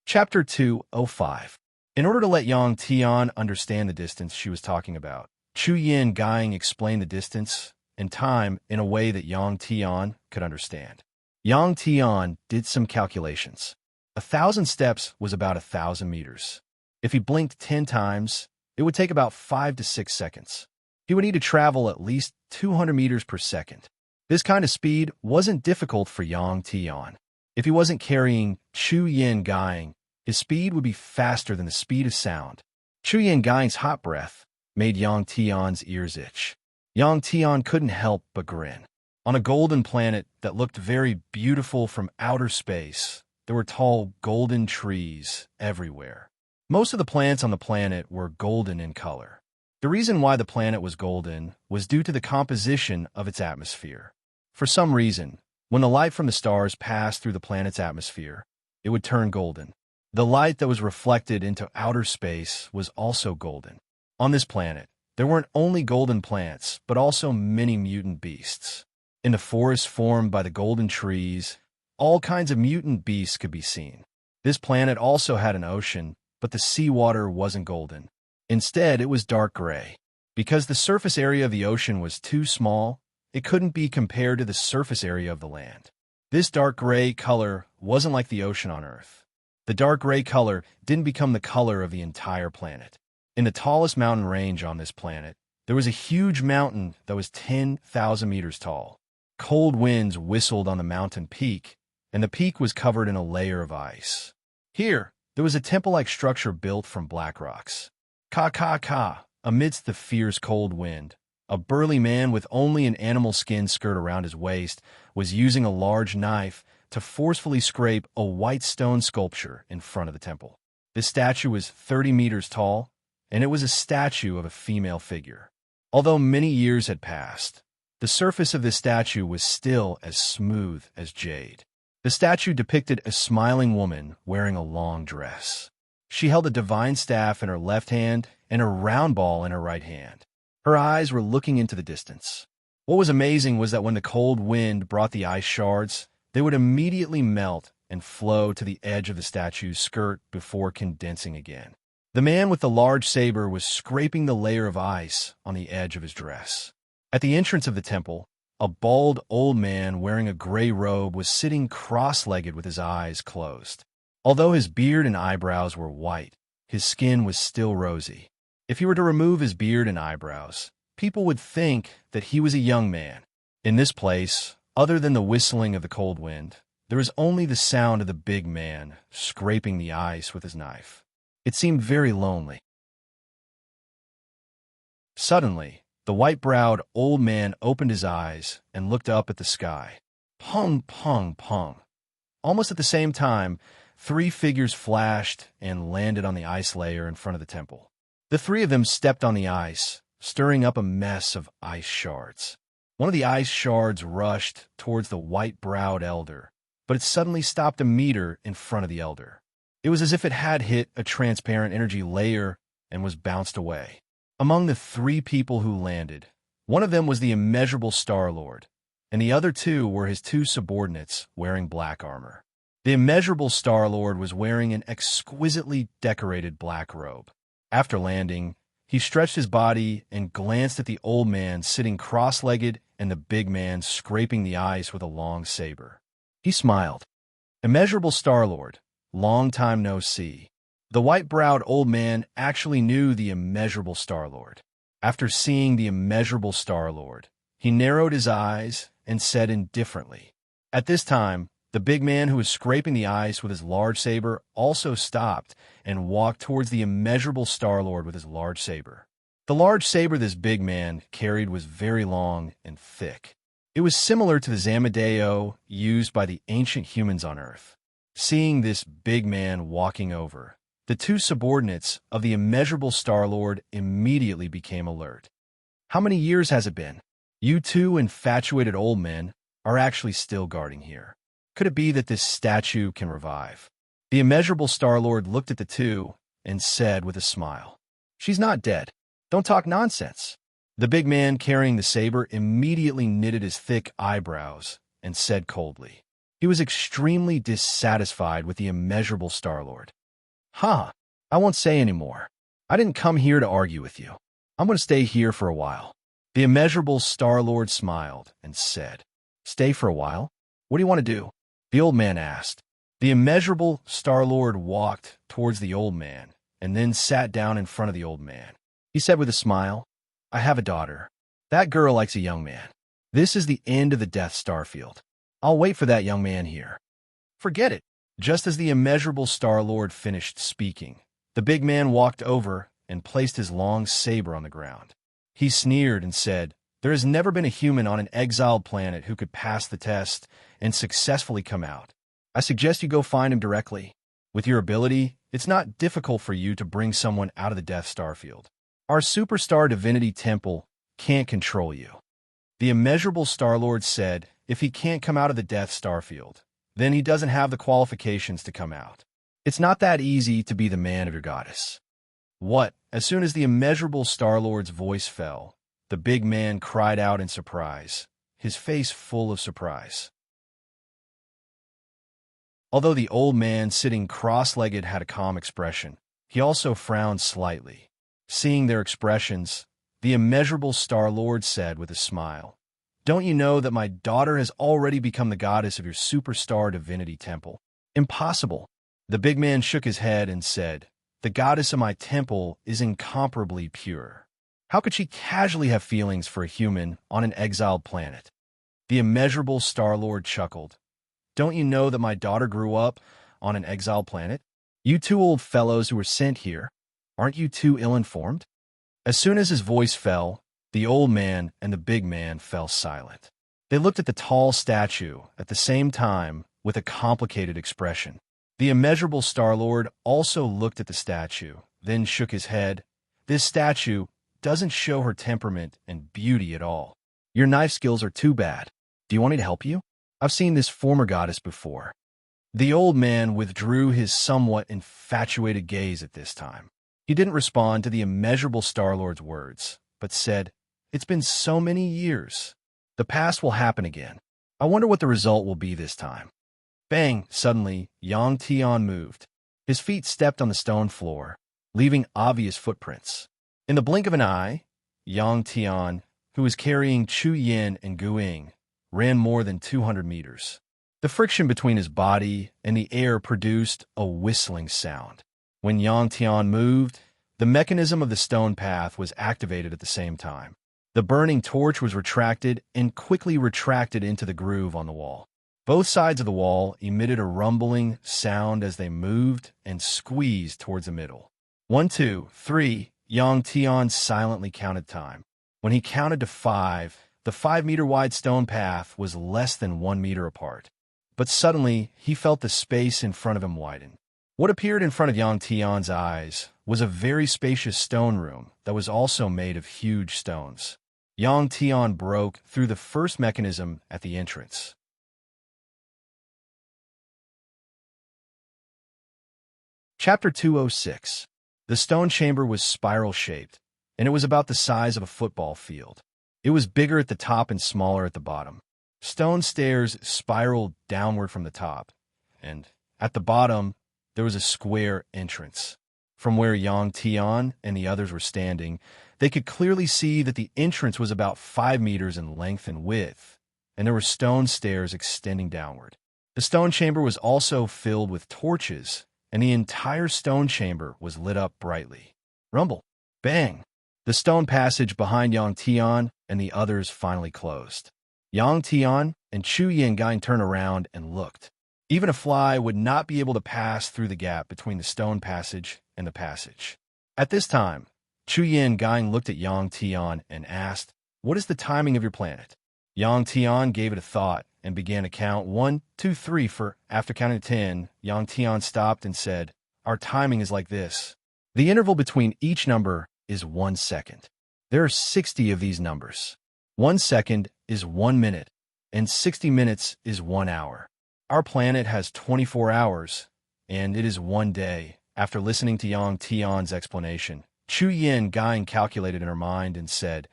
Chapter 205. In order to let Yang Tian understand the distance she was talking about, Chu Yin Gaing explained the distance and time in a way that Yang Tian could understand. Yang Tian did some calculations. 1,000 steps was about 1,000 meters. If he blinked 10 times, it would take about 5 to 6 seconds. He would need to travel at least 200 meters per second. This kind of speed wasn't difficult for Yang Tian. If he wasn't carrying Chu Yin Gaing, his speed would be faster than the speed of sound. Chu Yin Gaing's hot breath made Yang Tian's ears itch. Yang Tian couldn't help but grin. On a golden planet that looked very beautiful from outer space, there were tall golden trees everywhere. Most of the plants on the planet were golden in color. The reason why the planet was golden was due to the composition of its atmosphere. For some reason, When the light from the stars passed through the planet's atmosphere, it would turn golden. The light that was reflected into outer space was also golden. On this planet, there weren't only golden plants, but also many mutant beasts. In the forests formed by the golden trees, all kinds of mutant beasts could be seen. This planet also had an ocean, but the seawater wasn't golden. Instead, it was dark gray. Because the surface area of the ocean was too small, it couldn't be compared to the surface area of the land. This dark gray color wasn't like the ocean on Earth. The dark gray color didn't become the color of the entire planet. In the tallest mountain range on this planet, there was a huge mountain that was 10,000 meters tall. Cold winds whistled on the mountain peak, and the peak was covered in a layer of ice. Here, there was a temple-like structure built from black rocks. Ka. Amidst the fierce cold wind, a burly man with only an animal skin skirt around his waist was using a large knife to forcefully scrape a white stone sculpture in front of the temple. This statue was 30 meters tall, and it was a statue of a female figure. Although many years had passed, the surface of this statue was still as smooth as jade. The statue depicted a smiling woman wearing a long dress. She held a divine staff in her left hand and a round ball in her right hand. Her eyes were looking into the distance. What was amazing was that when the cold wind brought the ice shards, they would immediately melt and flow to the edge of the statue's skirt before condensing again. The man with the large saber was scraping the layer of ice on the edge of his dress. At the entrance of the temple, a bald old man wearing a gray robe was sitting cross-legged with his eyes closed. Although his beard and eyebrows were white, his skin was still rosy. If he were to remove his beard and eyebrows, people would think that he was a young man. In this place, other than the whistling of the cold wind, there was only the sound of the big man scraping the ice with his knife. It seemed very lonely. Suddenly, the white-browed old man opened his eyes and looked up at the sky. Pong, pong, pong. Almost at the same time, 3 figures flashed and landed on the ice layer in front of the temple. The 3 of them stepped on the ice, stirring up a mess of ice shards. One of the ice shards rushed towards the white-browed elder, but it suddenly stopped a meter in front of the elder. It was as if it had hit a transparent energy layer and was bounced away. Among the 3 people who landed, one of them was the immeasurable Star-Lord, and the other 2 were his 2 subordinates wearing black armor. The immeasurable Star-Lord was wearing an exquisitely decorated black robe. After landing, he stretched his body and glanced at the old man sitting cross-legged and the big man scraping the ice with a long saber. He smiled. Immeasurable Star-Lord, long time no see. The white-browed old man actually knew the immeasurable Star-Lord. After seeing the immeasurable Star-Lord, he narrowed his eyes and said indifferently. At this time, the big man who was scraping the ice with his large saber also stopped and walked towards the immeasurable Star-Lord with his large saber. The large saber this big man carried was very long and thick. It was similar to the Zamadeo used by the ancient humans on Earth. Seeing this big man walking over, the 2 subordinates of the immeasurable Star-Lord immediately became alert. How many years has it been? You 2 infatuated old men are actually still guarding here. Could it be that this statue can revive? The immeasurable Star-Lord looked at the 2 and said with a smile, "She's not dead. Don't talk nonsense." The big man carrying the saber immediately knitted his thick eyebrows and said coldly. He was extremely dissatisfied with the immeasurable Star-Lord. I won't say any more. I didn't come here to argue with you. I'm going to stay here for a while." The immeasurable Star-Lord smiled and said, "Stay for a while? What do you want to do?" The old man asked. The immeasurable Star-Lord walked towards the old man and then sat down in front of the old man. He said with a smile, "I have a daughter. That girl likes a young man. This is the end of the Death Star field. I'll wait for that young man here." "Forget it." Just as the immeasurable Star-Lord finished speaking, the big man walked over and placed his long saber on the ground. He sneered and said, "There has never been a human on an exiled planet who could pass the test and successfully come out. I suggest you go find him directly. With your ability, it's not difficult for you to bring someone out of the Death Star field. Our superstar divinity temple can't control you." The immeasurable Star-Lord said If he can't come out of the Death Star field, then he doesn't have the qualifications to come out. It's not that easy to be the man of your goddess. What? As soon as the immeasurable Star-Lord's voice fell, the big man cried out in surprise, his face full of surprise. Although the old man sitting cross-legged had a calm expression, he also frowned slightly. Seeing their expressions, the immeasurable Star-Lord said with a smile, "Don't you know that my daughter has already become the goddess of your superstar divinity temple?" "Impossible." The big man shook his head and said, "The goddess of my temple is incomparably pure. How could she casually have feelings for a human on an exiled planet?" The immeasurable Star-Lord chuckled. "Don't you know that my daughter grew up on an exiled planet? You two old fellows who were sent here, aren't you too ill-informed?" As soon as his voice fell, the old man and the big man fell silent. They looked at the tall statue at the same time with a complicated expression. The immeasurable Star-Lord also looked at the statue, then shook his head. "This statue doesn't show her temperament and beauty at all. Your knife skills are too bad. Do you want me to help you? I've seen this former goddess before." The old man withdrew his somewhat infatuated gaze at this time. He didn't respond to the immeasurable Star-Lord's words, but said, "It's been so many years. The past will happen again. I wonder what the result will be this time." Bang! Suddenly, Yang Tian moved. His feet stepped on the stone floor, leaving obvious footprints. In the blink of an eye, Yang Tian, who was carrying Chu Yin and Gu Ying, ran more than 200 meters. The friction between his body and the air produced a whistling sound. When Yang Tian moved, the mechanism of the stone path was activated at the same time. The burning torch was retracted and quickly retracted into the groove on the wall. Both sides of the wall emitted a rumbling sound as they moved and squeezed towards the middle. 1, 2, 3, Yang Tian silently counted time. When he counted to 5, the 5-meter-wide stone path was less than 1 meter apart. But suddenly, he felt the space in front of him widen. What appeared in front of Yang Tian's eyes was a very spacious stone room that was also made of huge stones. Yang Tian broke through the first mechanism at the entrance. Chapter 206. The stone chamber was spiral-shaped, and it was about the size of a football field. It was bigger at the top and smaller at the bottom. Stone stairs spiraled downward from the top, and at the bottom, there was a square entrance. From where Yang Tian and the others were standing, they could clearly see that the entrance was about 5 meters in length and width, and there were stone stairs extending downward. The stone chamber was also filled with torches, and the entire stone chamber was lit up brightly. Rumble! Bang! The stone passage behind Yang Tian and the others finally closed. Yang Tian and Chu Yangang turned around and looked. Even a fly would not be able to pass through the gap between the stone passage and the passage. At this time, Chu Yangang looked at Yang Tian and asked, "What is the timing of your planet?" Yang Tian gave it a thought and began to count 1, 2, 3 for. After counting 10, Yang Tian stopped and said, "Our timing is like this. The interval between each number is 1 second. There are 60 of these numbers. 1 second is 1 minute, and 60 minutes is 1 hour. Our planet has 24 hours, and it is 1 day." After listening to Yang Tian's explanation, Chu Yangang calculated in her mind and said,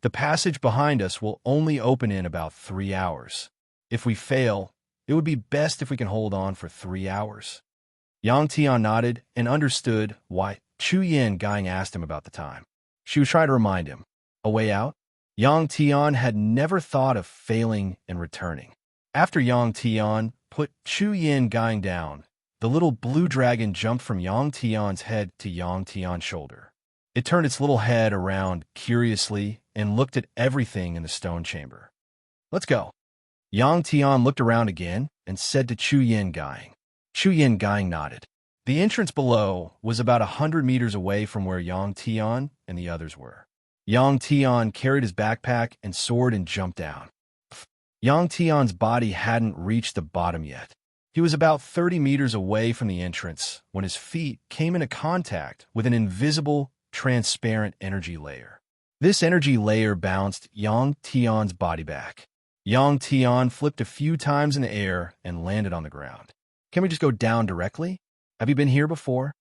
"The passage behind us will only open in about 3 hours. If we fail, it would be best if we can hold on for 3 hours." Yang Tian nodded and understood why Chu Yangang asked him about the time. She was trying to remind him. A way out? Yang Tian had never thought of failing and returning. After Yang Tian put Chu Yangang down, the little blue dragon jumped from Yang Tian's head to Yang Tian's shoulder. It turned its little head around curiously and looked at everything in the stone chamber. "Let's go." Yang Tian looked around again and said to Chu Yangang. Chu Yangang nodded. The entrance below was about 100 meters away from where Yang Tian and the others were. Yang Tian carried his backpack and sword and jumped down. Yang Tian's body hadn't reached the bottom yet. He was about 30 meters away from the entrance when his feet came into contact with an invisible, transparent energy layer. This energy layer bounced Yang Tian's body back. Yang Tian flipped a few times in the air and landed on the ground. Can we just go down directly? Have you been here before?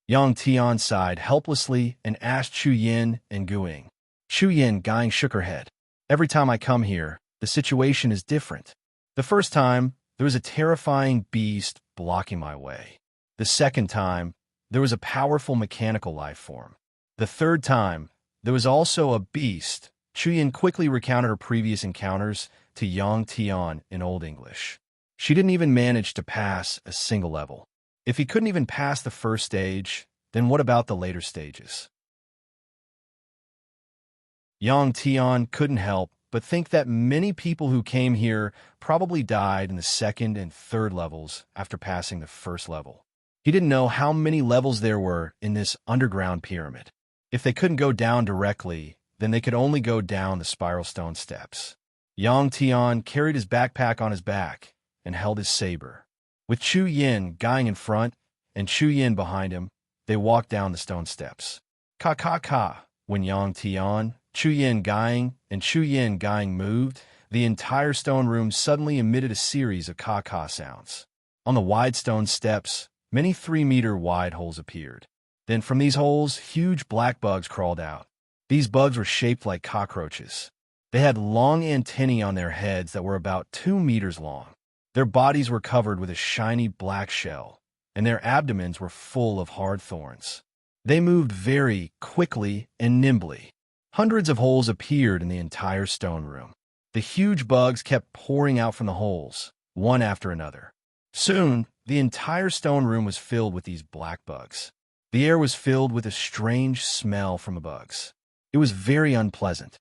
Yang Tian sighed helplessly and asked Chu Yin and Guing. Chu Yin Guing shook her head. Every time I come here, the situation is different. The first time, there was a terrifying beast blocking my way. The second time, there was a powerful mechanical life form. The third time, there was also a beast. Chu Yin quickly recounted her previous encounters to Yang Tian in Old English. She didn't even manage to pass a single level. If he couldn't even pass the first stage, then what about the later stages? Yang Tian couldn't help but think that many people who came here probably died in the second and third levels after passing the first level. He didn't know how many levels there were in this underground pyramid. If they couldn't go down directly, then they could only go down the spiral stone steps. Yang Tian carried his backpack on his back and held his saber. With Chu Yin Guing in front and Chu Yin behind him, they walked down the stone steps. Ka ka ka. When Yang Tian, Chu Yin Guing, and Chu Yin Guing moved, the entire stone room suddenly emitted a series of ka ka sounds. On the wide stone steps, many 3-meter wide holes appeared. Then from these holes, huge black bugs crawled out. These bugs were shaped like cockroaches. They had long antennae on their heads that were about 2 meters long. Their bodies were covered with a shiny black shell, and their abdomens were full of hard thorns. They moved very quickly and nimbly. Hundreds of holes appeared in the entire stone room. The huge bugs kept pouring out from the holes, one after another. Soon, the entire stone room was filled with these black bugs. The air was filled with a strange smell from the bugs. It was very unpleasant.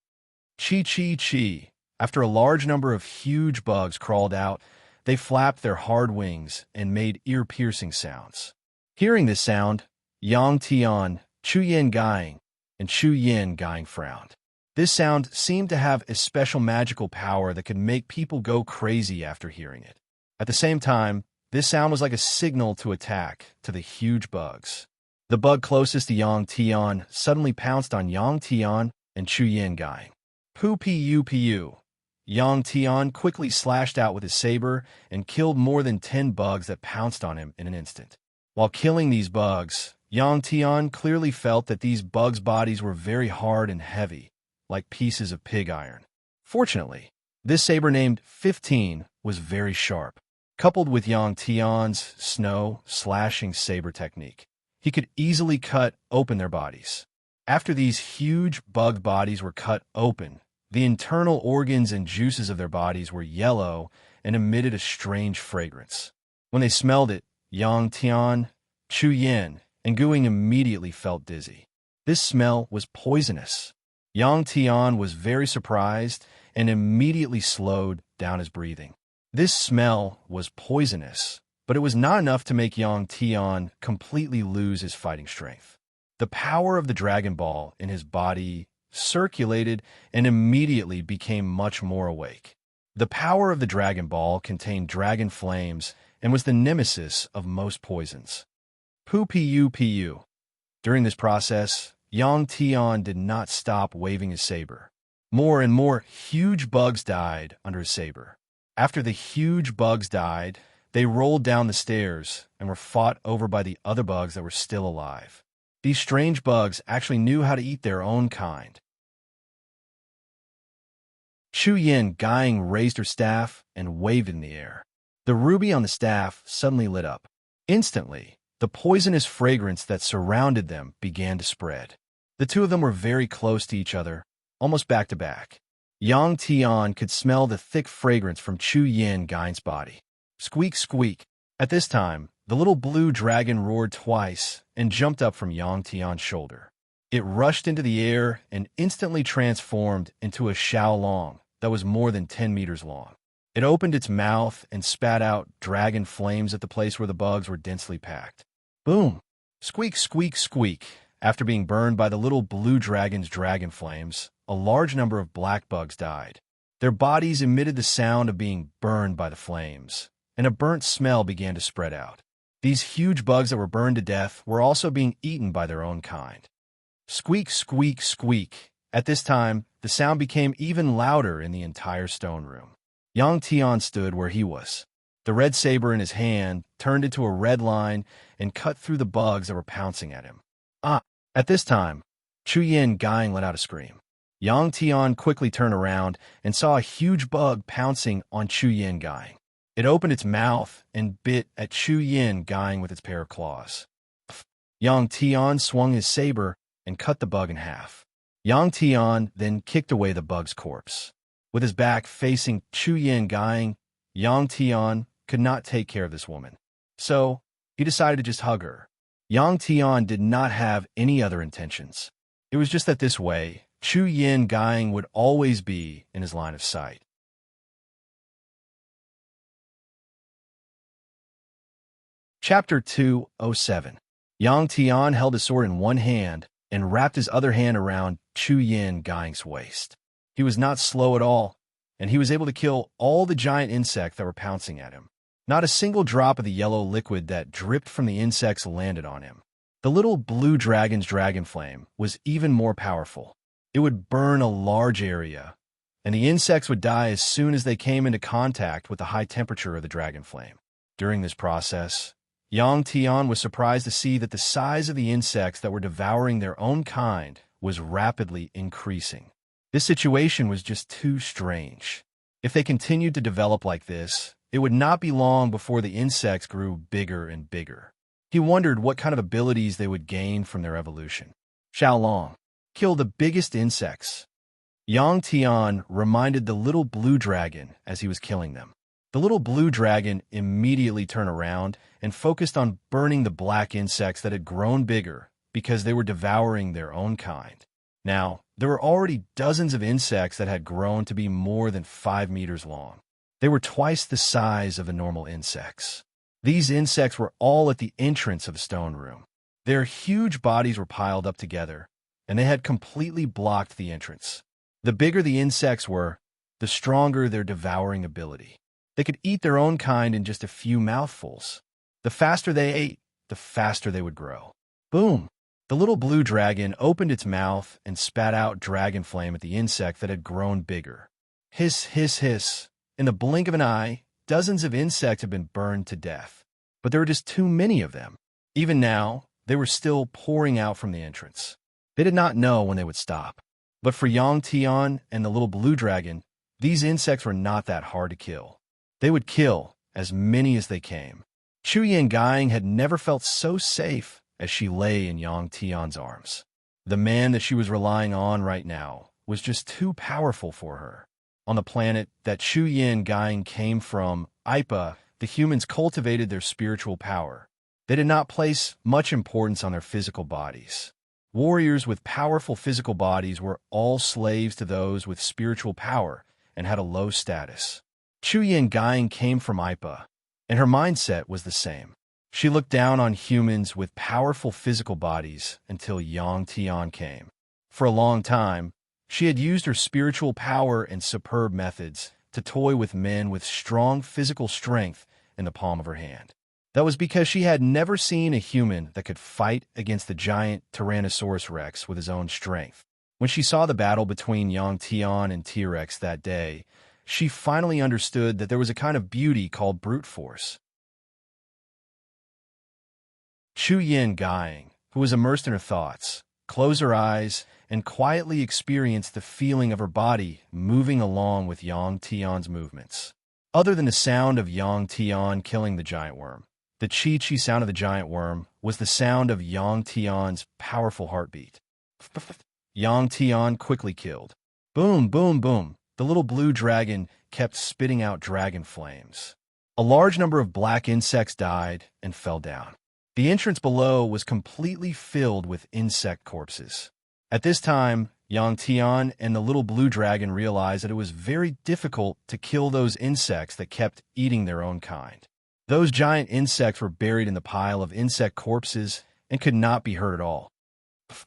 Chi chi chi. After a large number of huge bugs crawled out, they flapped their hard wings and made ear-piercing sounds. Hearing this sound, Yang Tian, Chu Yin Guing, and Chu Yin Guing frowned. This sound seemed to have a special magical power that could make people go crazy after hearing it. At the same time, this sound was like a signal to attack to the huge bugs. The bug closest to Yang Tian suddenly pounced on Yang Tian and Chu Yin Guing. Pu. Yang Tian quickly slashed out with his saber and killed more than 10 bugs that pounced on him in an instant. While killing these bugs, Yang Tian clearly felt that these bugs' bodies were very hard and heavy, like pieces of pig iron. Fortunately, this saber named 15 was very sharp. Coupled with Yang Tian's snow slashing saber technique, he could easily cut open their bodies. After these huge bug bodies were cut open, the internal organs and juices of their bodies were yellow and emitted a strange fragrance. When they smelled it, Yang Tian, Chu Yin, and Guing immediately felt dizzy. This smell was poisonous. Yang Tian was very surprised and immediately slowed down his breathing. This smell was poisonous, but it was not enough to make Yang Tian completely lose his fighting strength. The power of the Dragon Ball in his body circulated and immediately became much more awake. The power of the Dragon Ball contained dragon flames and was the nemesis of most poisons. Pu. During this process, Yang Tian did not stop waving his saber. More and more huge bugs died under his saber. After the huge bugs died, they rolled down the stairs and were fought over by the other bugs that were still alive. These strange bugs actually knew how to eat their own kind. Chu Yin Guing raised her staff and waved in the air. The ruby on the staff suddenly lit up. Instantly, the poisonous fragrance that surrounded them began to spread. The two of them were very close to each other, almost back to back. Yang Tian could smell the thick fragrance from Chu Yin Guing's body. Squeak, squeak. At this time, the little blue dragon roared twice and jumped up from Yang Tian's shoulder. It rushed into the air and instantly transformed into a Xiaolong that was more than 10 meters long. It opened its mouth and spat out dragon flames at the place where the bugs were densely packed. Boom! Squeak, squeak, squeak. After being burned by the little blue dragon's dragon flames, a large number of black bugs died. Their bodies emitted the sound of being burned by the flames, and a burnt smell began to spread out. These huge bugs that were burned to death were also being eaten by their own kind. Squeak, squeak, squeak. At this time, the sound became even louder in the entire stone room. Yang Tian stood where he was. The red saber in his hand turned into a red line and cut through the bugs that were pouncing at him. Ah! At this time, Chu Yin Gang let out a scream. Yang Tian quickly turned around and saw a huge bug pouncing on Chu Yin Gang. It opened its mouth and bit at Chu Yin Gang with its pair of claws. Yang Tian swung his saber and cut the bug in half. Yang Tian then kicked away the bug's corpse. With his back facing Chu Yin Gang, Yang Tian could not take care of this woman. So, he decided to just hug her. Yang Tian did not have any other intentions. It was just that this way, Chu Yin Gang would always be in his line of sight. Chapter 207. Yang Tian held his sword in one hand and wrapped his other hand around Chu Yin Gang's waist. He was not slow at all, and he was able to kill all the giant insects that were pouncing at him. Not a single drop of the yellow liquid that dripped from the insects landed on him. The little blue dragon's dragon flame was even more powerful. It would burn a large area, and the insects would die as soon as they came into contact with the high temperature of the dragon flame. During this process, Yang Tian was surprised to see that the size of the insects that were devouring their own kind was rapidly increasing. This situation was just too strange. If they continued to develop like this, it would not be long before the insects grew bigger and bigger. He wondered what kind of abilities they would gain from their evolution. Xiaolong, kill the biggest insects. Yang Tian reminded the little blue dragon as he was killing them. The little blue dragon immediately turned around and focused on burning the black insects that had grown bigger because they were devouring their own kind. Now, there were already dozens of insects that had grown to be more than 5 meters long. They were twice the size of the normal insects. These insects were all at the entrance of the stone room. Their huge bodies were piled up together, and they had completely blocked the entrance. The bigger the insects were, the stronger their devouring ability. They could eat their own kind in just a few mouthfuls. The faster they ate, the faster they would grow. Boom! The little blue dragon opened its mouth and spat out dragon flame at the insect that had grown bigger. Hiss, hiss, hiss. In the blink of an eye, dozens of insects had been burned to death. But there were just too many of them. Even now, they were still pouring out from the entrance. They did not know when they would stop. But for Yang Tian and the little blue dragon, these insects were not that hard to kill. They would kill as many as they came. Chu Yin Gang had never felt so safe as she lay in Yang Tian's arms. The man that she was relying on right now was just too powerful for her. On the planet that Chu Yin Gang came from, Ipa, the humans cultivated their spiritual power. They did not place much importance on their physical bodies. Warriors with powerful physical bodies were all slaves to those with spiritual power and had a low status. Chu Yin Gang came from Ipa, and her mindset was the same. She looked down on humans with powerful physical bodies until Yang Tian came. For a long time, she had used her spiritual power and superb methods to toy with men with strong physical strength in the palm of her hand. That was because she had never seen a human that could fight against the giant Tyrannosaurus Rex with his own strength. When she saw the battle between Yang Tian and T-Rex that day, she finally understood that there was a kind of beauty called brute force. Chu Yin Gang, who was immersed in her thoughts, closed her eyes and quietly experienced the feeling of her body moving along with Yang Tian's movements. Other than the sound of Yang Tian killing the giant worm, the chi-chi sound of the giant worm was the sound of Yang Tian's powerful heartbeat. Yang Tian quickly killed. Boom, boom, boom. The little blue dragon kept spitting out dragon flames. A large number of black insects died and fell down. The entrance below was completely filled with insect corpses. At this time, Yang Tian and the little blue dragon realized that it was very difficult to kill those insects that kept eating their own kind. Those giant insects were buried in the pile of insect corpses and could not be hurt at all.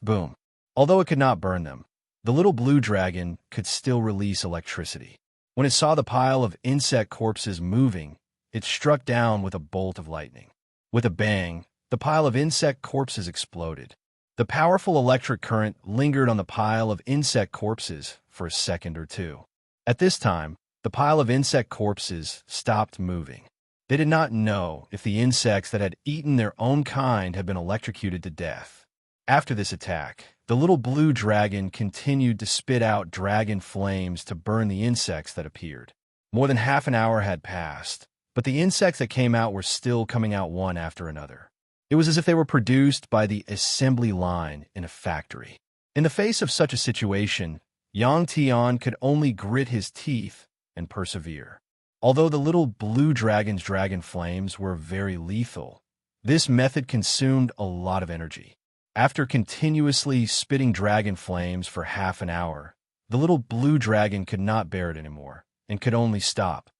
Boom. Although it could not burn them, the little blue dragon could still release electricity. When it saw the pile of insect corpses moving, it struck down with a bolt of lightning. With a bang, the pile of insect corpses exploded. The powerful electric current lingered on the pile of insect corpses for a second or two. At this time, the pile of insect corpses stopped moving. They did not know if the insects that had eaten their own kind had been electrocuted to death. After this attack, the little blue dragon continued to spit out dragon flames to burn the insects that appeared. More than half an hour had passed, but the insects that came out were still coming out one after another. It was as if they were produced by the assembly line in a factory. In the face of such a situation, Yang Tian could only grit his teeth and persevere. Although the little blue dragon's dragon flames were very lethal, this method consumed a lot of energy. After continuously spitting dragon flames for half an hour, the little blue dragon could not bear it anymore and could only stop.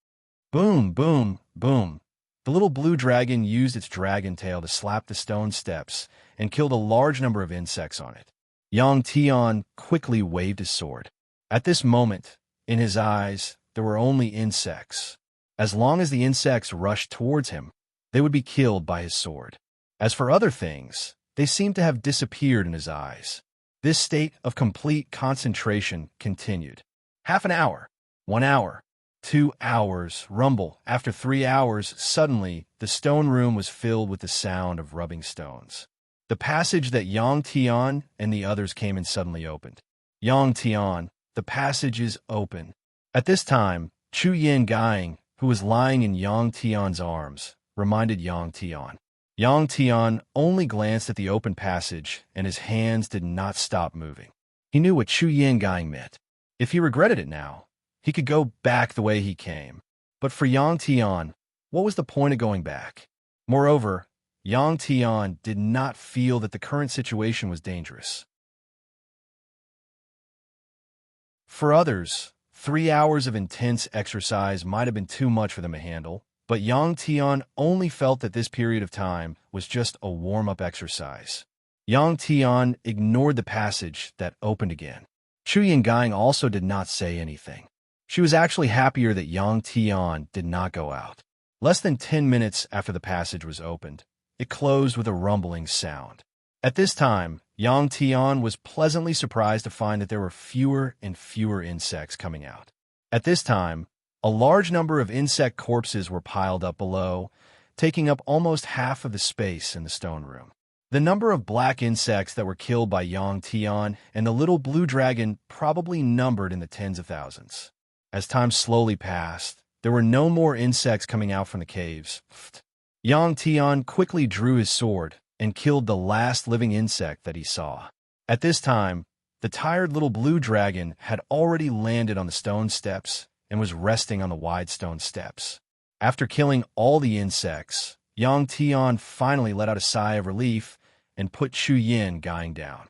Boom, boom, boom. The little blue dragon used its dragon tail to slap the stone steps and killed a large number of insects on it. Yang Tian quickly waved his sword. At this moment, in his eyes, there were only insects. As long as the insects rushed towards him, they would be killed by his sword. As for other things, they seemed to have disappeared in his eyes. This state of complete concentration continued. Half an hour, 1 hour, 2 hours, rumble. After 3 hours, suddenly, the stone room was filled with the sound of rubbing stones. The passage that Yang Tian and the others came in suddenly opened. Yang Tian, the passage is open. At this time, Chu Yin Gaing, who was lying in Yang Tian's arms, reminded Yang Tian. Yang Tian only glanced at the open passage, and his hands did not stop moving. He knew what Chu Yin Gaing meant. If he regretted it now, he could go back the way he came. But for Yang Tian, what was the point of going back? Moreover, Yang Tian did not feel that the current situation was dangerous. For others, 3 hours of intense exercise might have been too much for them to handle, but Yang Tian only felt that this period of time was just a warm-up exercise. Yang Tian ignored the passage that opened again. Chu Yingang also did not say anything. She was actually happier that Yang Tian did not go out. Less than 10 minutes after the passage was opened, it closed with a rumbling sound. At this time, Yang Tian was pleasantly surprised to find that there were fewer and fewer insects coming out. At this time, a large number of insect corpses were piled up below, taking up almost half of the space in the stone room. The number of black insects that were killed by Yang Tian and the little blue dragon probably numbered in the tens of thousands. As time slowly passed, there were no more insects coming out from the caves. Yang Tian quickly drew his sword and killed the last living insect that he saw. At this time, the tired little blue dragon had already landed on the stone steps and was resting on the wide stone steps. After killing all the insects, Yang Tian finally let out a sigh of relief and put Chu Yin Gaing down.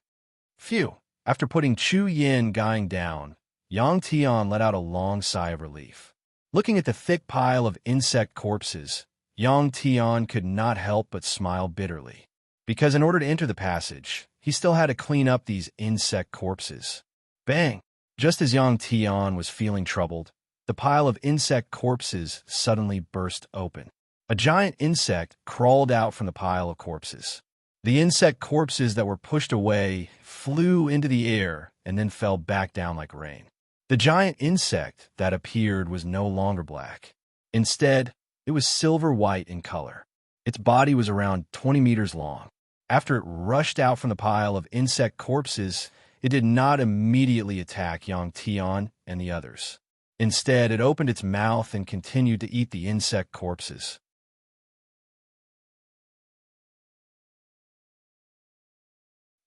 Phew! After putting Chu Yin Gaing down, Yang Tian let out a long sigh of relief. Looking at the thick pile of insect corpses, Yang Tian could not help but smile bitterly. Because in order to enter the passage, he still had to clean up these insect corpses. Bang! Just as Yang Tian was feeling troubled, the pile of insect corpses suddenly burst open. A giant insect crawled out from the pile of corpses. The insect corpses that were pushed away flew into the air and then fell back down like rain. The giant insect that appeared was no longer black. Instead, it was silver-white in color. Its body was around 20 meters long. After it rushed out from the pile of insect corpses, it did not immediately attack Yang Tian and the others. Instead, it opened its mouth and continued to eat the insect corpses.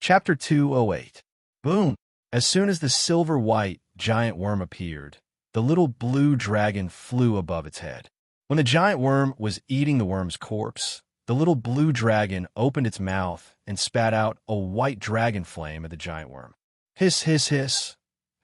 Chapter 208. Boom! As soon as the silver-white giant worm appeared, the little blue dragon flew above its head. When the giant worm was eating the worm's corpse, the little blue dragon opened its mouth and spat out a white dragon flame at the giant worm. Hiss, hiss, hiss.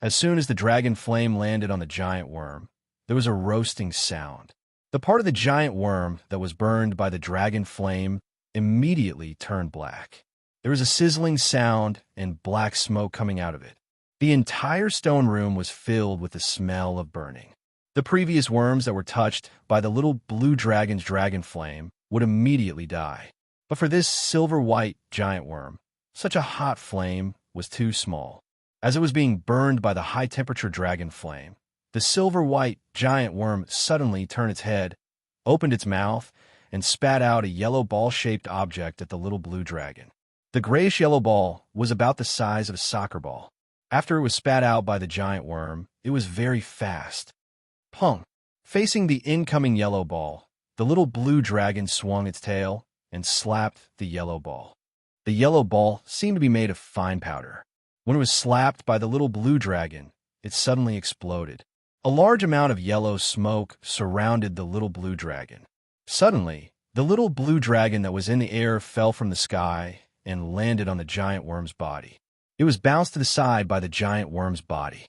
As soon as the dragon flame landed on the giant worm, there was a roasting sound. The part of the giant worm that was burned by the dragon flame immediately turned black. There was a sizzling sound and black smoke coming out of it. The entire stone room was filled with the smell of burning. The previous worms that were touched by the little blue dragon's dragon flame would immediately die. But for this silver-white giant worm, such a hot flame was too small. As it was being burned by the high-temperature dragon flame, the silver-white giant worm suddenly turned its head, opened its mouth, and spat out a yellow ball-shaped object at the little blue dragon. The grayish-yellow ball was about the size of a soccer ball. After it was spat out by the giant worm, it was very fast. Pung! Facing the incoming yellow ball, the little blue dragon swung its tail and slapped the yellow ball. The yellow ball seemed to be made of fine powder. When it was slapped by the little blue dragon, it suddenly exploded. A large amount of yellow smoke surrounded the little blue dragon. Suddenly, the little blue dragon that was in the air fell from the sky and landed on the giant worm's body. It was bounced to the side by the giant worm's body.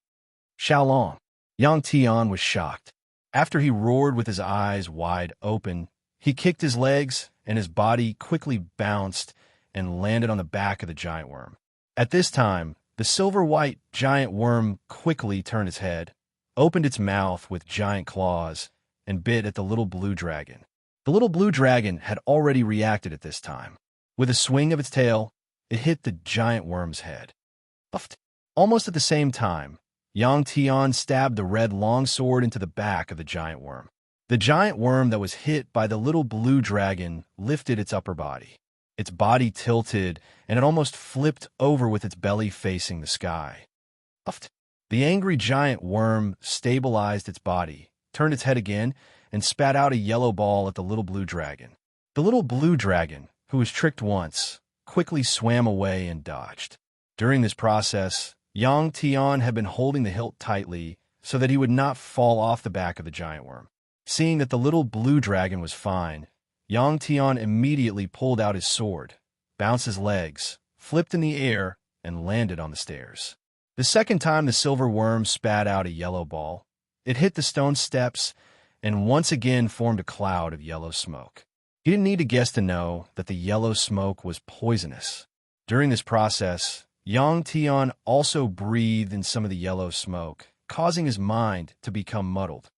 Xiaolong. Yang Tian was shocked. After he roared with his eyes wide open, he kicked his legs, and his body quickly bounced and landed on the back of the giant worm. At this time, the silver-white giant worm quickly turned its head, opened its mouth with giant claws, and bit at the little blue dragon. The little blue dragon had already reacted at this time. With a swing of its tail, it hit the giant worm's head. Uffed. Almost at the same time, Yang Tian stabbed the red longsword into the back of the giant worm. The giant worm that was hit by the little blue dragon lifted its upper body. Its body tilted, and it almost flipped over with its belly facing the sky. Uffed. The angry giant worm stabilized its body, turned its head again, and spat out a yellow ball at the little blue dragon. The little blue dragon, who was tricked once, quickly swam away and dodged. During this process, Yang Tian had been holding the hilt tightly so that he would not fall off the back of the giant worm. Seeing that the little blue dragon was fine, Yang Tian immediately pulled out his sword, bounced his legs, flipped in the air, and landed on the stairs. The second time the silver worm spat out a yellow ball, it hit the stone steps and once again formed a cloud of yellow smoke. He didn't need to guess to know that the yellow smoke was poisonous. During this process, Yang Tian also breathed in some of the yellow smoke, causing his mind to become muddled.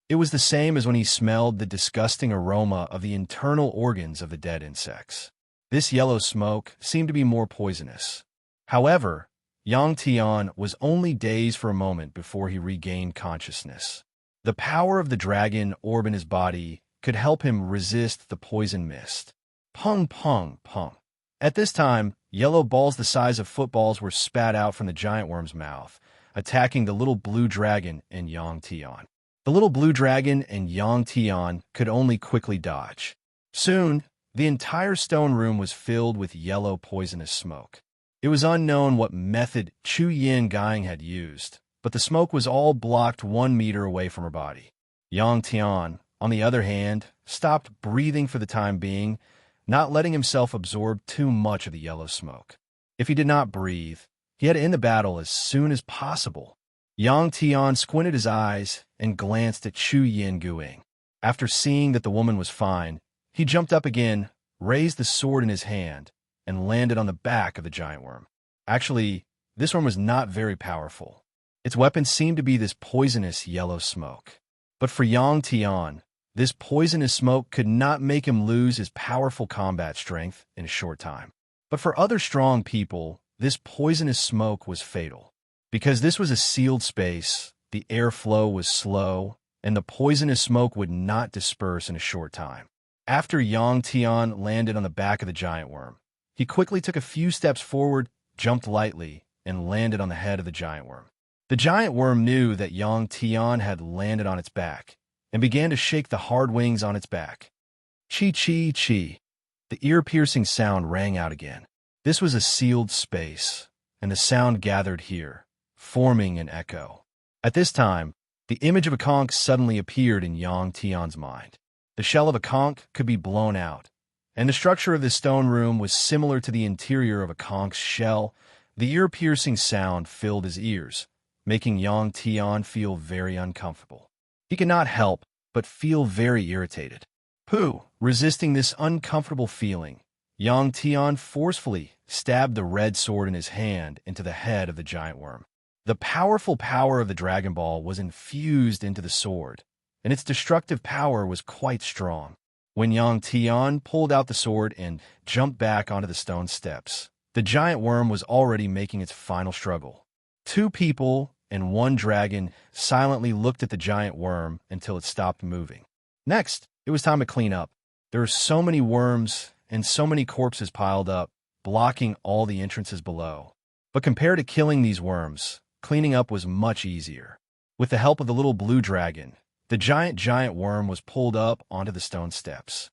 It was the same as when he smelled the disgusting aroma of the internal organs of the dead insects. This yellow smoke seemed to be more poisonous. However, Yang Tian was only dazed for a moment before he regained consciousness. The power of the dragon orb in his body could help him resist the poison mist. Pung, pung, pung. At this time, yellow balls the size of footballs were spat out from the giant worm's mouth, attacking the little blue dragon and Yang Tian. The little blue dragon and Yang Tian could only quickly dodge. Soon, the entire stone room was filled with yellow poisonous smoke. It was unknown what method Chu Yin Gang had used, but the smoke was all blocked 1 meter away from her body. Yang Tian, on the other hand, stopped breathing for the time being, not letting himself absorb too much of the yellow smoke. If he did not breathe, he had to end the battle as soon as possible. Yang Tian squinted his eyes and glanced at Chu Yin Guing. After seeing that the woman was fine, he jumped up again, raised the sword in his hand, and landed on the back of the giant worm. Actually, this worm was not very powerful. Its weapon seemed to be this poisonous yellow smoke. But for Yang Tian, this poisonous smoke could not make him lose his powerful combat strength in a short time. But for other strong people, this poisonous smoke was fatal. Because this was a sealed space, the airflow was slow, and the poisonous smoke would not disperse in a short time. After Yang Tian landed on the back of the giant worm, he quickly took a few steps forward, jumped lightly, and landed on the head of the giant worm. The giant worm knew that Yang Tian had landed on its back, and began to shake the hard wings on its back. Chi chi chi. The ear-piercing sound rang out again. This was a sealed space, and the sound gathered here, forming an echo. At this time, the image of a conch suddenly appeared in Yang Tian's mind. The shell of a conch could be blown out, and the structure of the stone room was similar to the interior of a conch's shell. The ear-piercing sound filled his ears, making Yang Tian feel very uncomfortable. He could not help but feel very irritated. Pooh! Resisting this uncomfortable feeling, Yang Tian forcefully stabbed the red sword in his hand into the head of the giant worm. The powerful power of the Dragon Ball was infused into the sword, and its destructive power was quite strong. When Yang Tian pulled out the sword and jumped back onto the stone steps, the giant worm was already making its final struggle. Two people and one dragon silently looked at the giant worm until it stopped moving. Next, it was time to clean up. There were so many worms and so many corpses piled up, blocking all the entrances below. But compared to killing these worms, cleaning up was much easier. With the help of the little blue dragon, the giant worm was pulled up onto the stone steps.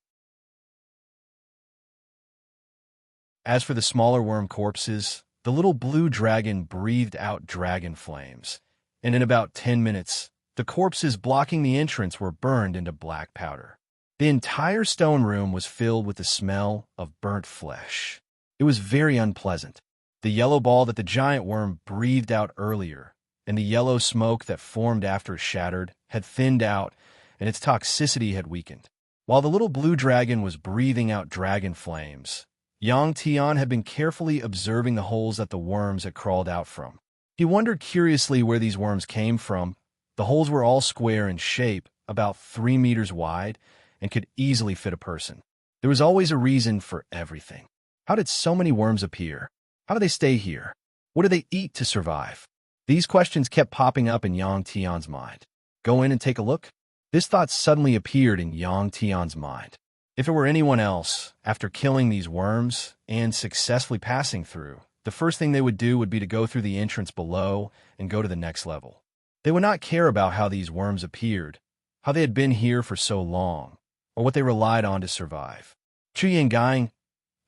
As for the smaller worm corpses, the little blue dragon breathed out dragon flames, and in about 10 minutes, the corpses blocking the entrance were burned into black powder. The entire stone room was filled with the smell of burnt flesh. It was very unpleasant. The yellow ball that the giant worm breathed out earlier, and the yellow smoke that formed after it shattered, had thinned out, and its toxicity had weakened. While the little blue dragon was breathing out dragon flames, Yang Tian had been carefully observing the holes that the worms had crawled out from. He wondered curiously where these worms came from. The holes were all square in shape, about 3 meters wide, and could easily fit a person. There was always a reason for everything. How did so many worms appear? How do they stay here? What do they eat to survive? These questions kept popping up in Yang Tian's mind. Go in and take a look? This thought suddenly appeared in Yang Tian's mind. If it were anyone else, after killing these worms and successfully passing through, the first thing they would do would be to go through the entrance below and go to the next level. They would not care about how these worms appeared, how they had been here for so long, or what they relied on to survive. Chu Yangang,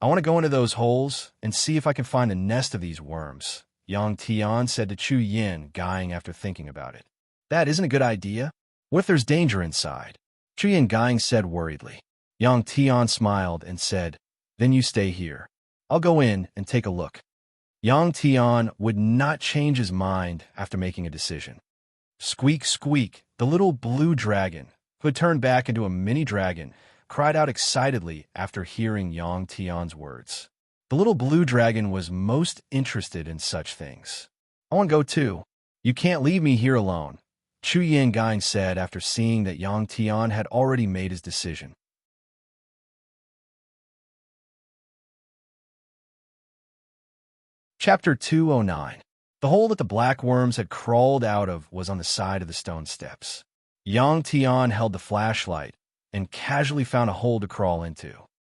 I want to go into those holes and see if I can find a nest of these worms, Yang Tian said to Chu Yin, Gang after thinking about it. That isn't a good idea. What if there's danger inside? Chu Yangang said worriedly. Yang Tian smiled and said, Then you stay here. I'll go in and take a look. Yang Tian would not change his mind after making a decision. Squeak, squeak, the little blue dragon, who had turned back into a mini dragon, cried out excitedly after hearing Yang Tian's words. The little blue dragon was most interested in such things. I want to go too. You can't leave me here alone, Chu Yangang said after seeing that Yang Tian had already made his decision. Chapter 209. The hole that the black worms had crawled out of was on the side of the stone steps. Yang Tian held the flashlight and casually found a hole to crawl into.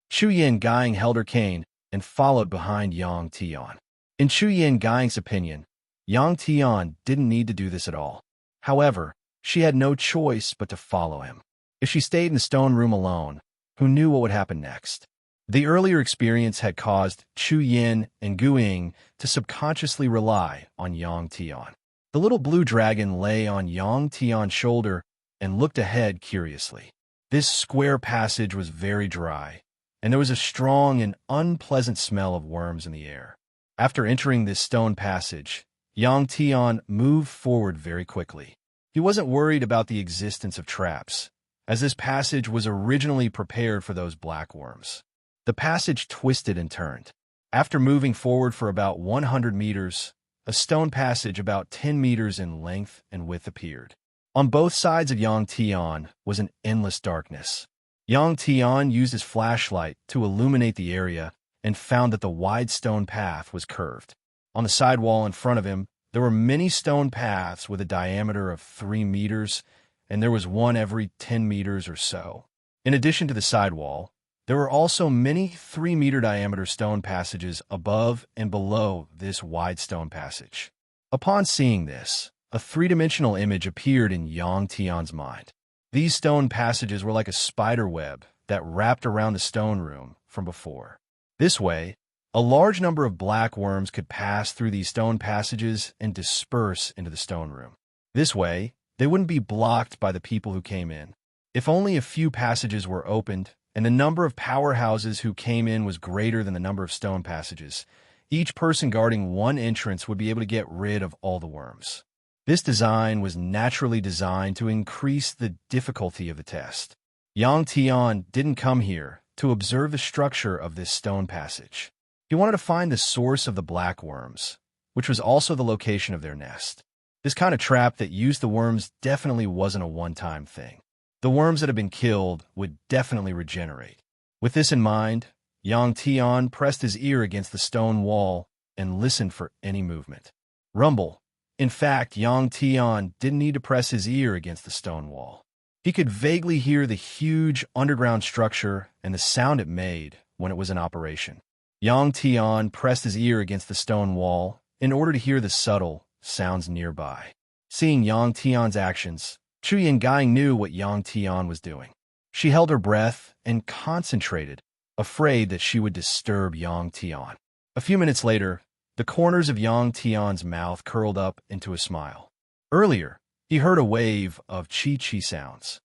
Chu Yangang held her cane and followed behind Yang Tian. In Chu Yangang's opinion, Yang Tian didn't need to do this at all. However, she had no choice but to follow him. If she stayed in the stone room alone, who knew what would happen next? The earlier experience had caused Chu Yin and Gu Ying to subconsciously rely on Yang Tian. The little blue dragon lay on Yang Tian's shoulder and looked ahead curiously. This square passage was very dry, and there was a strong and unpleasant smell of worms in the air. After entering this stone passage, Yang Tian moved forward very quickly. He wasn't worried about the existence of traps, as this passage was originally prepared for those black worms. The passage twisted and turned. After moving forward for about 100 meters, a stone passage about 10 meters in length and width appeared. On both sides of Yang Tian was an endless darkness. Yang Tian used his flashlight to illuminate the area and found that the wide stone path was curved. On the side wall in front of him, there were many stone paths with a diameter of 3 meters, and there was one every 10 meters or so. In addition to the sidewall, there were also many 3-meter diameter stone passages above and below this wide stone passage. Upon seeing this, a three-dimensional image appeared in Yang Tian's mind. These stone passages were like a spider web that wrapped around the stone room from before. This way, a large number of black worms could pass through these stone passages and disperse into the stone room. This way, they wouldn't be blocked by the people who came in. If only a few passages were opened, and the number of powerhouses who came in was greater than the number of stone passages, each person guarding one entrance would be able to get rid of all the worms. This design was naturally designed to increase the difficulty of the test. Yang Tian didn't come here to observe the structure of this stone passage. He wanted to find the source of the black worms, which was also the location of their nest. This kind of trap that used the worms definitely wasn't a one-time thing. The worms that had been killed would definitely regenerate. With this in mind, Yang Tian pressed his ear against the stone wall and listened for any movement. Rumble, In fact, Yang Tian didn't need to press his ear against the stone wall. He could vaguely hear the huge underground structure and the sound it made when it was in operation. Yang Tian pressed his ear against the stone wall in order to hear the subtle sounds nearby. Seeing Yang Tian's actions, Chu Yingying knew what Yang Tian was doing. She held her breath and concentrated, afraid that she would disturb Yang Tian. A few minutes later, the corners of Yang Tian's mouth curled up into a smile. Earlier, he heard a wave of chi-chi sounds.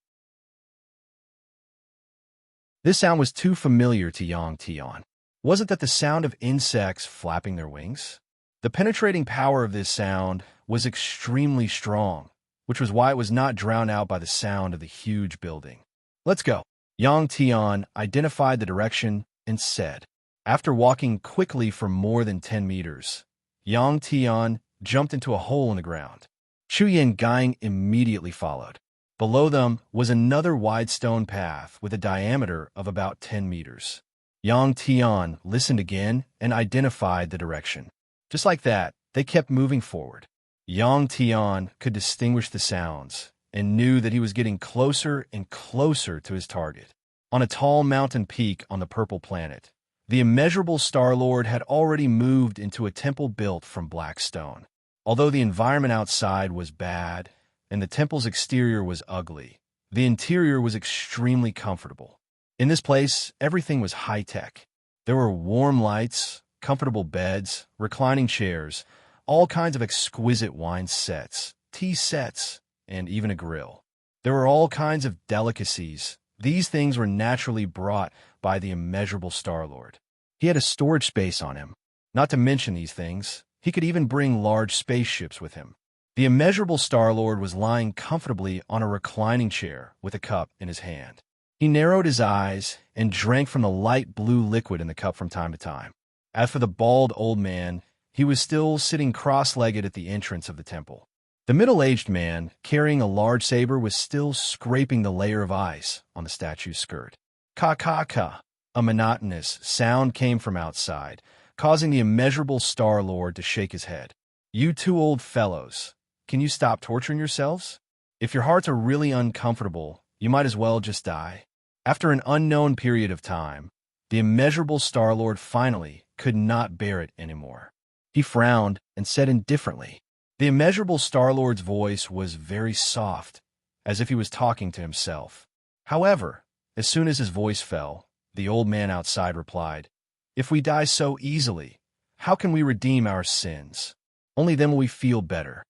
This sound was too familiar to Yang Tian. Was it that the sound of insects flapping their wings? The penetrating power of this sound was extremely strong, which was why it was not drowned out by the sound of the huge building. Let's go. Yang Tian identified the direction and said. After walking quickly for more than 10 meters, Yang Tian jumped into a hole in the ground. Chu Yingying immediately followed. Below them was another wide stone path with a diameter of about 10 meters. Yang Tian listened again and identified the direction. Just like that, they kept moving forward. Yang Tian could distinguish the sounds and knew that he was getting closer and closer to his target. On a tall mountain peak on the purple planet, the immeasurable Star Lord had already moved into a temple built from black stone. Although the environment outside was bad and the temple's exterior was ugly, the interior was extremely comfortable. In this place, everything was high-tech. There were warm lights, comfortable beds, reclining chairs, all kinds of exquisite wine sets, tea sets, and even a grill. There were all kinds of delicacies. These things were naturally brought by the immeasurable Star-Lord. He had a storage space on him. Not to mention these things, he could even bring large spaceships with him. The immeasurable Star-Lord was lying comfortably on a reclining chair with a cup in his hand. He narrowed his eyes and drank from the light blue liquid in the cup from time to time. As for the bald old man, he was still sitting cross-legged at the entrance of the temple. The middle-aged man, carrying a large saber, was still scraping the layer of ice on the statue's skirt. Ka-ka-ka! A monotonous sound came from outside, causing the immeasurable Star-Lord to shake his head. You two old fellows, can you stop torturing yourselves? If your hearts are really uncomfortable, you might as well just die. After an unknown period of time, the immeasurable Star-Lord finally could not bear it anymore. He frowned and said indifferently. The immeasurable Star-Lord's voice was very soft, as if he was talking to himself. However, as soon as his voice fell, the old man outside replied, "If we die so easily, how can we redeem our sins? Only then will we feel better."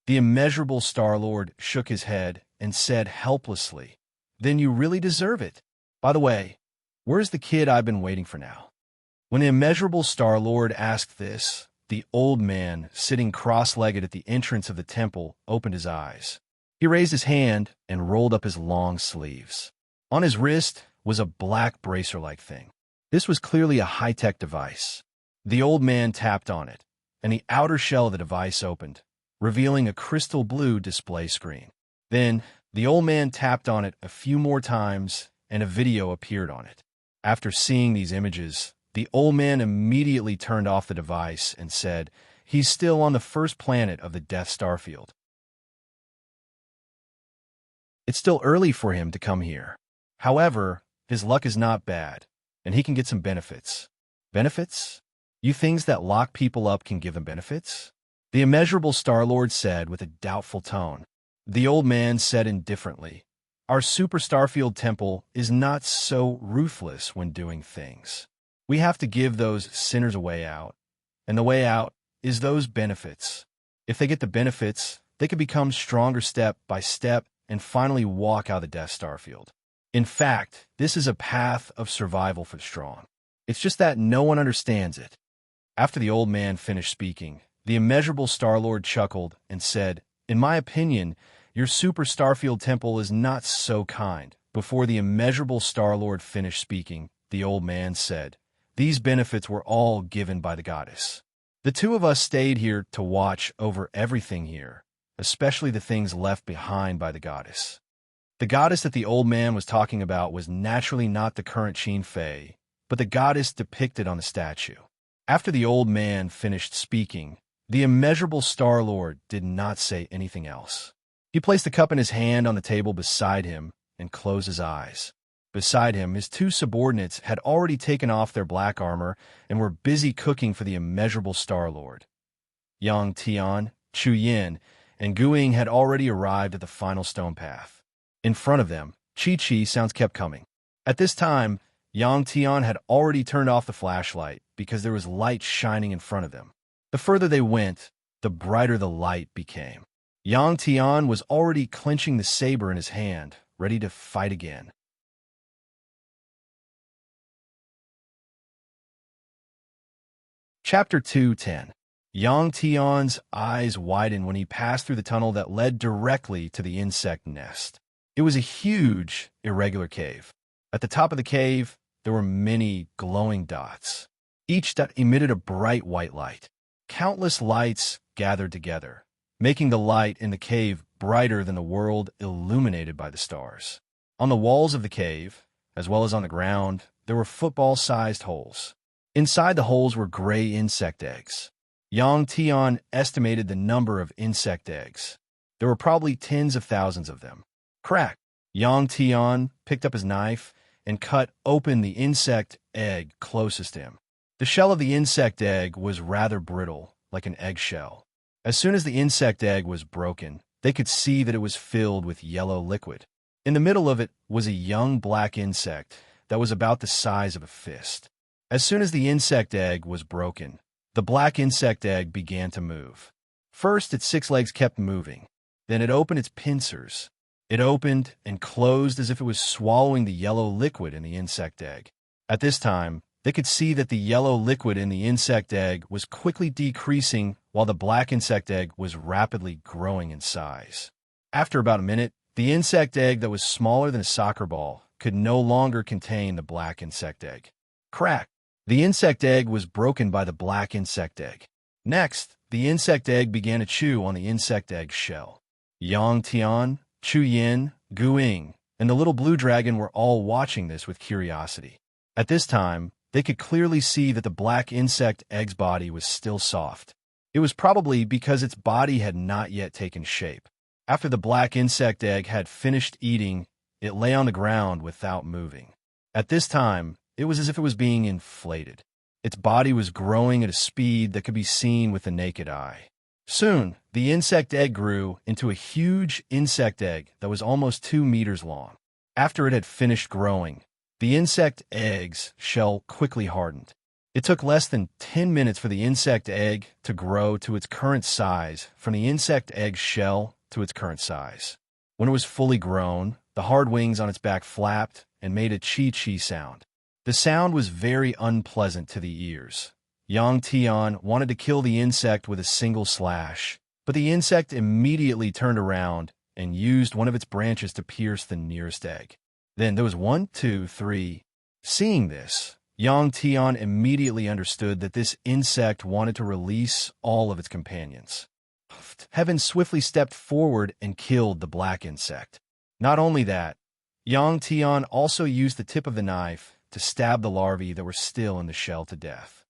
The immeasurable Star-Lord shook his head and said helplessly, "Then you really deserve it. By the way, where's the kid I've been waiting for now?" When the immeasurable Star-Lord asked this, the old man, sitting cross-legged at the entrance of the temple, opened his eyes. He raised his hand and rolled up his long sleeves. On his wrist was a black bracer-like thing. This was clearly a high-tech device. The old man tapped on it, and the outer shell of the device opened, revealing a crystal blue display screen. Then, the old man tapped on it a few more times, and a video appeared on it. After seeing these images, the old man immediately turned off the device and said, "He's still on the first planet of the Death Star field. It's still early for him to come here. However, his luck is not bad, and he can get some benefits." Benefits? You things that lock people up can give them benefits? The immeasurable Star-Lord said with a doubtful tone. The old man said indifferently, "Our Super Starfield Temple is not so ruthless when doing things. We have to give those sinners a way out, and the way out is those benefits. If they get the benefits, they can become stronger step by step and finally walk out of the Death Star field. In fact, this is a path of survival for the strong. It's just that no one understands it." After the old man finished speaking, the immeasurable Star-Lord chuckled and said, "In my opinion, your Super Starfield Temple is not so kind." Before the immeasurable Star-Lord finished speaking, the old man said, "These benefits were all given by the goddess. The two of us stayed here to watch over everything here, especially the things left behind by the goddess." The goddess that the old man was talking about was naturally not the current Qin Fei, but the goddess depicted on the statue. After the old man finished speaking, The immeasurable Star-Lord did not say anything else. He placed the cup in his hand on the table beside him and closed his eyes. Beside him, his two subordinates had already taken off their black armor and were busy cooking for the immeasurable Star-Lord. Yang Tian, Chu Yin, and Guiying had already arrived at the final stone path. In front of them, Chi-Chi sounds kept coming. At this time, Yang Tian had already turned off the flashlight because there was light shining in front of them. The further they went, the brighter the light became. Yang Tian was already clenching the saber in his hand, ready to fight again. Chapter 2:10. Yang Tian's eyes widened when he passed through the tunnel that led directly to the insect nest. It was a huge, irregular cave. At the top of the cave, there were many glowing dots. Each dot emitted a bright white light. Countless lights gathered together, making the light in the cave brighter than the world illuminated by the stars. On the walls of the cave, as well as on the ground, there were football-sized holes. Inside the holes were gray insect eggs. Yang Tian estimated the number of insect eggs. There were probably tens of thousands of them. Crack! Yang Tian picked up his knife and cut open the insect egg closest to him. The shell of the insect egg was rather brittle, like an eggshell. As soon as the insect egg was broken, they could see that it was filled with yellow liquid. In the middle of it was a young black insect that was about the size of a fist. As soon as the insect egg was broken, the black insect egg began to move. First, its 6 legs kept moving. Then it opened its pincers. It opened and closed as if it was swallowing the yellow liquid in the insect egg. At this time, they could see that the yellow liquid in the insect egg was quickly decreasing while the black insect egg was rapidly growing in size. After about a minute, the insect egg that was smaller than a soccer ball could no longer contain the black insect egg. Crack! The insect egg was broken by the black insect egg. Next, the insect egg began to chew on the insect egg shell. Yang Tian, Chu Yin, Guiying, and the little blue dragon were all watching this with curiosity. At this time, they could clearly see that the black insect egg's body was still soft. It was probably because its body had not yet taken shape. After the black insect egg had finished eating, it lay on the ground without moving. At this time, it was as if it was being inflated. Its body was growing at a speed that could be seen with the naked eye. Soon, the insect egg grew into a huge insect egg that was almost 2 meters long. After it had finished growing, the insect egg's shell quickly hardened. It took less than 10 minutes for the insect egg to grow to its current size, from the insect egg shell to its current size. When it was fully grown, the hard wings on its back flapped and made a chi-chi sound. The sound was very unpleasant to the ears. Yang Tian wanted to kill the insect with a single slash, but the insect immediately turned around and used one of its branches to pierce the nearest egg. Then there was 1, 2, 3. Seeing this, Yang Tian immediately understood that this insect wanted to release all of its companions. Heaven swiftly stepped forward and killed the black insect. Not only that, Yang Tian also used the tip of the knife to stab the larvae that were still in the shell to death.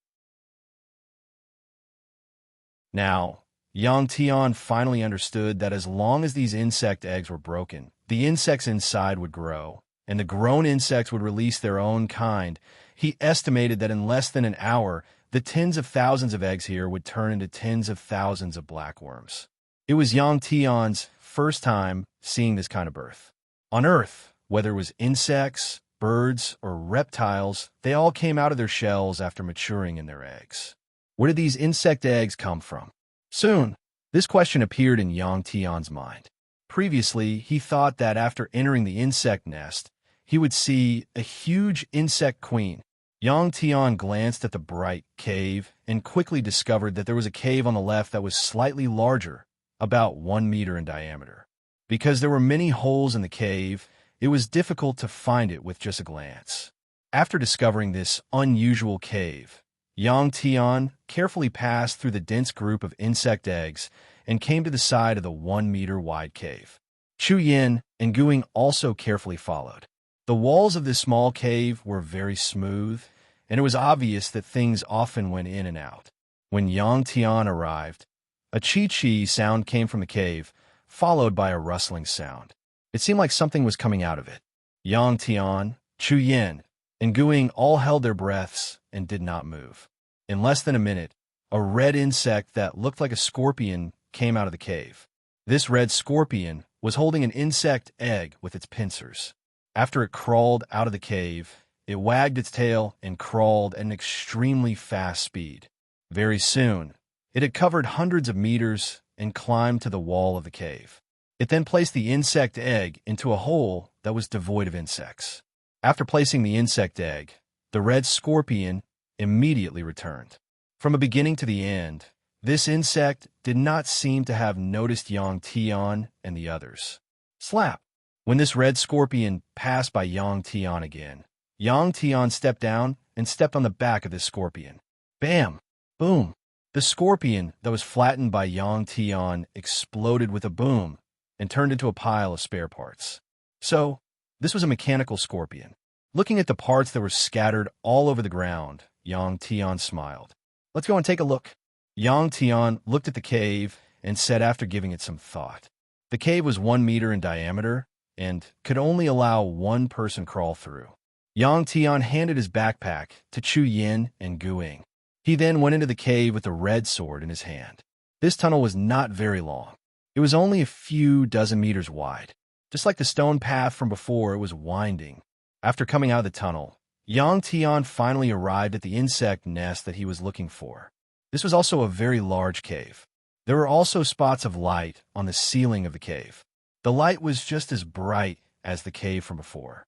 Now, Yang Tian finally understood that as long as these insect eggs were broken, the insects inside would grow, and the grown insects would release their own kind. He estimated that in less than an hour, the tens of thousands of eggs here would turn into tens of thousands of blackworms. It was Yang Tian's first time seeing this kind of birth. On Earth, whether it was insects, birds, or reptiles, they all came out of their shells after maturing in their eggs. Where did these insect eggs come from? Soon, this question appeared in Yang Tian's mind. Previously, he thought that after entering the insect nest, he would see a huge insect queen. Yang Tian glanced at the bright cave and quickly discovered that there was a cave on the left that was slightly larger, about 1 meter in diameter. Because there were many holes in the cave, it was difficult to find it with just a glance. After discovering this unusual cave, Yang Tian carefully passed through the dense group of insect eggs and came to the side of the 1 meter wide cave. Chu Yin and Guiying also carefully followed. The walls of this small cave were very smooth, and it was obvious that things often went in and out. When Yang Tian arrived, A chi-chi sound came from the cave, followed by a rustling sound. It seemed like something was coming out of it. Yang Tian, Chu Yin, and Guiying all held their breaths and did not move. In less than a minute, a red insect that looked like a scorpion came out of the cave. This red scorpion was holding an insect egg with its pincers. After it crawled out of the cave, it wagged its tail and crawled at an extremely fast speed. Very soon, it had covered hundreds of meters and climbed to the wall of the cave. It then placed the insect egg into a hole that was devoid of insects. After placing the insect egg, the red scorpion immediately returned. From the beginning to the end, this insect did not seem to have noticed Yang Tian and the others. Slap! When this red scorpion passed by Yang Tian again, Yang Tian stepped down and stepped on the back of this scorpion. Bam! Boom! The scorpion that was flattened by Yang Tian exploded with a boom and turned into a pile of spare parts. So, this was a mechanical scorpion. Looking at the parts that were scattered all over the ground, Yang Tian smiled. Let's go and take a look. Yang Tian looked at the cave and said after giving it some thought. The cave was 1 meter in diameter and could only allow one person crawl through. Yang Tian handed his backpack to Chu Yin and Guiying. He then went into the cave with a red sword in his hand. This tunnel was not very long. It was only a few dozen meters wide. Just like the stone path from before, it was winding. After coming out of the tunnel, Yang Tian finally arrived at the insect nest that he was looking for. This was also a very large cave. There were also spots of light on the ceiling of the cave. The light was just as bright as the cave from before.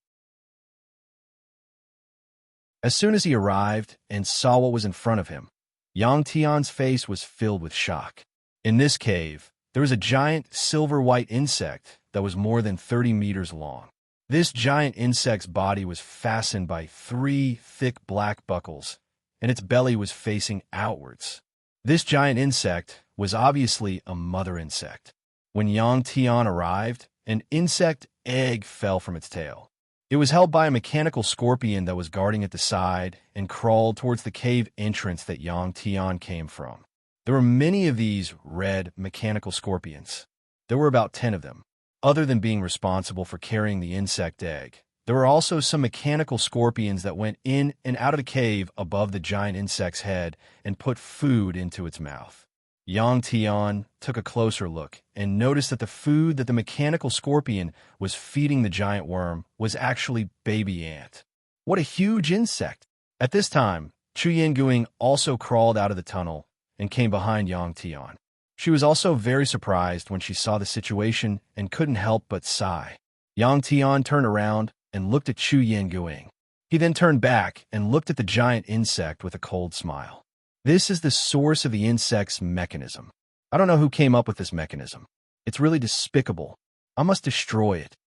As soon as he arrived and saw what was in front of him, Yang Tian's face was filled with shock. In this cave, there was a giant silver-white insect that was more than 30 meters long. This giant insect's body was fastened by 3 thick black buckles, and its belly was facing outwards. This giant insect was obviously a mother insect. When Yang Tian arrived, an insect egg fell from its tail. It was held by a mechanical scorpion that was guarding at the side and crawled towards the cave entrance that Yang Tian came from. There were many of these red mechanical scorpions. There were about 10 of them. Other than being responsible for carrying the insect egg, there were also some mechanical scorpions that went in and out of the cave above the giant insect's head and put food into its mouth. Yang Tian took a closer look and noticed that the food that the mechanical scorpion was feeding the giant worm was actually baby ant. What a huge insect! At this time, Chu Yin Guiying also crawled out of the tunnel and came behind Yang Tian. She was also very surprised when she saw the situation and couldn't help but sigh. Yang Tian turned around and looked at Chu Yin Guiying. He then turned back and looked at the giant insect with a cold smile. This is the source of the insect's mechanism. I don't know who came up with this mechanism. It's really despicable. I must destroy it.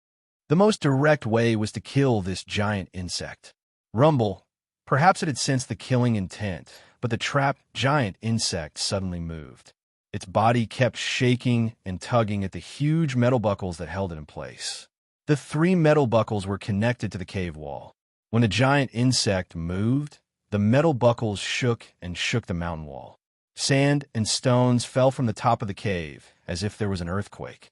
The most direct way was to kill this giant insect. Rumble. Perhaps it had sensed the killing intent, but the trapped giant insect suddenly moved. Its body kept shaking and tugging at the huge metal buckles that held it in place. The 3 metal buckles were connected to the cave wall. When the giant insect moved, the metal buckles shook and shook the mountain wall. Sand and stones fell from the top of the cave as if there was an earthquake.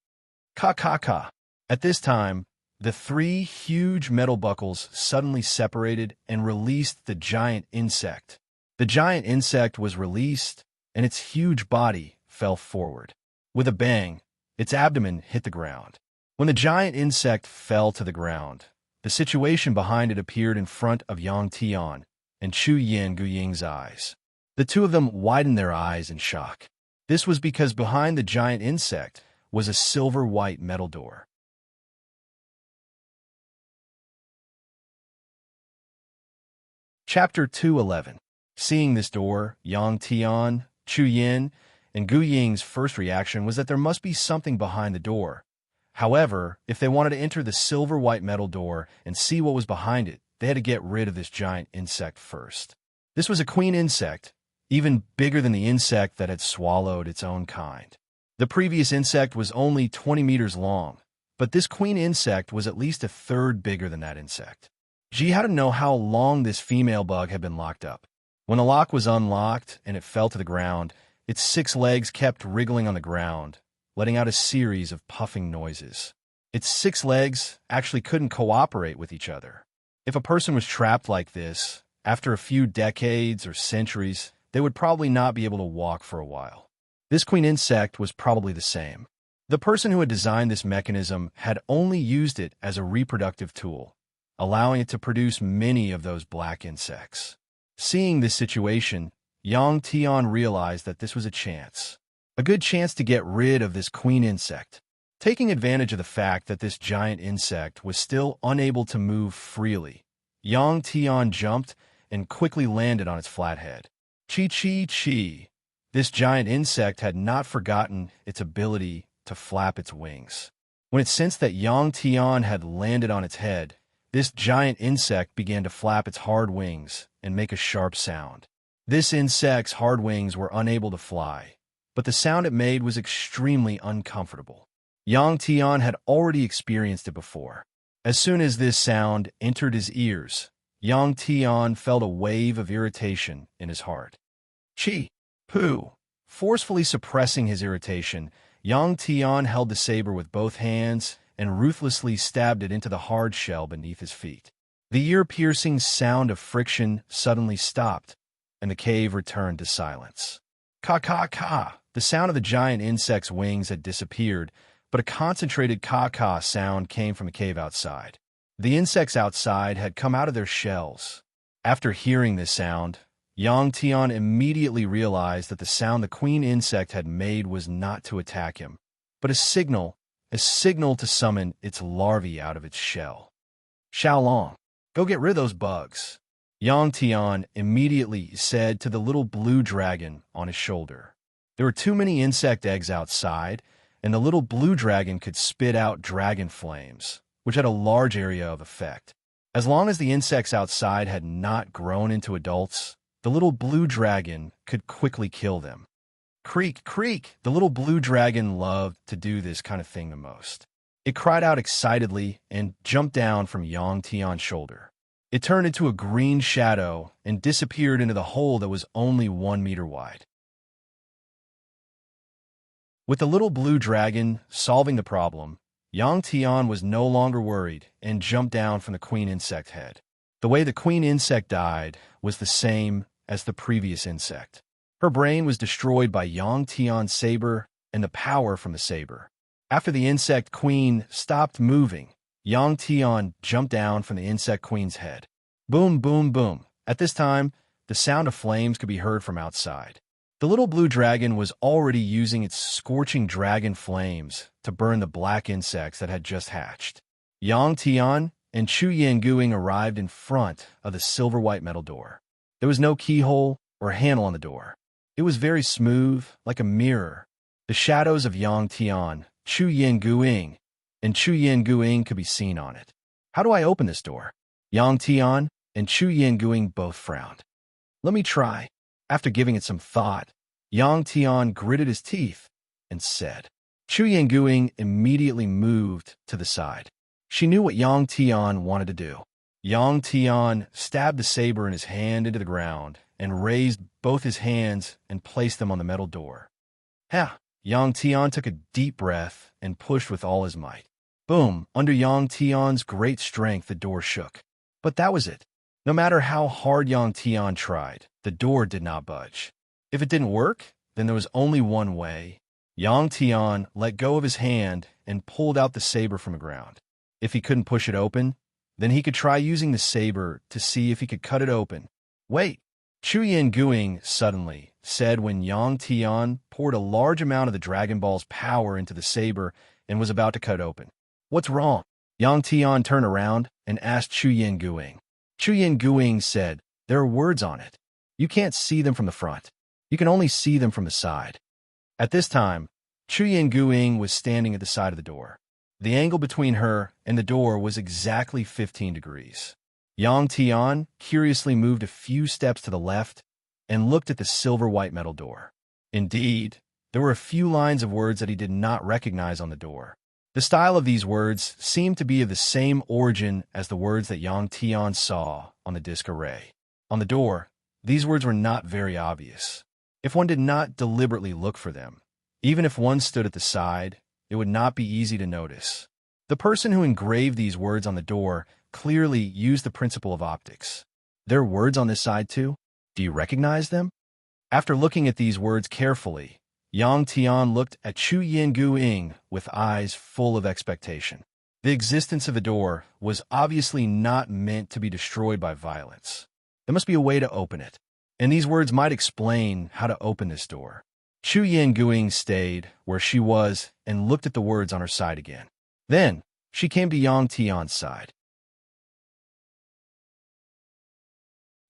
Ka. At this time, the 3 huge metal buckles suddenly separated and released the giant insect. The giant insect was released, and its huge body fell forward. With a bang, its abdomen hit the ground. When the giant insect fell to the ground, the situation behind it appeared in front of Yang Tian and Chu Yin Guiying's eyes. The two of them widened their eyes in shock. This was because behind the giant insect was a silver-white metal door. Chapter 211. Seeing this door, Yang Tian, Chu Yin, and Guiying's first reaction was that there must be something behind the door. However, if they wanted to enter the silver-white metal door and see what was behind it, they had to get rid of this giant insect first. This was a queen insect, even bigger than the insect that had swallowed its own kind. The previous insect was only 20 meters long, but this queen insect was at least a third bigger than that insect. Ji had to know how long this female bug had been locked up. When the lock was unlocked and it fell to the ground, Its 6 legs kept wriggling on the ground, letting out a series of puffing noises. Its 6 legs actually couldn't cooperate with each other. If a person was trapped like this, after a few decades or centuries, they would probably not be able to walk for a while. This queen insect was probably the same. The person who had designed this mechanism had only used it as a reproductive tool, allowing it to produce many of those black insects. Seeing this situation, Yang Tian realized that this was a good chance to get rid of this queen insect. Taking advantage of the fact that this giant insect was still unable to move freely, Yang Tian jumped and quickly landed on its flat head. Chi. This giant insect had not forgotten its ability to flap its wings. When it sensed that Yang Tian had landed on its head, this giant insect began to flap its hard wings and make a sharp sound. This insect's hard wings were unable to fly, but the sound it made was extremely uncomfortable. Yang Tian had already experienced it before. As soon as this sound entered his ears, Yang Tian felt a wave of irritation in his heart. Pooh! Forcefully suppressing his irritation, Yang Tian held the saber with both hands and ruthlessly stabbed it into the hard shell beneath his feet. The ear-piercing sound of friction suddenly stopped, and the cave returned to silence. Ka. The sound of the giant insect's wings had disappeared, but a concentrated ka sound came from the cave outside. The insects outside had come out of their shells. After hearing this sound, Yang Tian immediately realized that the sound the queen insect had made was not to attack him, but a signal to summon its larvae out of its shell. Xiaolong, go get rid of those bugs, Yang Tian immediately said to the little blue dragon on his shoulder. There were too many insect eggs outside, and the little blue dragon could spit out dragon flames, which had a large area of effect. As long as the insects outside had not grown into adults, the little blue dragon could quickly kill them. Creak. The little blue dragon loved to do this kind of thing the most. It cried out excitedly and jumped down from Yang Tian's shoulder. It turned into a green shadow and disappeared into the hole that was only 1 meter wide. With the little blue dragon solving the problem, Yang Tian was no longer worried and jumped down from the queen insect head. The way the queen insect died was the same as the previous insect. Her brain was destroyed by Yang Tian's saber and the power from the saber. After the insect queen stopped moving, Yang Tian jumped down from the insect queen's head. Boom. At this time, the sound of flames could be heard from outside. The little blue dragon was already using its scorching dragon flames to burn the black insects that had just hatched. Yang Tian and Chu Yanguing arrived in front of the silver-white metal door. There was no keyhole or handle on the door. It was very smooth, like a mirror. The shadows of Yang Tian, Chu Yanguing, and Chu Yanguing could be seen on it. How do I open this door? Yang Tian and Chu Yanguing both frowned. Let me try. After giving it some thought, Yang Tian gritted his teeth and said. Chu Yanguing immediately moved to the side. She knew what Yang Tian wanted to do. Yang Tian stabbed the saber in his hand into the ground and raised both his hands and placed them on the metal door. Yang Tian took a deep breath and pushed with all his might. Boom! Under Yang Tian's great strength, the door shook. But that was it. No matter how hard Yang Tian tried, the door did not budge. If it didn't work, then there was only one way. Yang Tian let go of his hand and pulled out the saber from the ground. If he couldn't push it open, then he could try using the saber to see if he could cut it open. Wait! Chu Yanguing suddenly said when Yang Tian poured a large amount of the Dragon Ball's power into the saber and was about to cut open. What's wrong? Yang Tian turned around and asked Chu Yanguing. Chu Yanguing said, there are words on it. You can't see them from the front. You can only see them from the side. At this time, Chu Yanguing was standing at the side of the door. The angle between her and the door was exactly 15 degrees. Yang Tian curiously moved a few steps to the left and looked at the silver-white metal door. Indeed, there were a few lines of words that he did not recognize on the door. The style of these words seemed to be of the same origin as the words that Yang Tian saw on the disc array. On the door, these words were not very obvious. if one did not deliberately look for them. Even if one stood at the side, it would not be easy to notice. The person who engraved these words on the door clearly used the principle of optics. There are words on this side too? Do you recognize them? After looking at these words carefully, Yang Tian looked at Chu Yin Guing with eyes full of expectation. The existence of a door was obviously not meant to be destroyed by violence. There must be a way to open it, and these words might explain how to open this door. Chu Yin Guing stayed where she was and looked at the words on her side again. Then, she came to Yang Tian's side.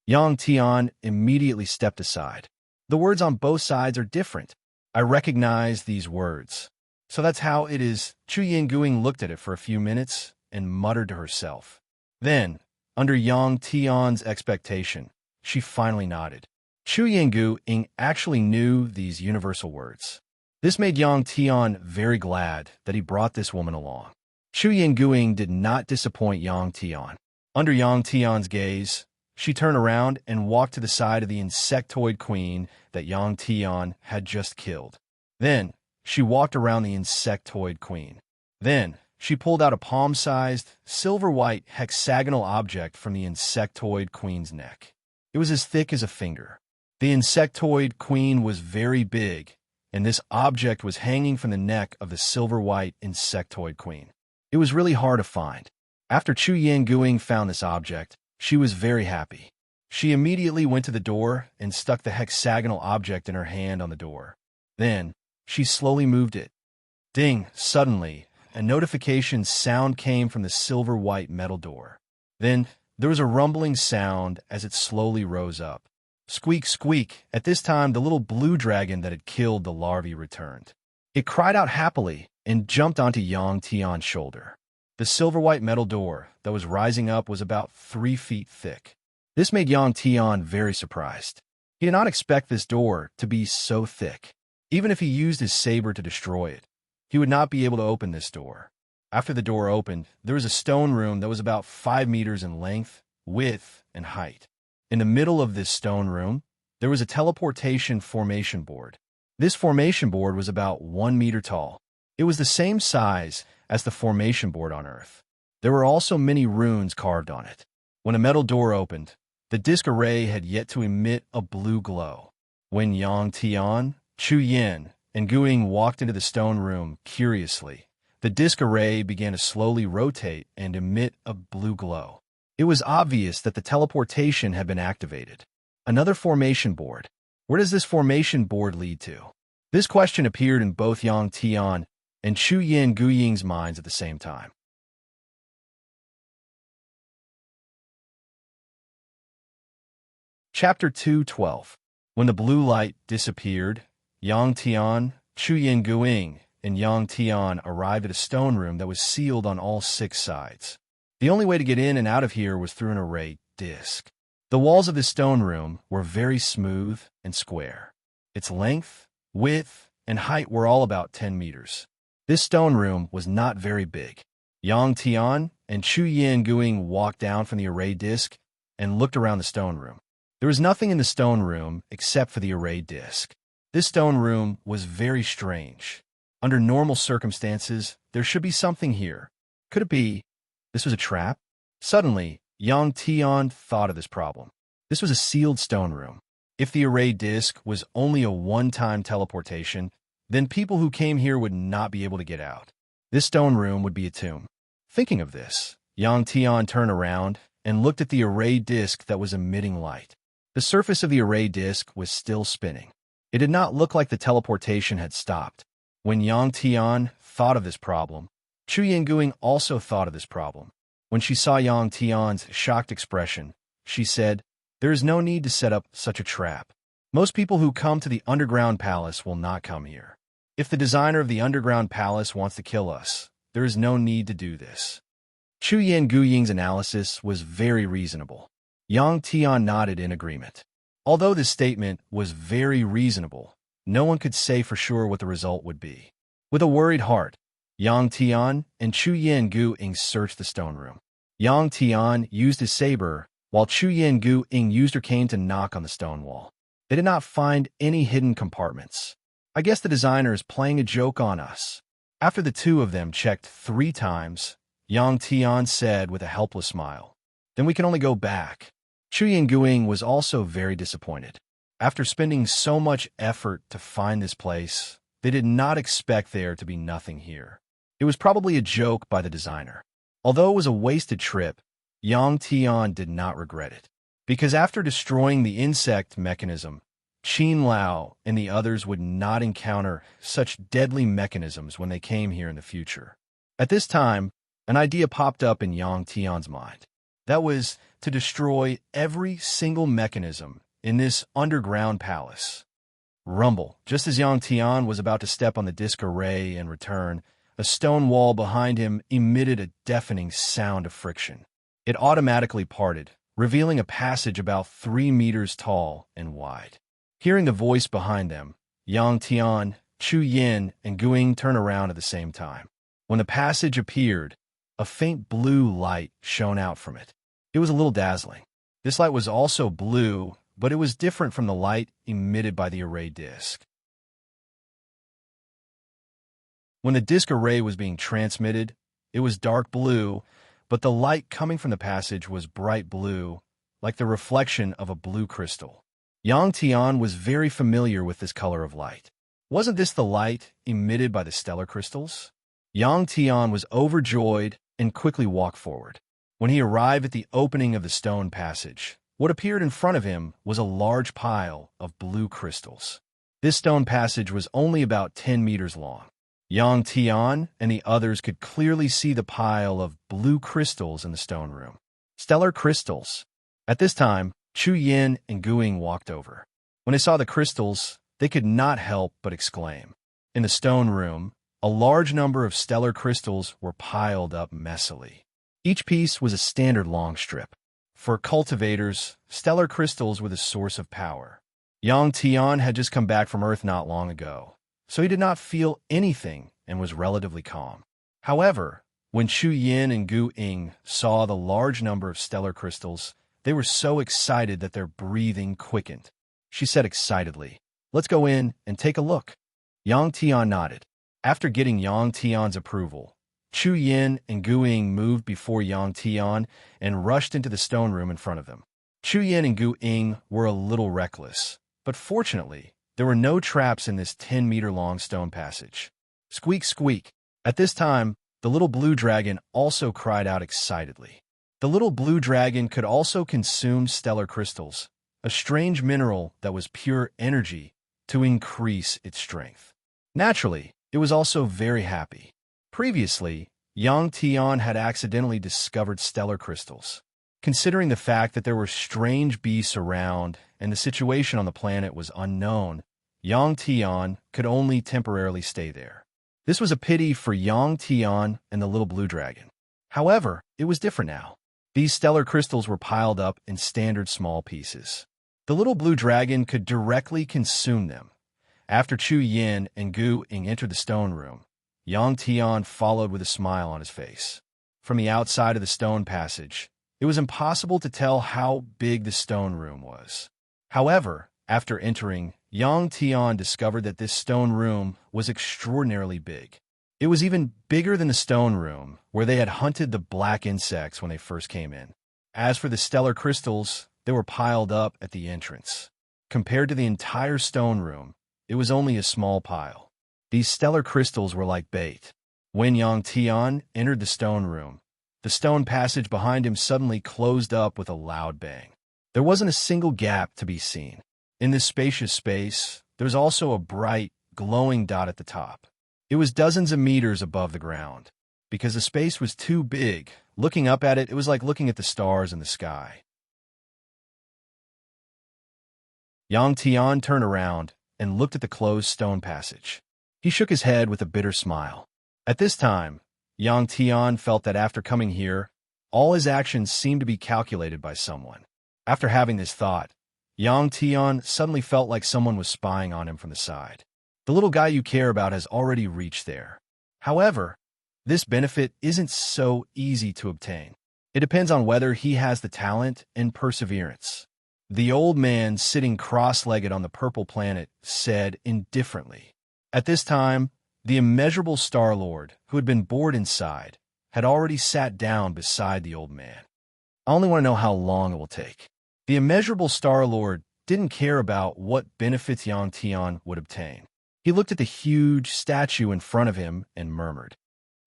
Yang Tian immediately stepped aside. The words on both sides are different. I recognize these words. So that's how it is. Chu Yin Guing looked at it for a few minutes and muttered to herself. Then, under Yang Tian's expectation, she finally nodded. Chu Yin Guing actually knew these universal words. This made Yang Tian very glad that he brought this woman along. Chu Yin Guing did not disappoint Yang Tian. Under Yang Tian's gaze, she turned around and walked to the side of the insectoid queen that Yang Tian had just killed. Then, she walked around the insectoid queen. Then, she pulled out a palm-sized, silver-white hexagonal object from the insectoid queen's neck. It was as thick as a finger. The insectoid queen was very big, and this object was hanging from the neck of the silver-white insectoid queen. It was really hard to find. After Chu Yin Guing found this object, she was very happy. She immediately went to the door and stuck the hexagonal object in her hand on the door. Then, she slowly moved it. Ding! Suddenly, a notification sound came from the silver-white metal door. Then, there was a rumbling sound as it slowly rose up. Squeak, squeak! At this time, the little blue dragon that had killed the larvae returned. It cried out happily and jumped onto Yang Tian's shoulder. The silver-white metal door that was rising up was about 3 feet thick. This made Yang Tian very surprised. He did not expect this door to be so thick. Even if he used his saber to destroy it, he would not be able to open this door. After the door opened, there was a stone room that was about 5 meters in length, width, and height. In the middle of this stone room, there was a teleportation formation board. This formation board was about 1 meter tall. It was the same size as the formation board on Earth. There were also many runes carved on it. When a metal door opened, the disc array had yet to emit a blue glow. When Yang Tian, Chu Yin, and Guing walked into the stone room curiously, the disc array began to slowly rotate and emit a blue glow. It was obvious that the teleportation had been activated. Another formation board. Where does this formation board lead to? This question appeared in both Yang Tian and Chu Yin Guiying's minds at the same time. Chapter 2:12. When the blue light disappeared, Yang Tian, Chu Yin Guiying, and Yang Tian arrived at a stone room that was sealed on all 6 sides. The only way to get in and out of here was through an array disc. The walls of this stone room were very smooth and square. Its length, width, and height were all about 10 meters. This stone room was not very big. Yang Tian and Chu Yin Guiying walked down from the array disc and looked around the stone room. There was nothing in the stone room except for the array disc. This stone room was very strange. Under normal circumstances, there should be something here. Could it be this was a trap? Suddenly, Yang Tian thought of this problem. This was a sealed stone room. If the array disc was only a one-time teleportation, then people who came here would not be able to get out. This stone room would be a tomb. Thinking of this, Yang Tian turned around and looked at the array disc that was emitting light. The surface of the array disc was still spinning. It did not look like the teleportation had stopped. When Yang Tian thought of this problem, Chu Yin Guiying also thought of this problem. When she saw Yang Tian's shocked expression, she said, "There is no need to set up such a trap. Most people who come to the underground palace will not come here. If the designer of the underground palace wants to kill us, there is no need to do this." Chu Yin Guiying's analysis was very reasonable. Yang Tian nodded in agreement. Although this statement was very reasonable, no one could say for sure what the result would be. With a worried heart, Yang Tian and Chu Yin Guiying searched the stone room. Yang Tian used his saber, while Chu Yin Guiying used her cane to knock on the stone wall. They did not find any hidden compartments. I guess the designer is playing a joke on us. After the two of them checked 3 times, Yang Tian said with a helpless smile, "Then we can only go back." Chu Yinguing was also very disappointed. After spending so much effort to find this place, they did not expect there to be nothing here. It was probably a joke by the designer. Although it was a wasted trip, Yang Tian did not regret it. Because after destroying the insect mechanism, Qin Lao and the others would not encounter such deadly mechanisms when they came here in the future. At this time, an idea popped up in Yang Tian's mind. That was to destroy every single mechanism in this underground palace. Rumble. Just as Yang Tian was about to step on the disc array and return, a stone wall behind him emitted a deafening sound of friction. It automatically parted, revealing a passage about 3 meters tall and wide. Hearing the voice behind them, Yang Tian, Chu Yin, and Guing turned around at the same time. When the passage appeared, a faint blue light shone out from it. It was a little dazzling. This light was also blue, but it was different from the light emitted by the array disc. When the disc array was being transmitted, it was dark blue, but the light coming from the passage was bright blue, like the reflection of a blue crystal. Yang Tian was very familiar with this color of light. Wasn't this the light emitted by the stellar crystals? Yang Tian was overjoyed and quickly walked forward. When he arrived at the opening of the stone passage, what appeared in front of him was a large pile of blue crystals. This stone passage was only about 10 meters long. Yang Tian and the others could clearly see the pile of blue crystals in the stone room. Stellar crystals. At this time, Chu Yin and Guing walked over. When they saw the crystals, they could not help but exclaim. In the stone room, a large number of stellar crystals were piled up messily. Each piece was a standard long strip. For cultivators, stellar crystals were the source of power. Yang Tian had just come back from Earth not long ago, so he did not feel anything and was relatively calm. However, when Chu Yin and Gu Ying saw the large number of stellar crystals, they were so excited that their breathing quickened. She said excitedly, "Let's go in and take a look." Yang Tian nodded. After getting Yang Tian's approval, Chu Yin and Gu Ying moved before Yang Tian and rushed into the stone room in front of them. Chu Yin and Gu Ying were a little reckless, but fortunately, there were no traps in this 10-meter-long stone passage. Squeak, squeak. At this time, the little blue dragon also cried out excitedly. The little blue dragon could also consume stellar crystals, a strange mineral that was pure energy, to increase its strength. Naturally, it was also very happy. Previously, Yang Tian had accidentally discovered stellar crystals. Considering the fact that there were strange beasts around and the situation on the planet was unknown, Yang Tian could only temporarily stay there. This was a pity for Yang Tian and the little blue dragon. However, it was different now. These stellar crystals were piled up in standard small pieces. The little blue dragon could directly consume them. After Chu Yin and Gu Ying entered the stone room, Yang Tian followed with a smile on his face. From the outside of the stone passage, it was impossible to tell how big the stone room was. However, after entering, Yang Tian discovered that this stone room was extraordinarily big. It was even bigger than the stone room, where they had hunted the black insects when they first came in. As for the stellar crystals, they were piled up at the entrance. Compared to the entire stone room, it was only a small pile. These stellar crystals were like bait. When Yang Tian entered the stone room, the stone passage behind him suddenly closed up with a loud bang. There wasn't a single gap to be seen. In this spacious space, there was also a bright, glowing dot at the top. It was dozens of meters above the ground. Because the space was too big, looking up at it, it was like looking at the stars in the sky. Yang Tian turned around and looked at the closed stone passage. He shook his head with a bitter smile. At this time, Yang Tian felt that after coming here, all his actions seemed to be calculated by someone. After having this thought, Yang Tian suddenly felt like someone was spying on him from the side. The little guy you care about has already reached there. However, this benefit isn't so easy to obtain. It depends on whether he has the talent and perseverance. The old man, sitting cross-legged on the purple planet, said indifferently. At this time, the immeasurable Star-Lord, who had been bored inside, had already sat down beside the old man. I only want to know how long it will take. The immeasurable Star-Lord didn't care about what benefits Yang Tian would obtain. He looked at the huge statue in front of him and murmured.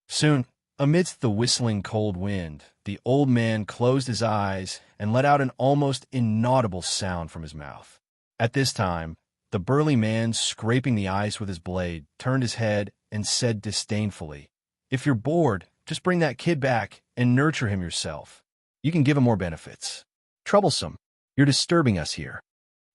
Soon, amidst the whistling cold wind, the old man closed his eyes and let out an almost inaudible sound from his mouth. At this time, the burly man, scraping the ice with his blade, turned his head and said disdainfully, "If you're bored, just bring that kid back and nurture him yourself. You can give him more benefits." "Troublesome. You're disturbing us here."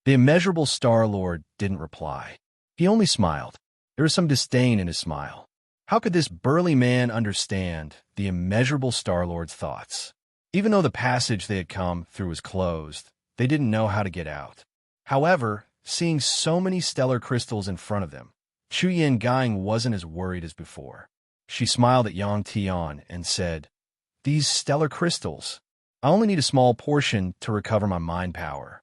The immeasurable Star-Lord didn't reply. He only smiled. There was some disdain in his smile. How could this burly man understand the immeasurable Star-Lord's thoughts? Even though the passage they had come through was closed, they didn't know how to get out. However, seeing so many stellar crystals in front of them, Chu Yan wasn't as worried as before. She smiled at Yang Tian and said, "These stellar crystals, I only need a small portion to recover my mind power."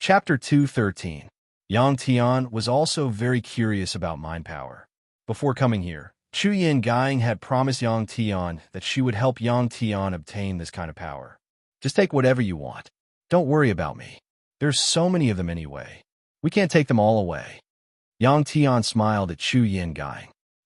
Chapter 213. Yang Tian was also very curious about mind power. Before coming here, Chu Yan had promised Yang Tian that she would help Yang Tian obtain this kind of power. "Just take whatever you want. Don't worry about me. There's so many of them anyway. We can't take them all away." Yang Tian smiled at Chu Yan.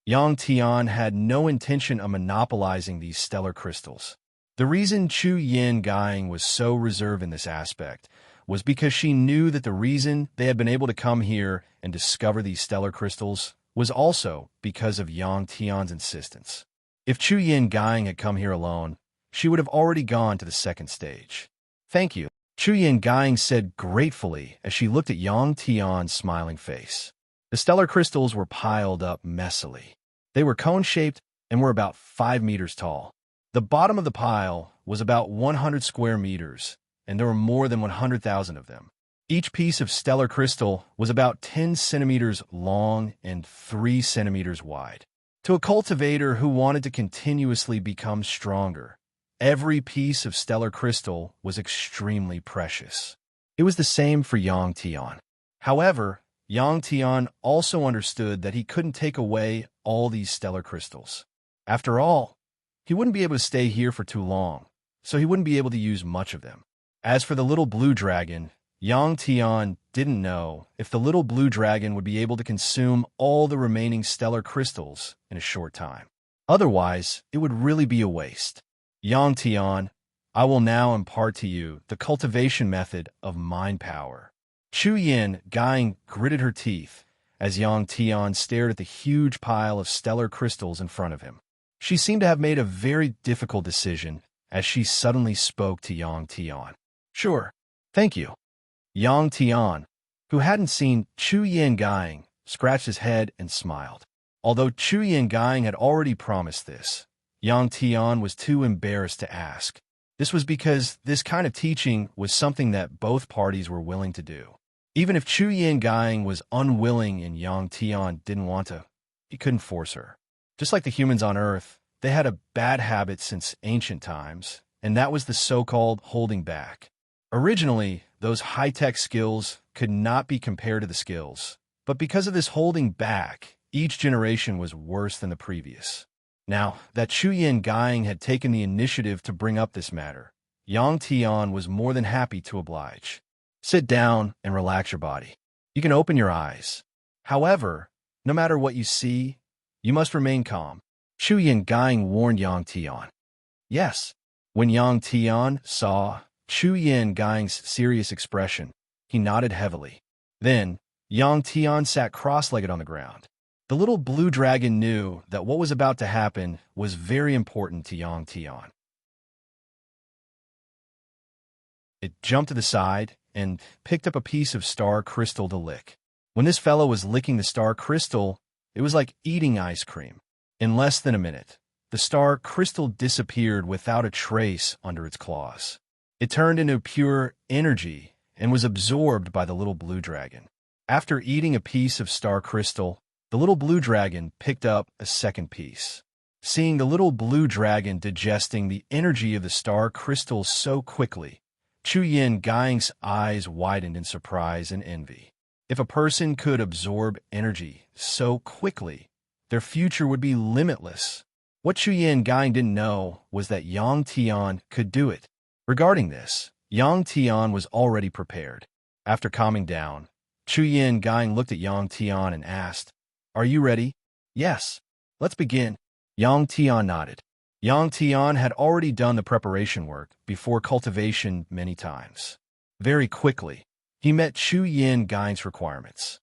Yang Tian had no intention of monopolizing these stellar crystals. The reason Chu Yan was so reserved in this aspect was because she knew that the reason they had been able to come here and discover these stellar crystals was also because of Yang Tian's insistence. If Chu Yan had come here alone, she would have already gone to the second stage. "Thank you," Chu Yan said gratefully as she looked at Yang Tian's smiling face. The stellar crystals were piled up messily. They were cone-shaped and were about 5 meters tall. The bottom of the pile was about 100 square meters, and there were more than 100,000 of them. Each piece of stellar crystal was about 10 centimeters long and 3 centimeters wide. To a cultivator who wanted to continuously become stronger, every piece of stellar crystal was extremely precious. It was the same for Yang Tian. However, Yang Tian also understood that he couldn't take away all these stellar crystals. After all, he wouldn't be able to stay here for too long, so he wouldn't be able to use much of them. As for the little blue dragon, Yang Tian didn't know if the little blue dragon would be able to consume all the remaining stellar crystals in a short time. Otherwise, it would really be a waste. "Yang Tian, I will now impart to you the cultivation method of mind power." Chu Yan gritted her teeth as Yang Tian stared at the huge pile of stellar crystals in front of him. She seemed to have made a very difficult decision as she suddenly spoke to Yang Tian. "Sure, thank you." Yang Tian, who hadn't seen Chu Yan, scratched his head and smiled. Although Chu Yan had already promised this, Yang Tian was too embarrassed to ask. This was because this kind of teaching was something that both parties were willing to do. Even if Chu Yan was unwilling and Yang Tian didn't want to, he couldn't force her. Just like the humans on Earth, they had a bad habit since ancient times, and that was the so-called holding back. Originally, those high-tech skills could not be compared to the skills, but because of this holding back, each generation was worse than the previous. Now that Chu Yan had taken the initiative to bring up this matter, Yang Tian was more than happy to oblige. "Sit down and relax your body. You can open your eyes. However, no matter what you see, you must remain calm," Chu Yan warned Yang Tian. "Yes." When Yang Tian saw Chu Yan's serious expression, he nodded heavily. Then, Yang Tian sat cross-legged on the ground. The little blue dragon knew that what was about to happen was very important to Yang Tian. It jumped to the side and picked up a piece of star crystal to lick. When this fellow was licking the star crystal, it was like eating ice cream. In less than a minute, the star crystal disappeared without a trace under its claws. It turned into pure energy and was absorbed by the little blue dragon. After eating a piece of star crystal, the little blue dragon picked up a second piece. Seeing the little blue dragon digesting the energy of the star crystals so quickly, Chu Yin Gang's eyes widened in surprise and envy. If a person could absorb energy so quickly, their future would be limitless. What Chu Yin Gang didn't know was that Yang Tian could do it. Regarding this, Yang Tian was already prepared. After calming down, Chu Yin Gang looked at Yang Tian and asked, "Are you ready?" "Yes. Let's begin." Yang Tian nodded. Yang Tian had already done the preparation work before cultivation many times. Very quickly, he met Chu Yin Gang's requirements.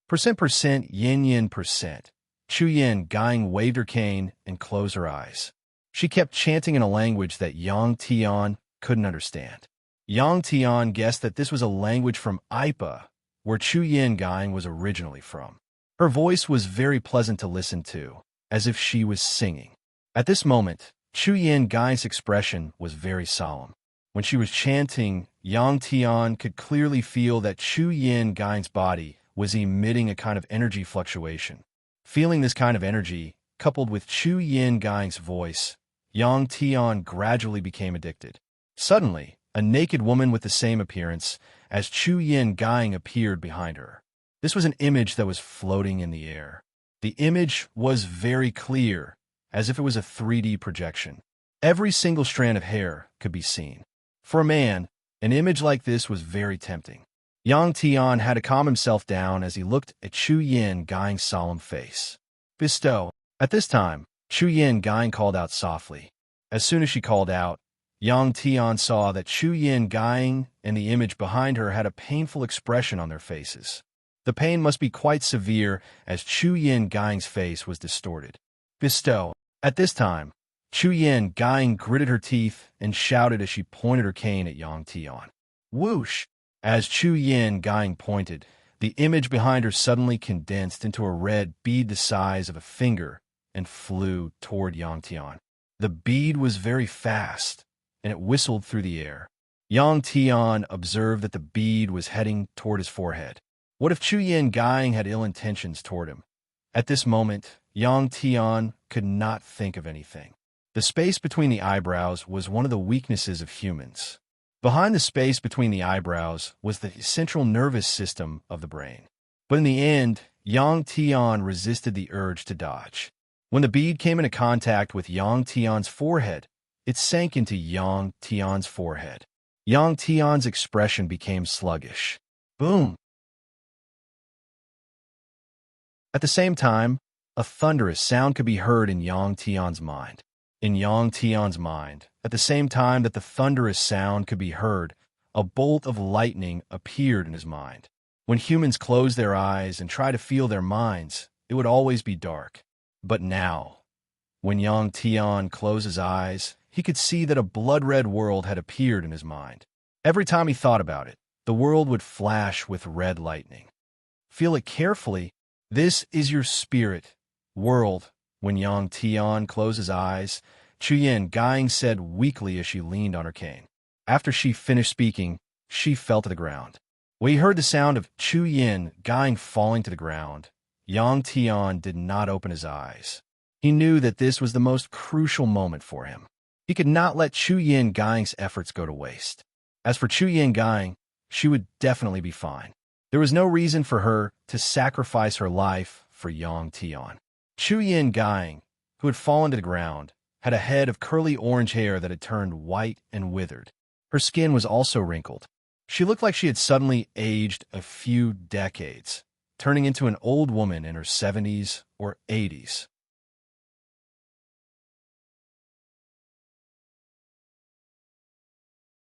Percent yin yin percent. Chu Yin Gang waved her cane and closed her eyes. She kept chanting in a language that Yang Tian couldn't understand. Yang Tian guessed that this was a language from Ipa, where Chu Yin Gang was originally from. Her voice was very pleasant to listen to, as if she was singing. At this moment, Chu Yin Gang's expression was very solemn. When she was chanting, Yang Tian could clearly feel that Chu Yin Gang's body was emitting a kind of energy fluctuation. Feeling this kind of energy, coupled with Chu Yin Gang's voice, Yang Tian gradually became addicted. Suddenly, a naked woman with the same appearance as Chu Yin Gang appeared behind her. This was an image that was floating in the air. The image was very clear, as if it was a 3D projection. Every single strand of hair could be seen. For a man, an image like this was very tempting. Yang Tian had to calm himself down as he looked at Chu Yin Gang's solemn face. "Bestow." At this time, Chu Yin Gang called out softly. As soon as she called out, Yang Tian saw that Chu Yin Gang and the image behind her had a painful expression on their faces. The pain must be quite severe as Chu Yin Gang's face was distorted. "Bestow." At this time, Chu Yin Gang gritted her teeth and shouted as she pointed her cane at Yang Tian. Whoosh! As Chu Yin Gang pointed, the image behind her suddenly condensed into a red bead the size of a finger and flew toward Yang Tian. The bead was very fast, and it whistled through the air. Yang Tian observed that the bead was heading toward his forehead. What if Chu Yin Gang had ill intentions toward him? At this moment, Yang Tian could not think of anything. The space between the eyebrows was one of the weaknesses of humans. Behind the space between the eyebrows was the central nervous system of the brain. But in the end, Yang Tian resisted the urge to dodge. When the bead came into contact with Yang Tian's forehead, it sank into Yang Tian's forehead. Yang Tian's expression became sluggish. Boom! At the same time, a thunderous sound could be heard in Yang Tian's mind. In Yang Tian's mind, at the same time that the thunderous sound could be heard, a bolt of lightning appeared in his mind. When humans close their eyes and try to feel their minds, it would always be dark. But now, when Yang Tian closed his eyes, he could see that a blood-red world had appeared in his mind. Every time he thought about it, the world would flash with red lightning. Feel it carefully. This is your spirit, world. When Yang Tian closed his eyes, Chu Yin Gang said weakly as she leaned on her cane. After she finished speaking, she fell to the ground. When he heard the sound of Chu Yin Gang falling to the ground, Yang Tian did not open his eyes. He knew that this was the most crucial moment for him. He could not let Chu Yin Gang's efforts go to waste. As for Chu Yin Gang, she would definitely be fine. There was no reason for her to sacrifice her life for Yang Tian. Chu Yin Gang, who had fallen to the ground, had a head of curly orange hair that had turned white and withered. Her skin was also wrinkled. She looked like she had suddenly aged a few decades, turning into an old woman in her 70s or 80s.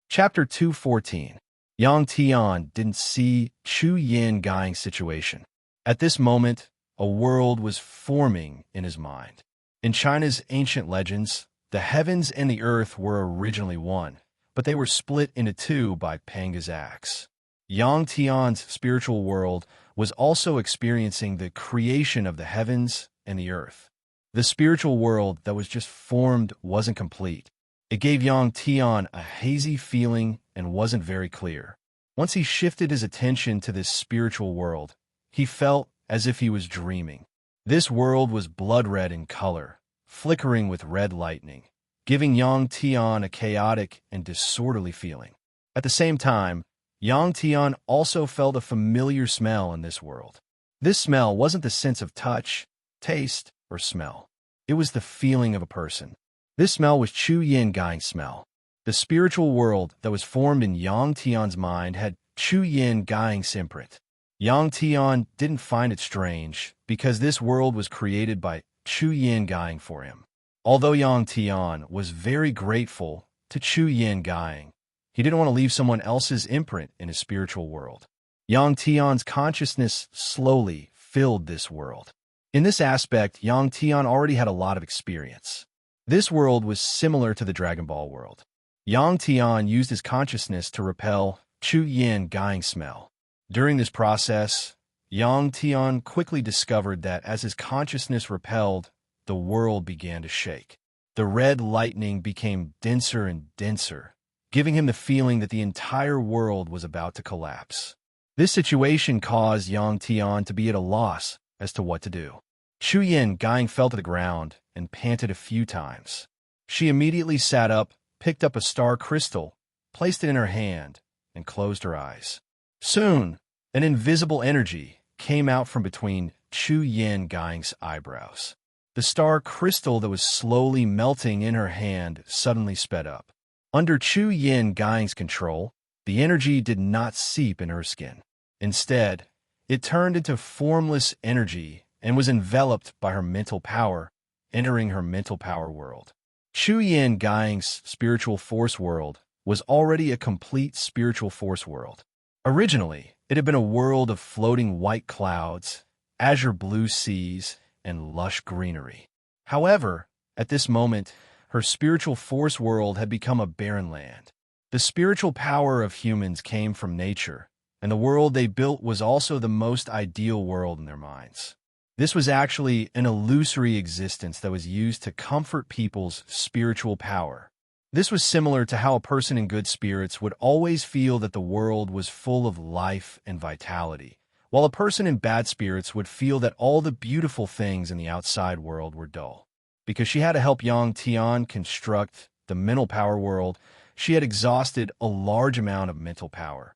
Chapter 214. Yang Tian didn't see Chu Yin Gang's situation. At this moment, a world was forming in his mind. In China's ancient legends, the heavens and the earth were originally one, but they were split into two by Panga's axe. Yang Tian's spiritual world was also experiencing the creation of the heavens and the earth. The spiritual world that was just formed wasn't complete. It gave Yang Tian a hazy feeling and wasn't very clear. Once he shifted his attention to this spiritual world, he felt as if he was dreaming. This world was blood red in color, flickering with red lightning, giving Yang Tian a chaotic and disorderly feeling. At the same time, Yang Tian also felt a familiar smell in this world. This smell wasn't the sense of touch, taste, or smell. It was the feeling of a person. This smell was Chu Yin Gai's smell. The spiritual world that was formed in Yang Tian's mind had Chu Yin Gai's imprint. Yang Tian didn't find it strange because this world was created by Chu Yin Gai for him. Although Yang Tian was very grateful to Chu Yin Gai, he didn't want to leave someone else's imprint in his spiritual world. Yang Tian's consciousness slowly filled this world. In this aspect, Yang Tian already had a lot of experience. This world was similar to the Dragon Ball world. Yang Tian used his consciousness to repel Chu Yin Gai's smell. During this process, Yang Tian quickly discovered that as his consciousness repelled, the world began to shake. The red lightning became denser and denser, giving him the feeling that the entire world was about to collapse. This situation caused Yang Tian to be at a loss as to what to do. Chu Yin Gai fell to the ground and panted a few times. She immediately sat up, picked up a star crystal, placed it in her hand, and closed her eyes. Soon, an invisible energy came out from between Chu Yin Gai's eyebrows. The star crystal that was slowly melting in her hand suddenly sped up. Under Chu Yin Gai's control, the energy did not seep in her skin. Instead, it turned into formless energy and was enveloped by her mental power, entering her mental power world. Chu Yin Gai's spiritual force world was already a complete spiritual force world. Originally, it had been a world of floating white clouds, azure blue seas, and lush greenery. However, at this moment, her spiritual force world had become a barren land. The spiritual power of humans came from nature, and the world they built was also the most ideal world in their minds. This was actually an illusory existence that was used to comfort people's spiritual power. This was similar to how a person in good spirits would always feel that the world was full of life and vitality, while a person in bad spirits would feel that all the beautiful things in the outside world were dull. Because she had to help Yang Tian construct the mental power world, she had exhausted a large amount of mental power.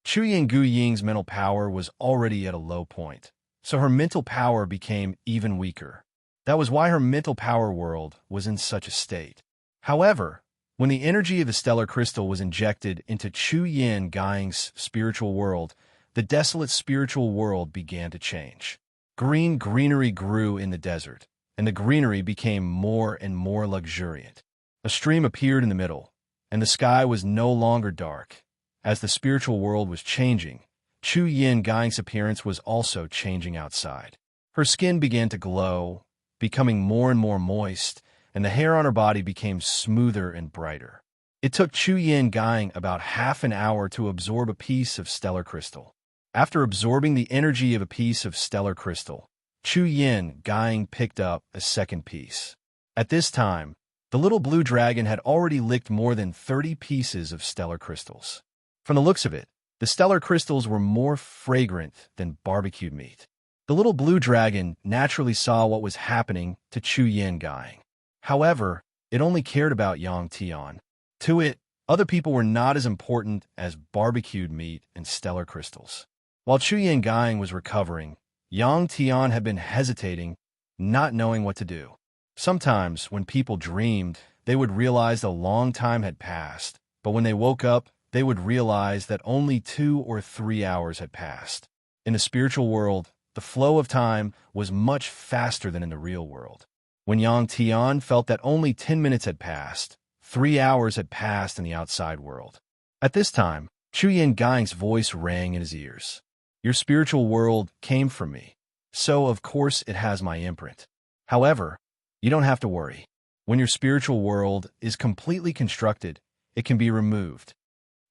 Chu Yin Gu Ying's mental power was already at a low point, so her mental power became even weaker. That was why her mental power world was in such a state. However, when the energy of the stellar crystal was injected into Chu Yin Gai's spiritual world, the desolate spiritual world began to change. Greenery grew in the desert, and the greenery became more and more luxuriant. A stream appeared in the middle, and the sky was no longer dark. As the spiritual world was changing, Chu Yin Gai's appearance was also changing outside. Her skin began to glow, becoming more and more moist, and the hair on her body became smoother and brighter. It took Chu Yin Gai about half an hour to absorb a piece of stellar crystal. After absorbing the energy of a piece of stellar crystal, Chu Yin Gai picked up a second piece. At this time, the little blue dragon had already licked more than 30 pieces of stellar crystals. From the looks of it, the stellar crystals were more fragrant than barbecued meat. The little blue dragon naturally saw what was happening to Chu Yin Gai. However, it only cared about Yang Tian. To it, other people were not as important as barbecued meat and stellar crystals. While Chu Yin Gai was recovering, Yang Tian had been hesitating, not knowing what to do. Sometimes, when people dreamed, they would realize a long time had passed, but when they woke up, they would realize that only 2 or 3 hours had passed. In the spiritual world, the flow of time was much faster than in the real world. When Yang Tian felt that only 10 minutes had passed, 3 hours had passed in the outside world. At this time, Chu Yin Gai's voice rang in his ears. Your spiritual world came from me, so of course it has my imprint. However, you don't have to worry. When your spiritual world is completely constructed, it can be removed.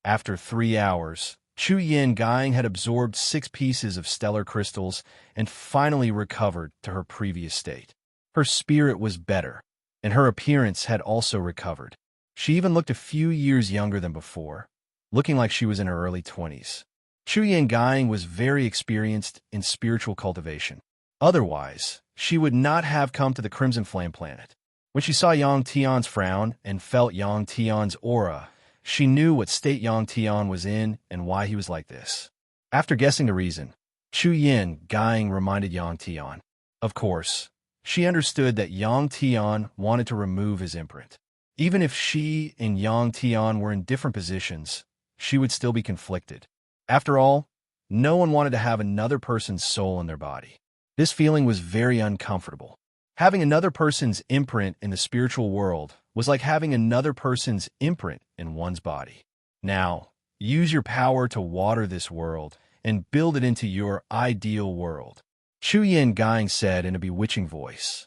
After 3 hours, Chu Yin Gai had absorbed 6 pieces of stellar crystals and finally recovered to her previous state. Her spirit was better, and her appearance had also recovered. She even looked a few years younger than before, looking like she was in her early 20s. Chu Yin Gai was very experienced in spiritual cultivation. Otherwise, she would not have come to the Crimson Flame planet. When she saw Yang Tian's frown and felt Yang Tian's aura, she knew what state Yang Tian was in and why he was like this. After guessing the reason, Chu Yin Gang reminded Yang Tian. Of course, she understood that Yang Tian wanted to remove his imprint. Even if she and Yang Tian were in different positions, she would still be conflicted. After all, no one wanted to have another person's soul in their body. This feeling was very uncomfortable. Having another person's imprint in the spiritual world was like having another person's imprint in one's body. Now, use your power to water this world and build it into your ideal world, Chu Yin Gang said in a bewitching voice.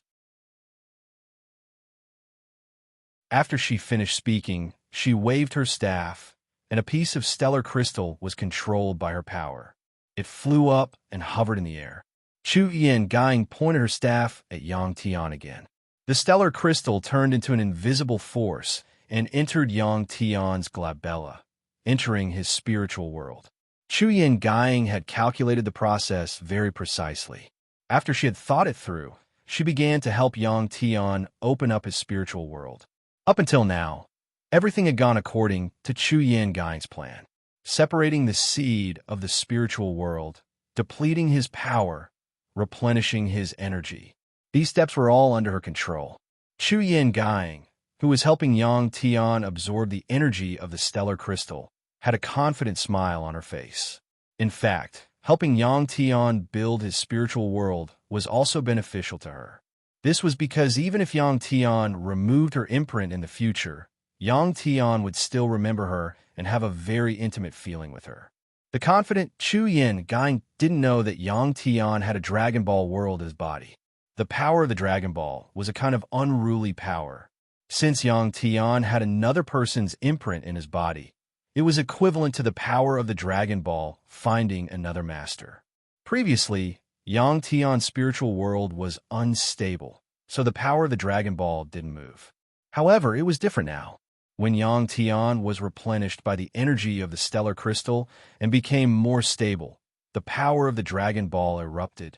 After she finished speaking, she waved her staff, and a piece of stellar crystal was controlled by her power. It flew up and hovered in the air. Chu Yin Gang pointed her staff at Yang Tian again. The stellar crystal turned into an invisible force and entered Yang Tian's glabella, entering his spiritual world. Chu Yin Gang had calculated the process very precisely. After she had thought it through, she began to help Yang Tian open up his spiritual world. Up until now, everything had gone according to Chu Yin Gang's plan, separating the seed of the spiritual world, depleting his power, replenishing his energy. These steps were all under her control. Chu Yin Gang, who was helping Yang Tian absorb the energy of the stellar crystal, had a confident smile on her face. In fact, helping Yang Tian build his spiritual world was also beneficial to her. This was because even if Yang Tian removed her imprint in the future, Yang Tian would still remember her and have a very intimate feeling with her. The confident Chu Yin Gang didn't know that Yang Tian had a Dragon Ball world as body. The power of the Dragon Ball was a kind of unruly power. Since Yang Tian had another person's imprint in his body, it was equivalent to the power of the Dragon Ball finding another master. Previously, Yang Tian's spiritual world was unstable, so the power of the Dragon Ball didn't move. However, it was different now. When Yang Tian was replenished by the energy of the stellar crystal and became more stable, the power of the Dragon Ball erupted.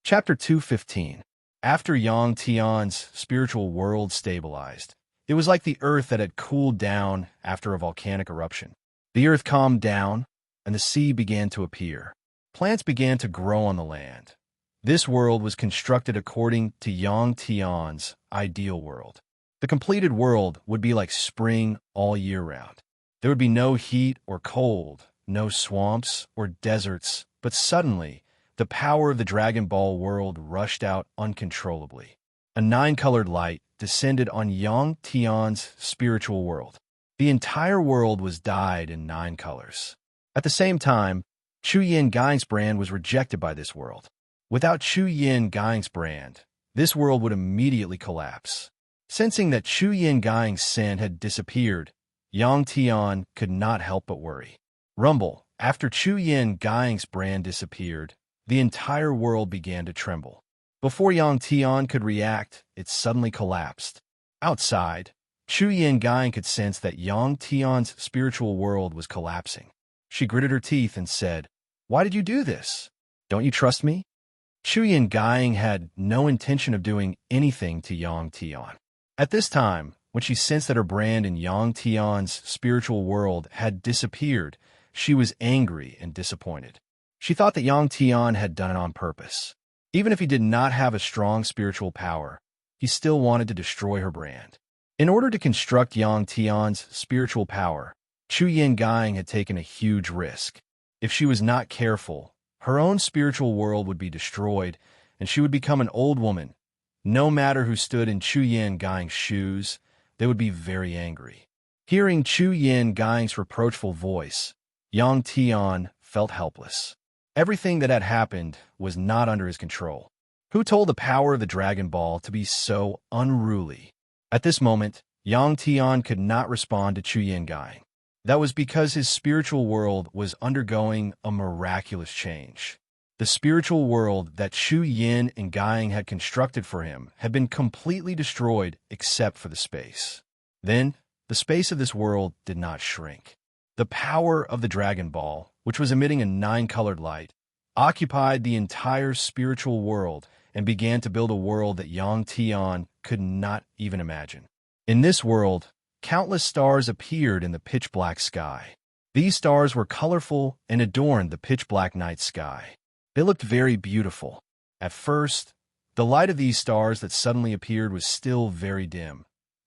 Chapter 215. After Yang Tian's spiritual world stabilized, it was like the earth that had cooled down after a volcanic eruption. The earth calmed down, and the sea began to appear. Plants began to grow on the land. This world was constructed according to Yang Tian's ideal world. The completed world would be like spring all year round. There would be no heat or cold, no swamps or deserts, but suddenly, the power of the Dragon Ball world rushed out uncontrollably. A nine-colored light descended on Yang Tian's spiritual world. The entire world was dyed in 9 colors. At the same time, Chu Yin Gang's brand was rejected by this world. Without Chu Yin Gang's brand, this world would immediately collapse. Sensing that Chu Yin Gang's sin had disappeared, Yang Tian could not help but worry. Rumble, after Chu Yin Gang's brand disappeared, the entire world began to tremble. Before Yang Tian could react, it suddenly collapsed. Outside, Chu Yin Gang could sense that Yang Tian's spiritual world was collapsing. She gritted her teeth and said, "Why did you do this? Don't you trust me?" Chu Yin Gang had no intention of doing anything to Yang Tian. At this time, when she sensed that her brand in Yang Tian's spiritual world had disappeared, she was angry and disappointed. She thought that Yang Tian had done it on purpose. Even if he did not have a strong spiritual power, he still wanted to destroy her brand. In order to construct Yang Tian's spiritual power, Chu Yin Gang had taken a huge risk. If she was not careful, her own spiritual world would be destroyed, and she would become an old woman. No matter who stood in Chu Yin Gang's shoes, they would be very angry. Hearing Chu Yin Gang's reproachful voice, Yang Tian felt helpless. Everything that had happened was not under his control. Who told the power of the Dragon Ball to be so unruly? At this moment, Yang Tian could not respond to Chu Yin Gang. That was because his spiritual world was undergoing a miraculous change. The spiritual world that Chu Yin and Gang had constructed for him had been completely destroyed except for the space. Then, the space of this world did not shrink. The power of the Dragon Ball, which was emitting a nine-colored light, occupied the entire spiritual world and began to build a world that Yang Tian could not even imagine. In this world, countless stars appeared in the pitch-black sky. These stars were colorful and adorned the pitch-black night sky. They looked very beautiful. At first, the light of these stars that suddenly appeared was still very dim.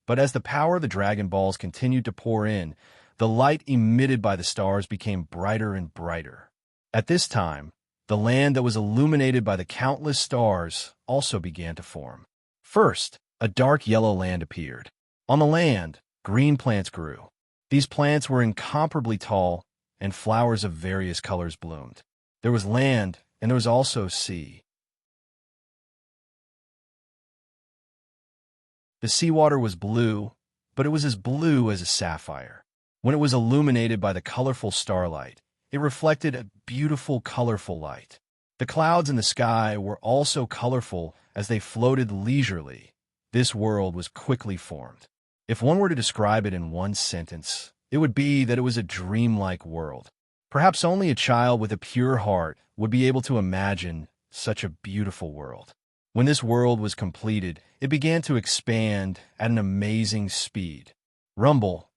But as the power of the Dragon Balls continued to pour in, the light emitted by the stars became brighter and brighter. At this time, the land that was illuminated by the countless stars also began to form. First, a dark yellow land appeared. On the land, green plants grew. These plants were incomparably tall, and flowers of various colors bloomed. There was land, and there was also sea. The seawater was blue, but it was as blue as a sapphire. When it was illuminated by the colorful starlight, it reflected a beautiful, colorful light. The clouds in the sky were also colorful as they floated leisurely. This world was quickly formed. If one were to describe it in one sentence, it would be that it was a dreamlike world. Perhaps only a child with a pure heart would be able to imagine such a beautiful world. When this world was completed, it began to expand at an amazing speed. Rumble,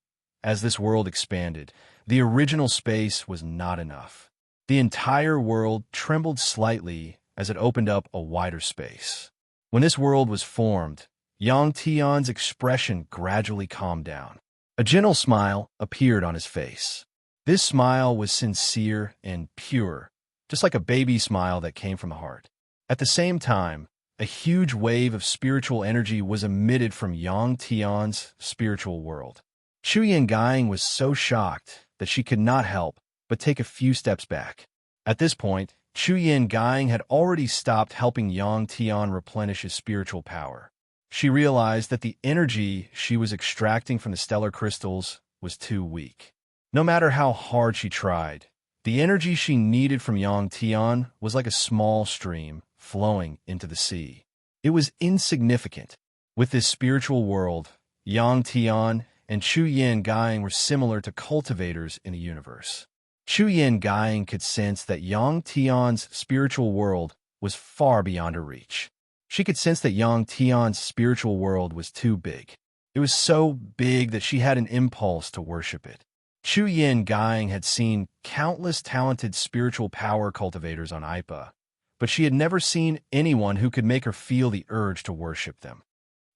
as this world expanded, the original space was not enough. The entire world trembled slightly as it opened up a wider space. When this world was formed, Yang Tian's expression gradually calmed down. A gentle smile appeared on his face. This smile was sincere and pure, just like a baby smile that came from the heart. At the same time, a huge wave of spiritual energy was emitted from Yang Tian's spiritual world. Chu Yangyang was so shocked that she could not help but take a few steps back. At this point, Chu Yangyang had already stopped helping Yang Tian replenish his spiritual power. She realized that the energy she was extracting from the stellar crystals was too weak. No matter how hard she tried, the energy she needed from Yang Tian was like a small stream flowing into the sea. It was insignificant. With this spiritual world, Yang Tian and Chu Yangyang were similar to cultivators in the universe. Chu Yangyang could sense that Yang Tian's spiritual world was far beyond her reach. She could sense that Yang Tian's spiritual world was too big. It was so big that she had an impulse to worship it. Chu Yangyang had seen countless talented spiritual power cultivators on Ipa, but she had never seen anyone who could make her feel the urge to worship them.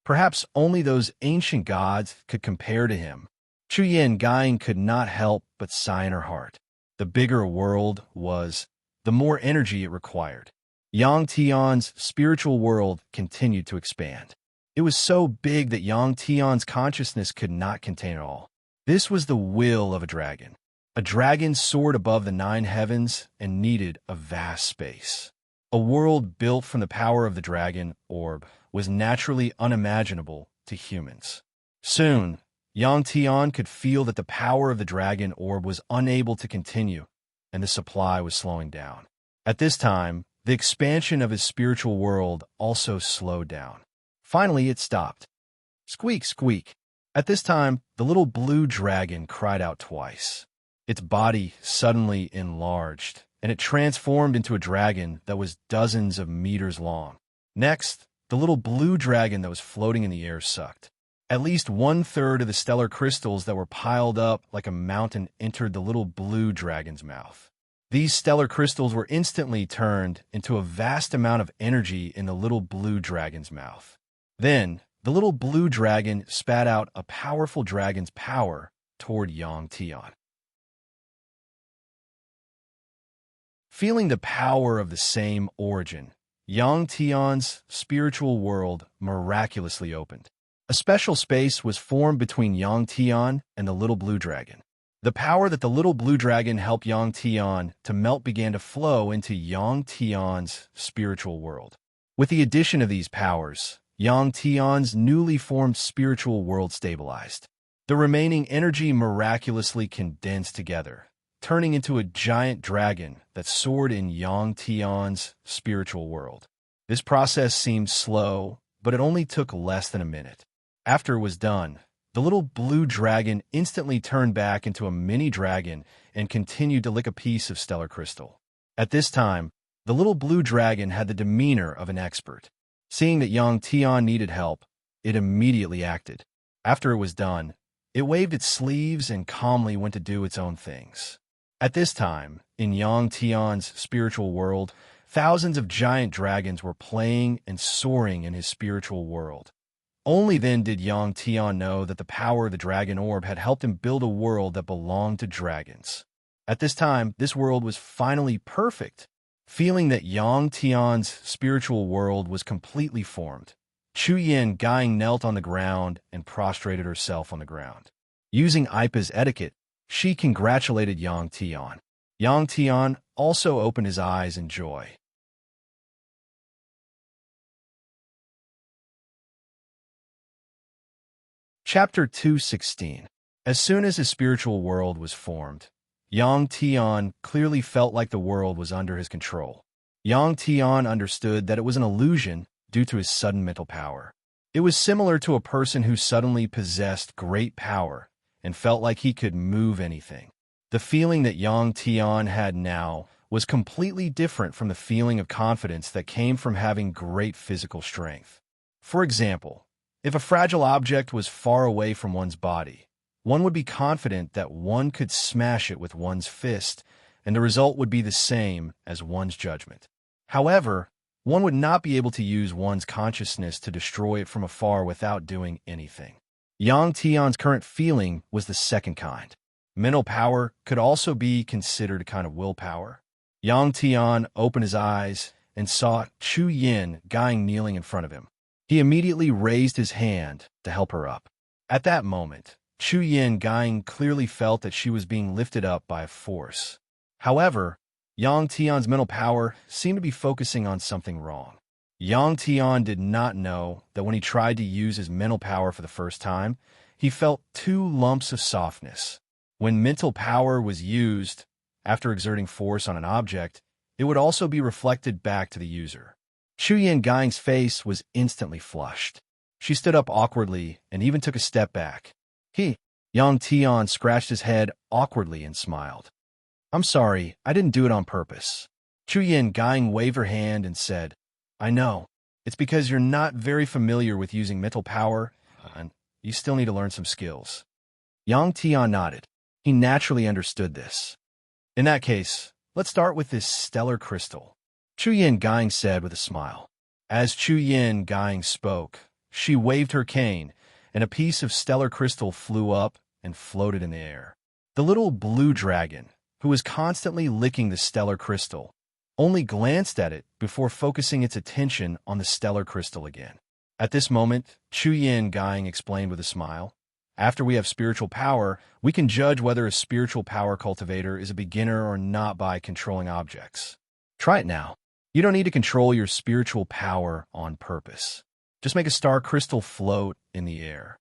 Perhaps only those ancient gods could compare to him. Chu Yangyang could not help but sigh in her heart. The bigger a world was, the more energy it required. Yang Tian's spiritual world continued to expand. It was so big that Yang Tian's consciousness could not contain it all. This was the will of a dragon. A dragon soared above the 9 heavens and needed a vast space. A world built from the power of the dragon orb was naturally unimaginable to humans. Soon, Yang Tian could feel that the power of the dragon orb was unable to continue, and the supply was slowing down. At this time, the expansion of his spiritual world also slowed down. Finally, it stopped. Squeak, squeak. At this time, the little blue dragon cried out twice. Its body suddenly enlarged, and it transformed into a dragon that was dozens of meters long. Next, the little blue dragon that was floating in the air sucked. At least 1/3 of the stellar crystals that were piled up like a mountain entered the little blue dragon's mouth. These stellar crystals were instantly turned into a vast amount of energy in the little blue dragon's mouth. Then, the little blue dragon spat out a powerful dragon's power toward Yang Tian. Feeling the power of the same origin, Yang Tian's spiritual world miraculously opened. A special space was formed between Yang Tian and the little blue dragon. The power that the little blue dragon helped Yang Tian to melt began to flow into Yang Tian's spiritual world. With the addition of these powers, Yang Tian's newly formed spiritual world stabilized. The remaining energy miraculously condensed together, turning into a giant dragon that soared in Yang Tian's spiritual world. This process seemed slow, but it only took less than a minute. After it was done, the little blue dragon instantly turned back into a mini dragon and continued to lick a piece of stellar crystal. At this time, the little blue dragon had the demeanor of an expert. Seeing that Yang Tian needed help, it immediately acted. After it was done, it waved its sleeves and calmly went to do its own things. At this time, in Yang Tian's spiritual world, thousands of giant dragons were playing and soaring in his spiritual world. Only then did Yang Tian know that the power of the dragon orb had helped him build a world that belonged to dragons. At this time, this world was finally perfect. Feeling that Yang Tian's spiritual world was completely formed, Chu Yin Gang knelt on the ground and prostrated herself on the ground. Using Ipa's etiquette, she congratulated Yang Tian. Yang Tian also opened his eyes in joy. Chapter 2:16. As soon as his spiritual world was formed, Yang Tian clearly felt like the world was under his control. Yang Tian understood that it was an illusion due to his sudden mental power. It was similar to a person who suddenly possessed great power and felt like he could move anything. The feeling that Yang Tian had now was completely different from the feeling of confidence that came from having great physical strength. For example, if a fragile object was far away from one's body, one would be confident that one could smash it with one's fist, and the result would be the same as one's judgment. However, one would not be able to use one's consciousness to destroy it from afar without doing anything. Yang Tian's current feeling was the second kind. Mental power could also be considered a kind of willpower. Yang Tian opened his eyes and saw Chu Yin Gang kneeling in front of him. He immediately raised his hand to help her up. At that moment, Chu Yin Gang clearly felt that she was being lifted up by a force. However, Yang Tian's mental power seemed to be focusing on something wrong. Yang Tian did not know that when he tried to use his mental power for the first time, he felt two lumps of softness. When mental power was used, after exerting force on an object, it would also be reflected back to the user. Chu Yin Gang's face was instantly flushed. She stood up awkwardly and even took a step back. Yang Tian scratched his head awkwardly and smiled. "I'm sorry, I didn't do it on purpose." Chu Yin Gang waved her hand and said, "I know. It's because you're not very familiar with using mental power, and you still need to learn some skills." Yang Tian nodded. He naturally understood this. "In that case, let's start with this stellar crystal," Chu Yin Gang said with a smile. As Chu Yin Gang spoke, she waved her cane, and a piece of stellar crystal flew up and floated in the air. The little blue dragon, who was constantly licking the stellar crystal, only glanced at it before focusing its attention on the stellar crystal again. At this moment, Chu Yin Gang explained with a smile, "After we have spiritual power, we can judge whether a spiritual power cultivator is a beginner or not by controlling objects. Try it now. You don't need to control your spiritual power on purpose. Just make a star crystal float in the air."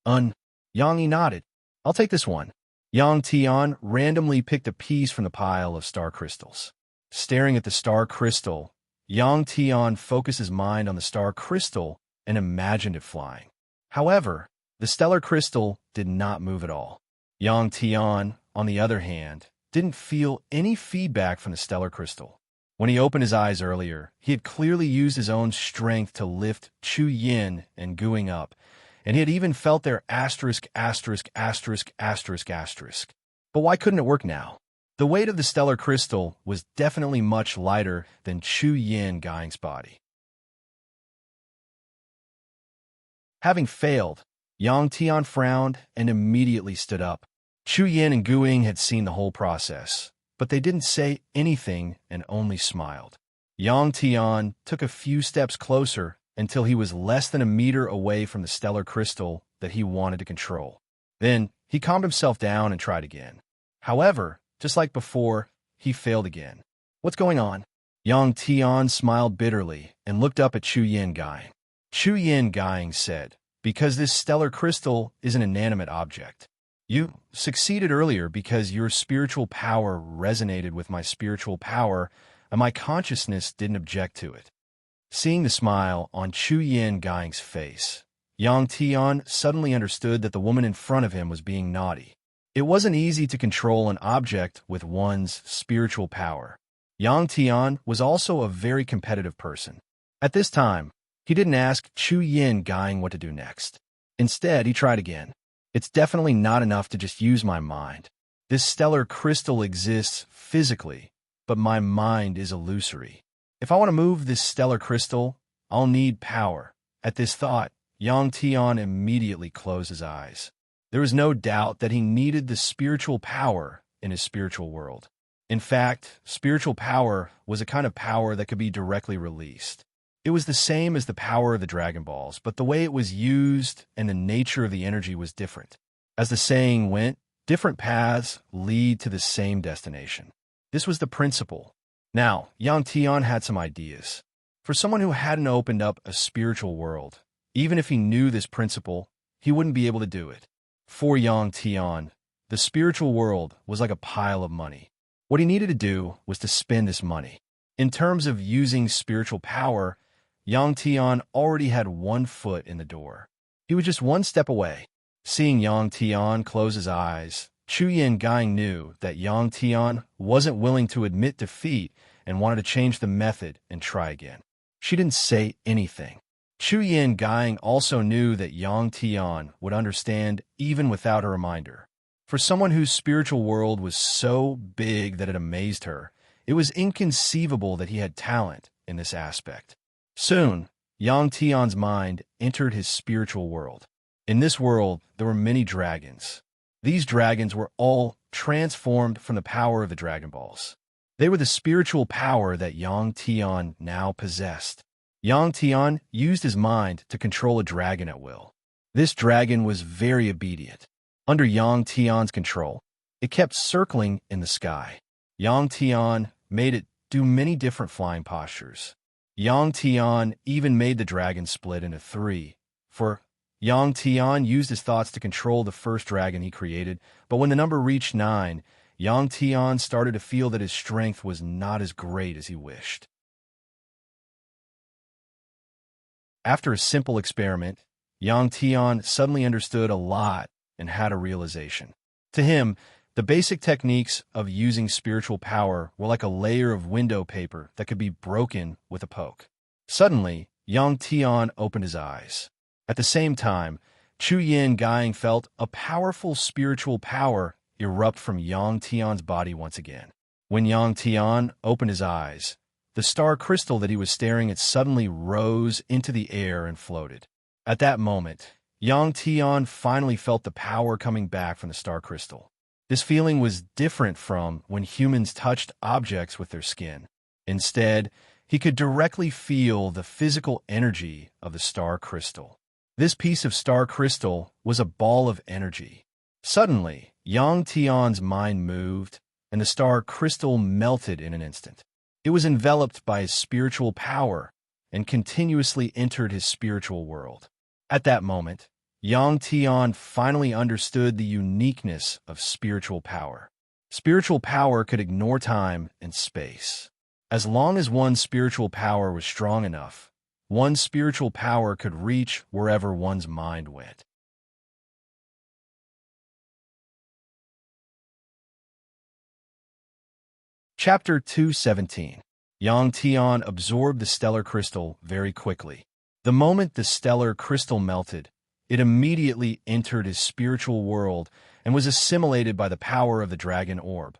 Yang Yi nodded. "I'll take this one." Yang Tian randomly picked a piece from the pile of star crystals. Staring at the star crystal, Yang Tian focused his mind on the star crystal and imagined it flying. However, the stellar crystal did not move at all. Yang Tian, on the other hand, didn't feel any feedback from the stellar crystal. When he opened his eyes earlier, he had clearly used his own strength to lift Chu Yin and Guing up, and he had even felt their asterisk. But why couldn't it work now? The weight of the stellar crystal was definitely much lighter than Chu Yin Gang's body. Having failed, Yang Tian frowned and immediately stood up. Chu Yin and Guing had seen the whole process, but they didn't say anything and only smiled. Yang Tian took a few steps closer until he was less than a meter away from the stellar crystal that he wanted to control. Then, he calmed himself down and tried again. However, just like before, he failed again. "What's going on?" Yang Tian smiled bitterly and looked up at Chu Yin Gang. Chu Yin Gang said, "Because this stellar crystal is an inanimate object. You succeeded earlier because your spiritual power resonated with my spiritual power, and my consciousness didn't object to it." Seeing the smile on Chu Yin Gang's face, Yang Tian suddenly understood that the woman in front of him was being naughty. It wasn't easy to control an object with one's spiritual power. Yang Tian was also a very competitive person. At this time, he didn't ask Chu Yin Gang what to do next. Instead, he tried again. It's definitely not enough to just use my mind. This stellar crystal exists physically, but my mind is illusory. If I want to move this stellar crystal, I'll need power. At this thought, Yang Tian immediately closed his eyes. There was no doubt that he needed the spiritual power in his spiritual world. In fact, spiritual power was a kind of power that could be directly released. It was the same as the power of the Dragon Balls, but the way it was used and the nature of the energy was different. As the saying went, different paths lead to the same destination. This was the principle. Now, Yang Tian had some ideas. For someone who hadn't opened up a spiritual world, even if he knew this principle, he wouldn't be able to do it. For Yang Tian, the spiritual world was like a pile of money. What he needed to do was to spend this money. In terms of using spiritual power, Yang Tian already had one foot in the door. He was just one step away. Seeing Yang Tian close his eyes, Chu Yin Gang knew that Yang Tian wasn't willing to admit defeat and wanted to change the method and try again. She didn't say anything. Chu Yin Gang also knew that Yang Tian would understand even without a reminder. For someone whose spiritual world was so big that it amazed her, it was inconceivable that he had talent in this aspect. Soon, Yang Tian's mind entered his spiritual world. In this world, there were many dragons. These dragons were all transformed from the power of the Dragon Balls. They were the spiritual power that Yang Tian now possessed. Yang Tian used his mind to control a dragon at will. This dragon was very obedient. Under Yang Tian's control, it kept circling in the sky. Yang Tian made it do many different flying postures. Yang Tian even made the dragon split into three. For Yang Tian used his thoughts to control the first dragon he created, but when the number reached 9, Yang Tian started to feel that his strength was not as great as he wished. After a simple experiment, Yang Tian suddenly understood a lot and had a realization. To him, the basic techniques of using spiritual power were like a layer of window paper that could be broken with a poke. Suddenly, Yang Tian opened his eyes. At the same time, Chu Yin Gang felt a powerful spiritual power erupt from Yang Tian's body once again. When Yang Tian opened his eyes, the star crystal that he was staring at suddenly rose into the air and floated. At that moment, Yang Tian finally felt the power coming back from the star crystal. This feeling was different from when humans touched objects with their skin. Instead, he could directly feel the physical energy of the star crystal. This piece of star crystal was a ball of energy. Suddenly, Yang Tian's mind moved, and the star crystal melted in an instant. It was enveloped by his spiritual power and continuously entered his spiritual world. At that moment, Yang Tian finally understood the uniqueness of spiritual power. Spiritual power could ignore time and space. As long as one's spiritual power was strong enough, one's spiritual power could reach wherever one's mind went. Chapter 217. Yang Tian absorbed the stellar crystal very quickly. The moment the stellar crystal melted, it immediately entered his spiritual world and was assimilated by the power of the dragon orb,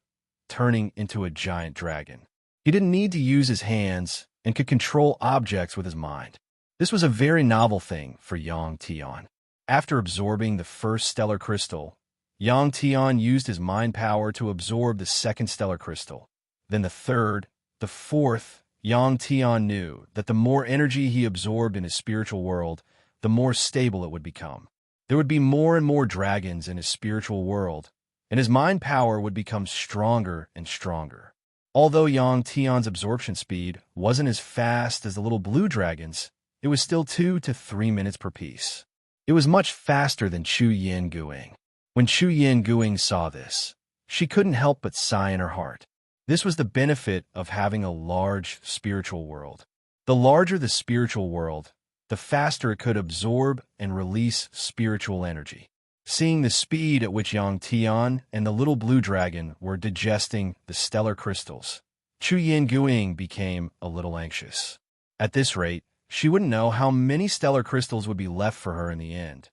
turning into a giant dragon. He didn't need to use his hands and could control objects with his mind. This was a very novel thing for Yang Tian. After absorbing the first stellar crystal, Yang Tian used his mind power to absorb the second stellar crystal. Then the third, the fourth. Yang Tian knew that the more energy he absorbed in his spiritual world, the more stable it would become. There would be more and more dragons in his spiritual world, and his mind power would become stronger and stronger. Although Yang Tian's absorption speed wasn't as fast as the little blue dragons, it was still 2 to 3 minutes per piece. It was much faster than Chu Yin Guing. When Chu Yin Guing saw this, she couldn't help but sigh in her heart. This was the benefit of having a large spiritual world. The larger the spiritual world, the faster it could absorb and release spiritual energy. Seeing the speed at which Yang Tian and the little blue dragon were digesting the stellar crystals, Chu Yin became a little anxious. At this rate, she wouldn't know how many stellar crystals would be left for her in the end.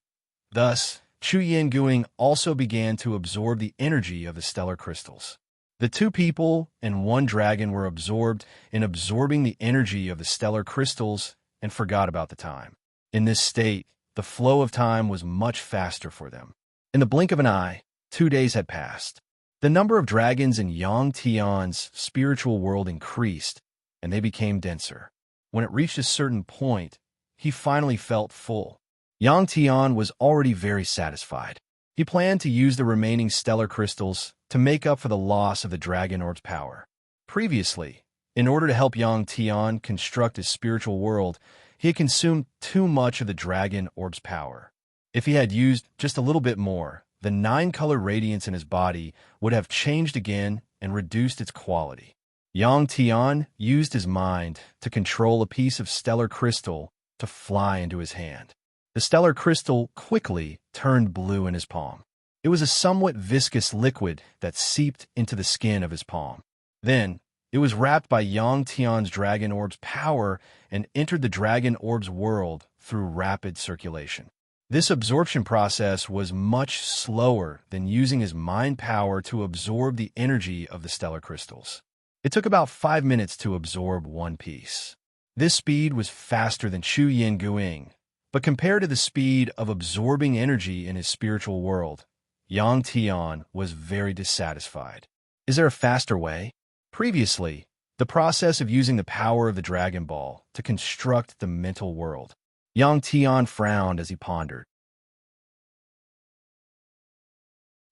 Thus, Chu Yin also began to absorb the energy of the stellar crystals. The two people and one dragon were absorbed in absorbing the energy of the stellar crystals and forgot about the time. In this state, the flow of time was much faster for them. In the blink of an eye, 2 days had passed. The number of dragons in Yang Tian's spiritual world increased, and they became denser. When it reached a certain point, he finally felt full. Yang Tian was already very satisfied. He planned to use the remaining stellar crystals to make up for the loss of the dragon orb's power. Previously, in order to help Yang Tian construct his spiritual world, he had consumed too much of the dragon orb's power. If he had used just a little bit more, the 9-color radiance in his body would have changed again and reduced its quality. Yang Tian used his mind to control a piece of stellar crystal to fly into his hand. The stellar crystal quickly turned blue in his palm. It was a somewhat viscous liquid that seeped into the skin of his palm. Then, it was wrapped by Yang Tian's dragon orb's power and entered the dragon orb's world through rapid circulation. This absorption process was much slower than using his mind power to absorb the energy of the stellar crystals. It took about 5 minutes to absorb one piece. This speed was faster than Chu Yin, but compared to the speed of absorbing energy in his spiritual world, Yang Tian was very dissatisfied. Is there a faster way? Previously, the process of using the power of the Dragon Ball to construct the mental world. Yang Tian frowned as he pondered.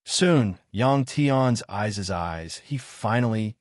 Soon, Yang Tian's eyes. He finally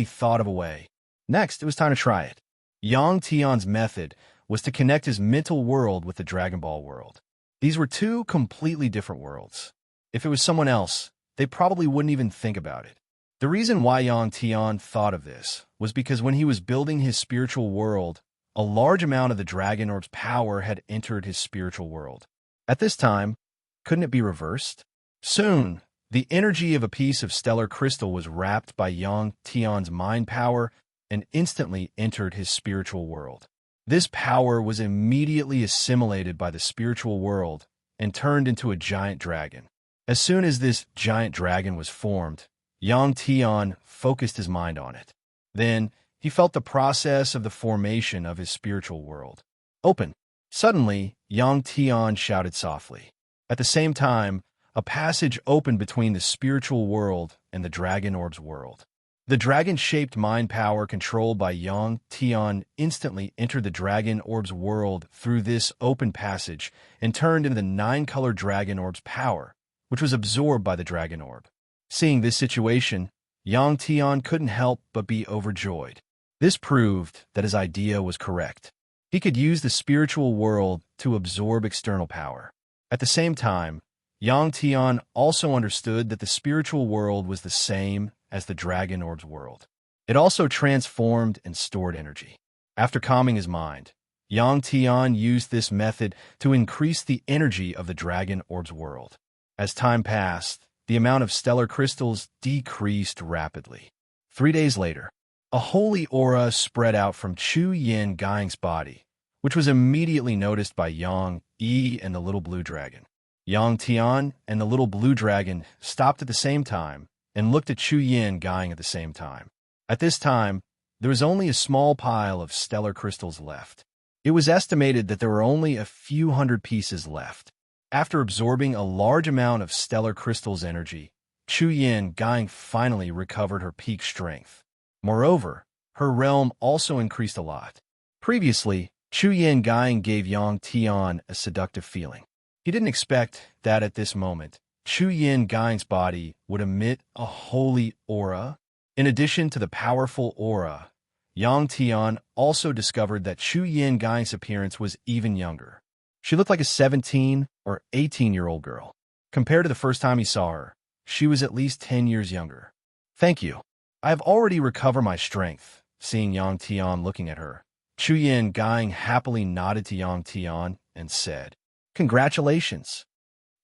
thought of a way. Next, it was time to try it. Yang Tian's method was to connect his mental world with the Dragon Ball world. These were two completely different worlds. If it was someone else, they probably wouldn't even think about it. The reason why Yang Tian thought of this was because when he was building his spiritual world, a large amount of the Dragon Orb's power had entered his spiritual world. At this time, couldn't it be reversed? Soon, the energy of a piece of stellar crystal was wrapped by Yang Tian's mind power and instantly entered his spiritual world. This power was immediately assimilated by the spiritual world and turned into a giant dragon. As soon as this giant dragon was formed, Yang Tian focused his mind on it. Then, he felt the process of the formation of his spiritual world. Open! Suddenly, Yang Tian shouted softly. At the same time, a passage opened between the spiritual world and the Dragon Orb's world. The dragon-shaped mind power controlled by Yang Tian instantly entered the Dragon Orb's world through this open passage and turned into the 9-color Dragon Orb's power, which was absorbed by the Dragon Orb. Seeing this situation, Yang Tian couldn't help but be overjoyed. This proved that his idea was correct. He could use the spiritual world to absorb external power. At the same time, Yang Tian also understood that the spiritual world was the same as the Dragon Orb's world. It also transformed and stored energy. After calming his mind, Yang Tian used this method to increase the energy of the Dragon Orb's world. As time passed, the amount of stellar crystals decreased rapidly. 3 days later, a holy aura spread out from Chu Ying's body, which was immediately noticed by Yang Yi and the little blue dragon. Yang Tian and the little blue dragon stopped at the same time and looked at Chu Yin at the same time. At this time, there was only a small pile of stellar crystals left. It was estimated that there were only a few hundred pieces left. After absorbing a large amount of stellar crystals' energy, Chu Yin finally recovered her peak strength. Moreover, her realm also increased a lot. Previously, Chu Yin gave Yang Tian a seductive feeling. He didn't expect that at this moment, Chu Ying's body would emit a holy aura. In addition to the powerful aura, Yang Tian also discovered that Chu Ying's appearance was even younger. She looked like a 17 or 18-year-old girl. Compared to the first time he saw her, she was at least 10 years younger. Thank you. I have already recovered my strength. Seeing Yang Tian looking at her, Chu Yin Gang happily nodded to Yang Tian and said, "Congratulations."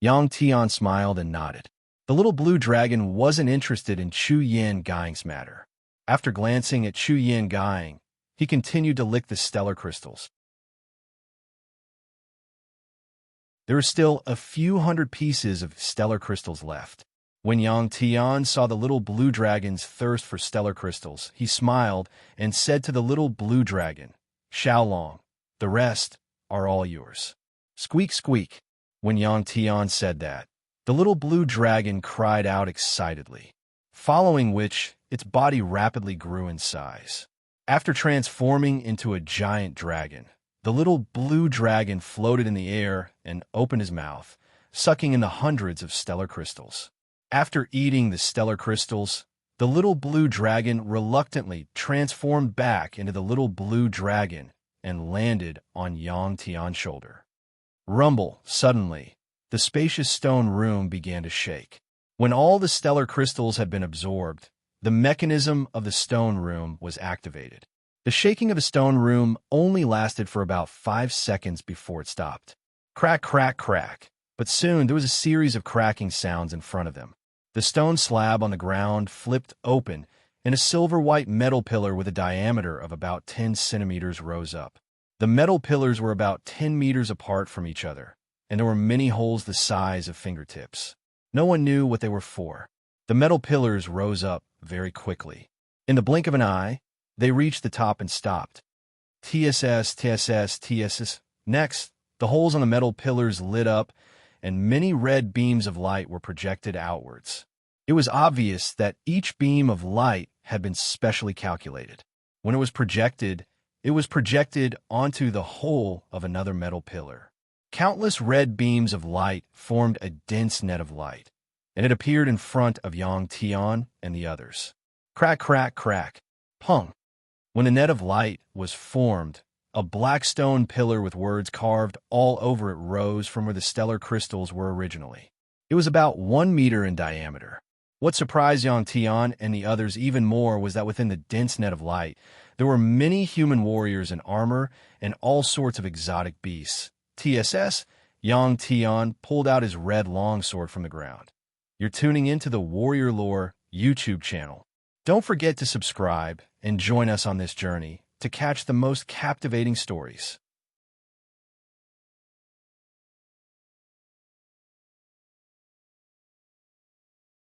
Yang Tian smiled and nodded. The little blue dragon wasn't interested in Chu Yin Gang's matter. After glancing at Chu Yin Gang, he continued to lick the stellar crystals. There were still a few hundred pieces of stellar crystals left. When Yang Tian saw the little blue dragon's thirst for stellar crystals, he smiled and said to the little blue dragon, "Xiaolong, the rest are all yours." Squeak, squeak. When Yang Tian said that, the little blue dragon cried out excitedly, following which its body rapidly grew in size. After transforming into a giant dragon, the little blue dragon floated in the air and opened his mouth, sucking in the hundreds of stellar crystals. After eating the stellar crystals, the little blue dragon reluctantly transformed back into the little blue dragon and landed on Yang Tian's shoulder. Rumble, suddenly, the spacious stone room began to shake. When all the stellar crystals had been absorbed, the mechanism of the stone room was activated. The shaking of the stone room only lasted for about 5 seconds before it stopped. Crack, crack, crack. But soon there was a series of cracking sounds in front of them. The stone slab on the ground flipped open, and a silver-white metal pillar with a diameter of about 10 centimeters rose up. The metal pillars were about 10 meters apart from each other, and there were many holes the size of fingertips. No one knew what they were for. The metal pillars rose up very quickly. In the blink of an eye, they reached the top and stopped. TSS, TSS, TSS. Next, the holes on the metal pillars lit up, and many red beams of light were projected outwards. It was obvious that each beam of light had been specially calculated. When it was projected onto the hole of another metal pillar. Countless red beams of light formed a dense net of light, and it appeared in front of Yang Tian and the others. Crack, crack, crack. Pung. When the net of light was formed, a black stone pillar with words carved all over it rose from where the stellar crystals were originally. It was about 1 meter in diameter. What surprised Yang Tian and the others even more was that within the dense net of light, there were many human warriors in armor and all sorts of exotic beasts. TSS, Yang Tian pulled out his red longsword from the ground. You're tuning into the Warrior Lore YouTube channel. Don't forget to subscribe and join us on this journey to catch the most captivating stories.